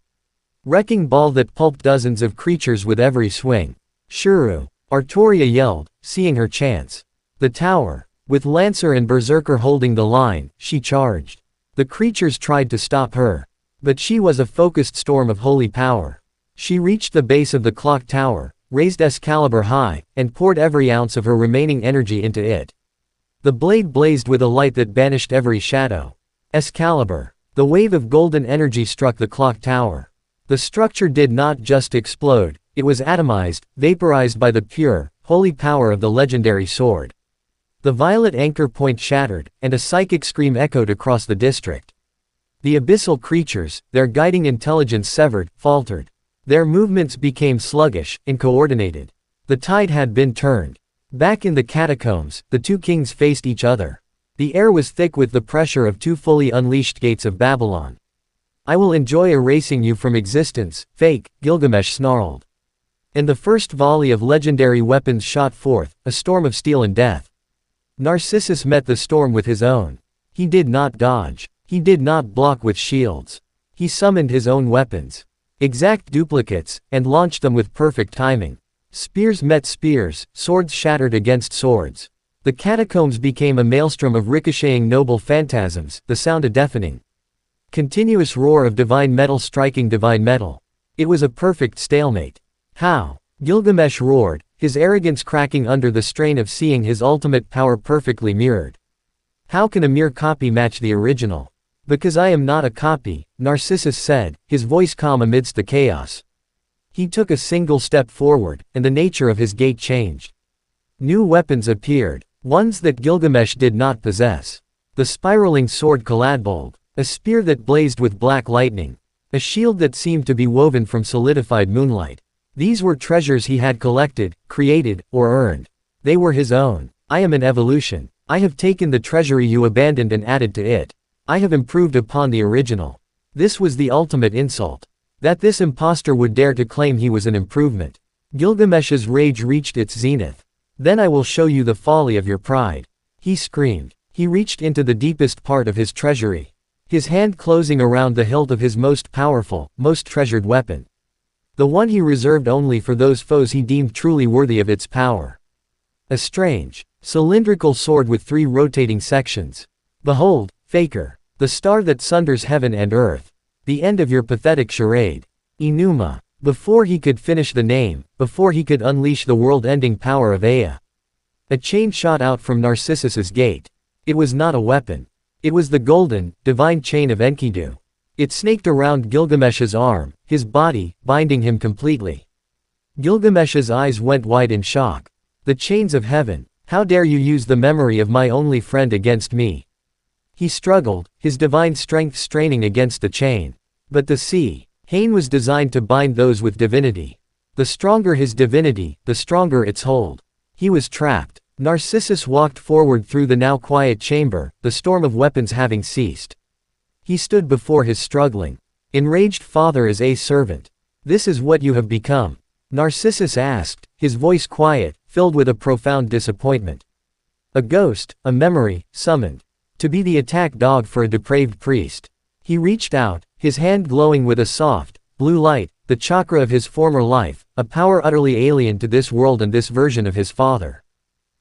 wrecking ball that pulped dozens of creatures with every swing. Shuru. Artoria yelled, seeing her chance. The tower. With Lancer and Berserker holding the line, she charged. The creatures tried to stop her. But she was a focused storm of holy power. She reached the base of the clock tower, raised Excalibur high, and poured every ounce of her remaining energy into it. The blade blazed with a light that banished every shadow. Excalibur. The wave of golden energy struck the clock tower. The structure did not just explode, it was atomized, vaporized by the pure, holy power of the legendary sword. The violet anchor point shattered, and a psychic scream echoed across the district. The abyssal creatures, their guiding intelligence severed, faltered. Their movements became sluggish, uncoordinated. The tide had been turned. Back in the catacombs, the two kings faced each other. The air was thick with the pressure of two fully unleashed gates of Babylon. I will enjoy erasing you from existence, fake, Gilgamesh snarled. And the first volley of legendary weapons shot forth, a storm of steel and death. Narcissus met the storm with his own. He did not dodge. He did not block with shields. He summoned his own weapons. Exact duplicates, and launched them with perfect timing. Spears met spears, swords shattered against swords. The catacombs became a maelstrom of ricocheting noble phantasms, the sound a deafening. Continuous roar of divine metal striking divine metal. It was a perfect stalemate. How? Gilgamesh roared, his arrogance cracking under the strain of seeing his ultimate power perfectly mirrored. How can a mere copy match the original? Because I am not a copy, Narcissus said, his voice calm amidst the chaos. He took a single step forward, and the nature of his gate changed. New weapons appeared, ones that Gilgamesh did not possess. The spiraling sword Caladbolg, a spear that blazed with black lightning, a shield that seemed to be woven from solidified moonlight. These were treasures he had collected, created, or earned. They were his own. I am an evolution. I have taken the treasury you abandoned and added to it. I have improved upon the original. This was the ultimate insult. That this impostor would dare to claim he was an improvement. Gilgamesh's rage reached its zenith. Then I will show you the folly of your pride. He screamed. He reached into the deepest part of his treasury. His hand closing around the hilt of his most powerful, most treasured weapon. The one he reserved only for those foes he deemed truly worthy of its power. A strange, cylindrical sword with 3 rotating sections. Behold, Faker. The star that sunders heaven and earth. The end of your pathetic charade. Enuma. Before he could finish the name, before he could unleash the world-ending power of Ea. A chain shot out from Narcissus's gate. It was not a weapon. It was the golden, divine chain of Enkidu. It snaked around Gilgamesh's arm, his body, binding him completely. Gilgamesh's eyes went wide in shock. The chains of heaven. How dare you use the memory of my only friend against me? He struggled, his divine strength straining against the chain. But the sea, Hain was designed to bind those with divinity. The stronger his divinity, the stronger its hold. He was trapped. Narcissus walked forward through the now quiet chamber, the storm of weapons having ceased. He stood before his struggling, enraged father as a servant. This is what you have become? Narcissus asked, his voice quiet, filled with a profound disappointment. A ghost, a memory, summoned. To be the attack dog for a depraved priest. He reached out, his hand glowing with a soft, blue light, the chakra of his former life, a power utterly alien to this world and this version of his father.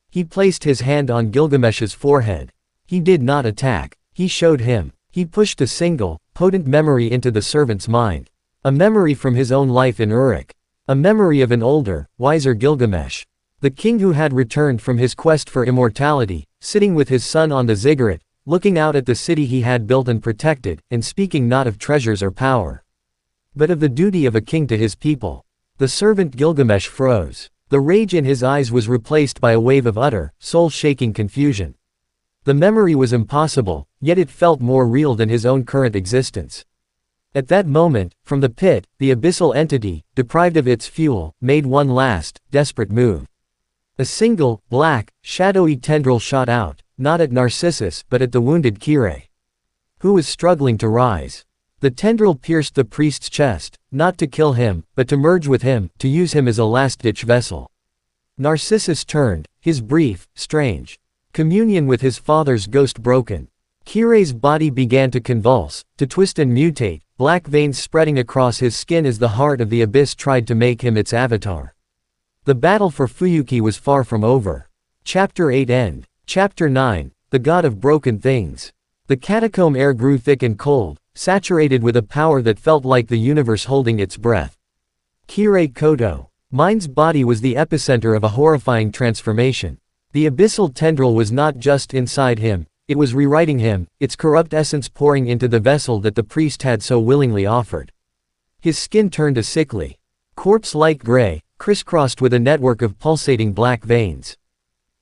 He placed his hand on Gilgamesh's forehead. He did not attack. He showed him. He pushed a single, potent memory into the servant's mind. A memory from his own life in Uruk. A memory of an older, wiser Gilgamesh. The king who had returned from his quest for immortality, sitting with his son on the ziggurat, looking out at the city he had built and protected, and speaking not of treasures or power, but of the duty of a king to his people. The servant Gilgamesh froze. The rage in his eyes was replaced by a wave of utter, soul-shaking confusion. The memory was impossible, yet it felt more real than his own current existence. At that moment, from the pit, the abyssal entity, deprived of its fuel, made one last, desperate move. A single, black, shadowy tendril shot out, not at Narcissus but at the wounded Kire, who was struggling to rise. The tendril pierced the priest's chest, not to kill him, but to merge with him, to use him as a last-ditch vessel. Narcissus turned, his brief, strange communion with his father's ghost broken. Kire's body began to convulse, to twist and mutate, black veins spreading across his skin as the heart of the abyss tried to make him its avatar. The battle for Fuyuki was far from over. Chapter 8 End. Chapter 9, The God of Broken Things. The catacomb air grew thick and cold, saturated with a power that felt like the universe holding its breath. Kirei Koto. Mind's body was the epicenter of a horrifying transformation. The abyssal tendril was not just inside him, it was rewriting him, its corrupt essence pouring into the vessel that the priest had so willingly offered. His skin turned a sickly, corpse-like gray, crisscrossed with a network of pulsating black veins.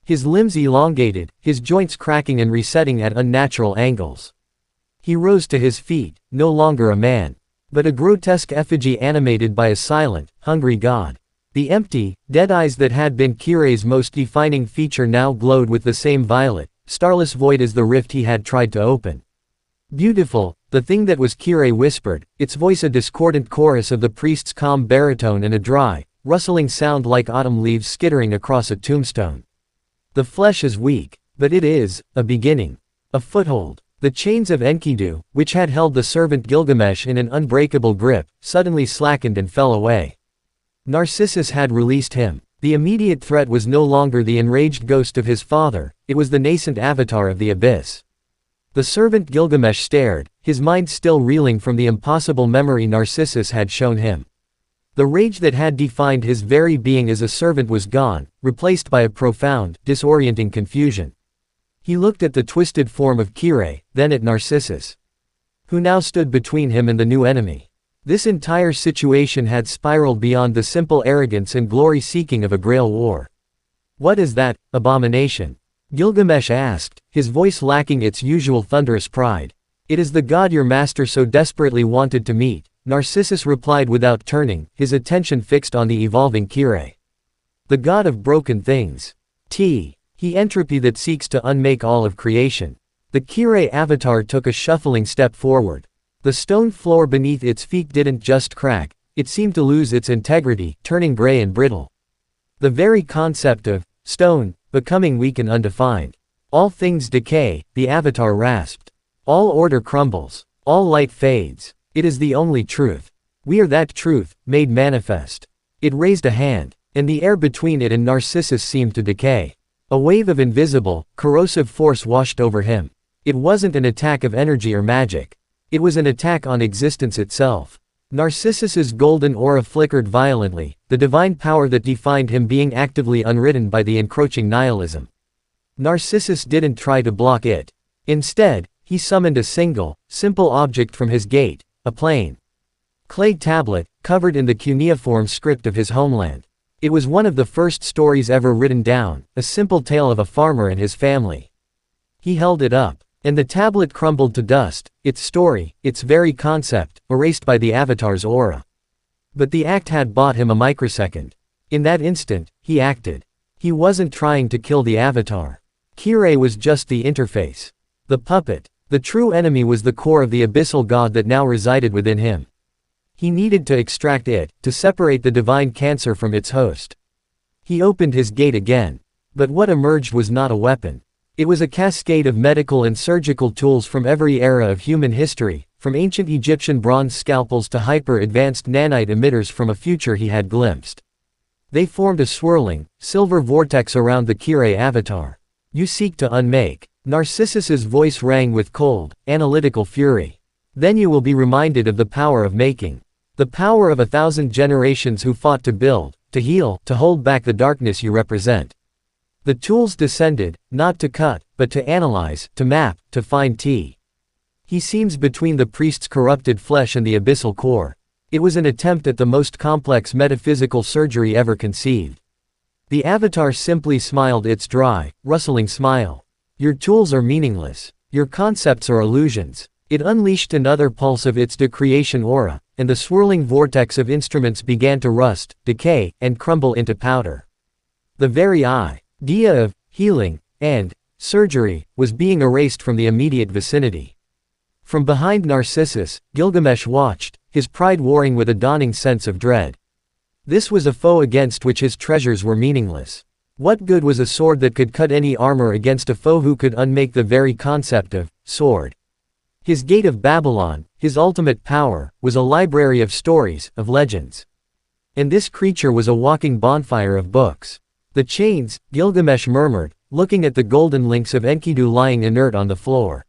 His limbs elongated, his joints cracking and resetting at unnatural angles. He rose to his feet, no longer a man, but a grotesque effigy animated by a silent, hungry god. The empty, dead eyes that had been Kirei's most defining feature now glowed with the same violet, starless void as the rift he had tried to open. Beautiful, the thing that was Kirei whispered, its voice a discordant chorus of the priest's calm baritone and a dry, rustling sound like autumn leaves skittering across a tombstone. The flesh is weak, but it is a beginning. A foothold. The chains of Enkidu, which had held the servant Gilgamesh in an unbreakable grip, suddenly slackened and fell away. Narcissus had released him. The immediate threat was no longer the enraged ghost of his father, it was the nascent avatar of the abyss. The servant Gilgamesh stared, his mind still reeling from the impossible memory Narcissus had shown him. The rage that had defined his very being as a servant was gone, replaced by a profound, disorienting confusion. He looked at the twisted form of Kirei, then at Narcissus, who now stood between him and the new enemy. This entire situation had spiraled beyond the simple arrogance and glory-seeking of a Grail war. "What is that, abomination?" Gilgamesh asked, his voice lacking its usual thunderous pride. "It is the god your master so desperately wanted to meet," Narcissus replied without turning, his attention fixed on the evolving Kirei. "The god of broken things. He entropy that seeks to unmake all of creation." The Kirei avatar took a shuffling step forward. The stone floor beneath its feet didn't just crack, it seemed to lose its integrity, turning gray and brittle. The very concept of stone becoming weak and undefined. "All things decay," the avatar rasped. "All order crumbles. All light fades. It is the only truth. We are that truth, made manifest." It raised a hand, and the air between it and Narcissus seemed to decay. A wave of invisible, corrosive force washed over him. It wasn't an attack of energy or magic. It was an attack on existence itself. Narcissus's golden aura flickered violently, the divine power that defined him being actively unwritten by the encroaching nihilism. Narcissus didn't try to block it. Instead, he summoned a single, simple object from his gate, a plain clay tablet, covered in the cuneiform script of his homeland. It was one of the first stories ever written down, a simple tale of a farmer and his family. He held it up, and the tablet crumbled to dust, its story, its very concept, erased by the avatar's aura. But the act had bought him a microsecond. In that instant, he acted. He wasn't trying to kill the avatar. Kirei was just the interface. The puppet. The true enemy was the core of the abyssal god that now resided within him. He needed to extract it, to separate the divine cancer from its host. He opened his gate again. But what emerged was not a weapon. It was a cascade of medical and surgical tools from every era of human history, from ancient Egyptian bronze scalpels to hyper-advanced nanite emitters from a future he had glimpsed. They formed a swirling, silver vortex around the Kirei avatar. "You seek to unmake." Narcissus's voice rang with cold, analytical fury. "Then you will be reminded of the power of making. The power of 1,000 generations who fought to build, to heal, to hold back the darkness you represent." The tools descended, not to cut, but to analyze, to map, to find T. He seams between the priest's corrupted flesh and the abyssal core. It was an attempt at the most complex metaphysical surgery ever conceived. The avatar simply smiled its dry, rustling smile. "Your tools are meaningless. Your concepts are illusions." It unleashed another pulse of its decreation aura, and the swirling vortex of instruments began to rust, decay, and crumble into powder. The very idea of healing and surgery was being erased from the immediate vicinity. From behind Narcissus, Gilgamesh watched, his pride warring with a dawning sense of dread. This was a foe against which his treasures were meaningless. What good was a sword that could cut any armor against a foe who could unmake the very concept of sword? His gate of Babylon, his ultimate power, was a library of stories, of legends. And this creature was a walking bonfire of books. "The chains," Gilgamesh murmured, looking at the golden links of Enkidu lying inert on the floor.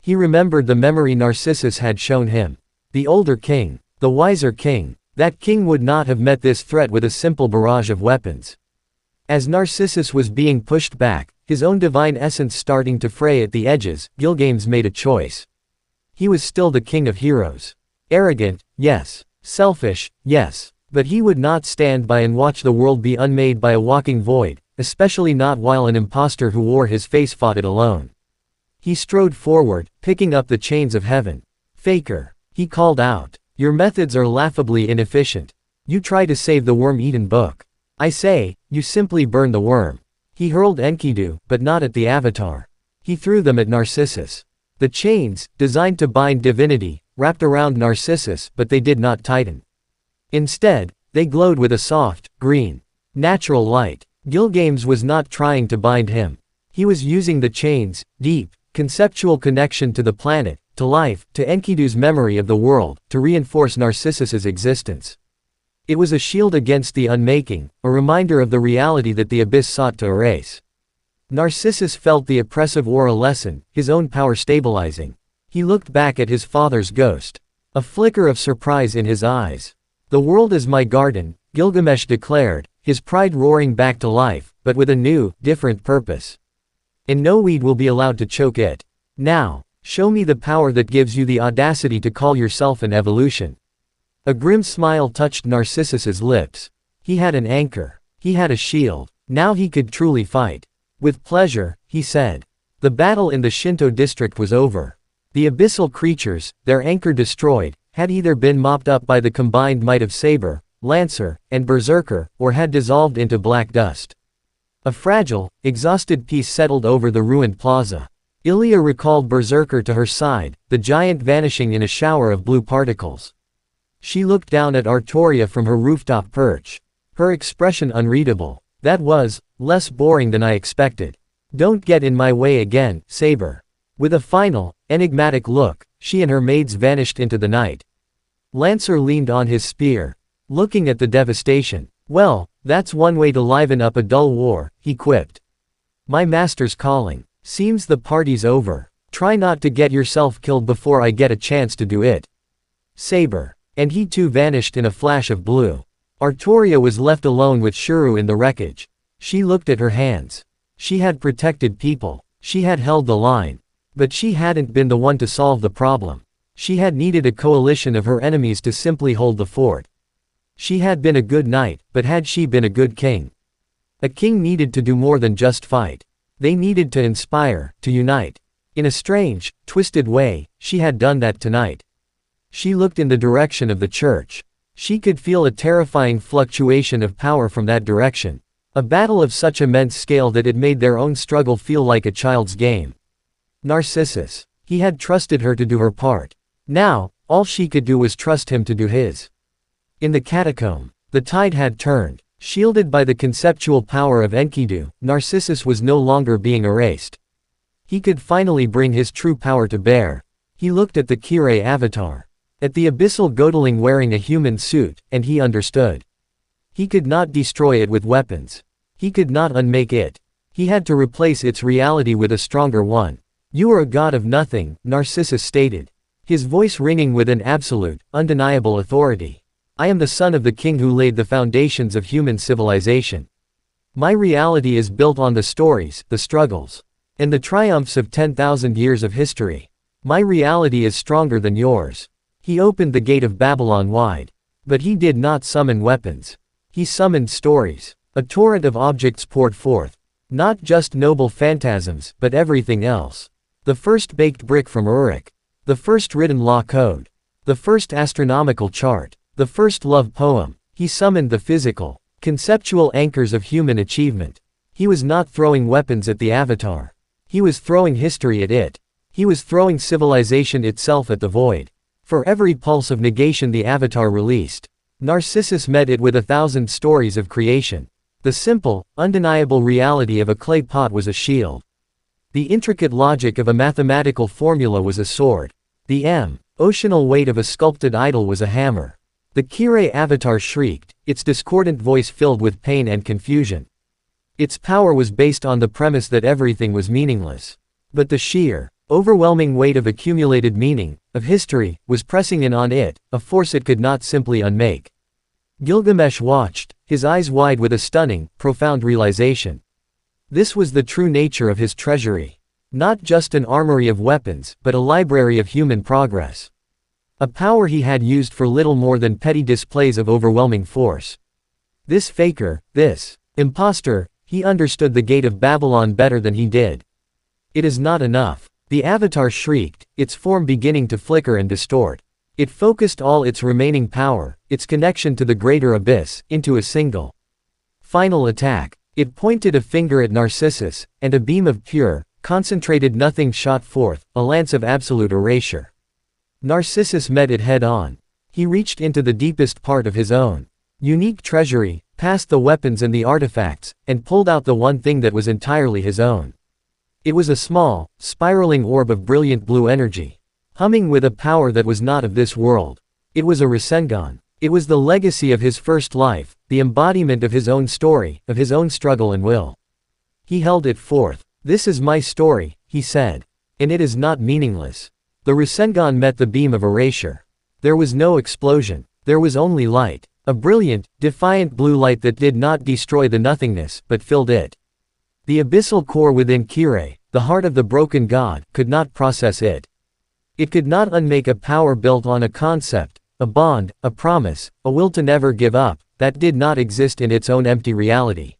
He remembered the memory Narcissus had shown him. The older king, the wiser king, That king would not have met this threat with a simple barrage of weapons. As Narcissus was being pushed back, his own divine essence starting to fray at the edges, Gilgamesh made a choice. He was still the king of heroes. Arrogant, yes. Selfish, yes. But he would not stand by and watch the world be unmade by a walking void, especially not while an impostor who wore his face fought it alone. He strode forward, picking up the chains of heaven. Faker. He called out. Your methods are laughably inefficient. You try to save the worm-eaten book. I say, you simply burn the worm. He hurled Enkidu, but not at the avatar. He threw them at Narcissus. The chains, designed to bind divinity, wrapped around Narcissus, but they did not tighten. Instead, they glowed with a soft, green, natural light. Gilgamesh was not trying to bind him. He was using the chains, deep, conceptual connection to the planet, to life, to Enkidu's memory of the world, to reinforce Narcissus's existence. It was a shield against the unmaking, a reminder of the reality that the abyss sought to erase. Narcissus felt the oppressive aura lessen, his own power stabilizing. He looked back at his father's ghost. A flicker of surprise in his eyes. The world is my garden, Gilgamesh declared, his pride roaring back to life, but with a new, different purpose. And no weed will be allowed to choke it. Now, show me the power that gives you the audacity to call yourself an evolution. A grim smile touched Narcissus's lips. He had an anchor. He had a shield. Now he could truly fight. With pleasure, he said. The battle in the Shinto district was over. The abyssal creatures, their anchor destroyed, had either been mopped up by the combined might of Saber, Lancer, and Berserker, or had dissolved into black dust. A fragile, exhausted peace settled over the ruined plaza. Ilya recalled Berserker to her side, the giant vanishing in a shower of blue particles. She looked down at Artoria from her rooftop perch. Her expression unreadable. That was, less boring than I expected. Don't get in my way again, Saber. With a final, enigmatic look, she and her maids vanished into the night. Lancer leaned on his spear, looking at the devastation. Well, that's one way to liven up a dull war, he quipped. My master's calling. Seems the party's over. Try not to get yourself killed before I get a chance to do it. Saber. And he too vanished in a flash of blue. Artoria was left alone with Shuru in the wreckage. She looked at her hands. She had protected people. She had held the line. But she hadn't been the one to solve the problem. She had needed a coalition of her enemies to simply hold the fort. She had been a good knight, but had she been a good king? A king needed to do more than just fight. They needed to inspire, to unite. In a strange, twisted way, she had done that tonight. She looked in the direction of the church. She could feel a terrifying fluctuation of power from that direction. A battle of such immense scale that it made their own struggle feel like a child's game. Narcissus. He had trusted her to do her part. Now, all she could do was trust him to do his. In the catacomb, the tide had turned. Shielded by the conceptual power of Enkidu, Narcissus was no longer being erased. He could finally bring his true power to bear. He looked at the Kirei avatar. At the abyssal Godeling wearing a human suit, and he understood. He could not destroy it with weapons. He could not unmake it. He had to replace its reality with a stronger one. You are a god of nothing, Narcissus stated. His voice ringing with an absolute, undeniable authority. I am the son of the king who laid the foundations of human civilization. My reality is built on the stories, the struggles, and the triumphs of 10,000 years of history. My reality is stronger than yours. He opened the gate of Babylon wide. But he did not summon weapons. He summoned stories. A torrent of objects poured forth. Not just noble phantasms, but everything else. The first baked brick from Uruk. The first written law code. The first astronomical chart. The first love poem. He summoned the physical, conceptual anchors of human achievement. He was not throwing weapons at the avatar. He was throwing history at it. He was throwing civilization itself at the void. For every pulse of negation the avatar released, Narcissus met it with 1,000 stories of creation. The simple, undeniable reality of a clay pot was a shield. The intricate logic of a mathematical formula was a sword. The oceanal weight of a sculpted idol was a hammer. The Kirei avatar shrieked, its discordant voice filled with pain and confusion. Its power was based on the premise that everything was meaningless. But the sheer, overwhelming weight of accumulated meaning, of history, was pressing in on it, a force it could not simply unmake. Gilgamesh watched, his eyes wide with a stunning, profound realization. This was the true nature of his treasury. Not just an armory of weapons, but a library of human progress. A power he had used for little more than petty displays of overwhelming force. This faker, this impostor, he understood the gate of Babylon better than he did. It is not enough. The avatar shrieked, its form beginning to flicker and distort. It focused all its remaining power, its connection to the greater abyss, into a single final attack. It pointed a finger at Narcissus, and a beam of pure, concentrated nothing shot forth, a lance of absolute erasure. Narcissus met it head-on. He reached into the deepest part of his own unique treasury, past the weapons and the artifacts, and pulled out the one thing that was entirely his own. It was a small, spiraling orb of brilliant blue energy, humming with a power that was not of this world. It was a Rasengan. It was the legacy of his first life, the embodiment of his own story, of his own struggle and will. He held it forth. "This is my story," he said. "And it is not meaningless." The Rasengan met the beam of erasure. There was no explosion. There was only light. A brilliant, defiant blue light that did not destroy the nothingness, but filled it. The abyssal core within Kire, the heart of the broken god, could not process it. It could not unmake a power built on a concept, a bond, a promise, a will to never give up, that did not exist in its own empty reality.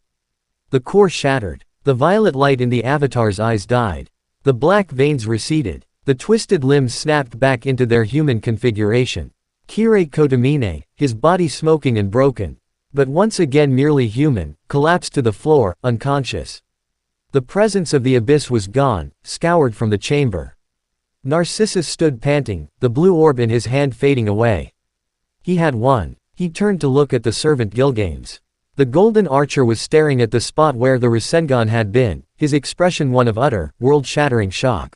The core shattered. The violet light in the avatar's eyes died. The black veins receded. The twisted limbs snapped back into their human configuration. Kire Kotomine, his body smoking and broken, but once again merely human, collapsed to the floor, unconscious. The presence of the abyss was gone, scoured from the chamber. Narcissus stood panting, the blue orb in his hand fading away. He had won. He turned to look at the servant Gilgamesh. The golden archer was staring at the spot where the Rasengan had been, his expression one of utter, world-shattering shock.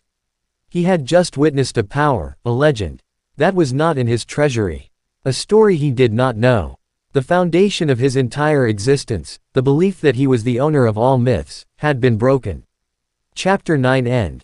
He had just witnessed a power, a legend, that was not in his treasury. A story he did not know. The foundation of his entire existence, the belief that he was the owner of all myths, had been broken. Chapter 9 End.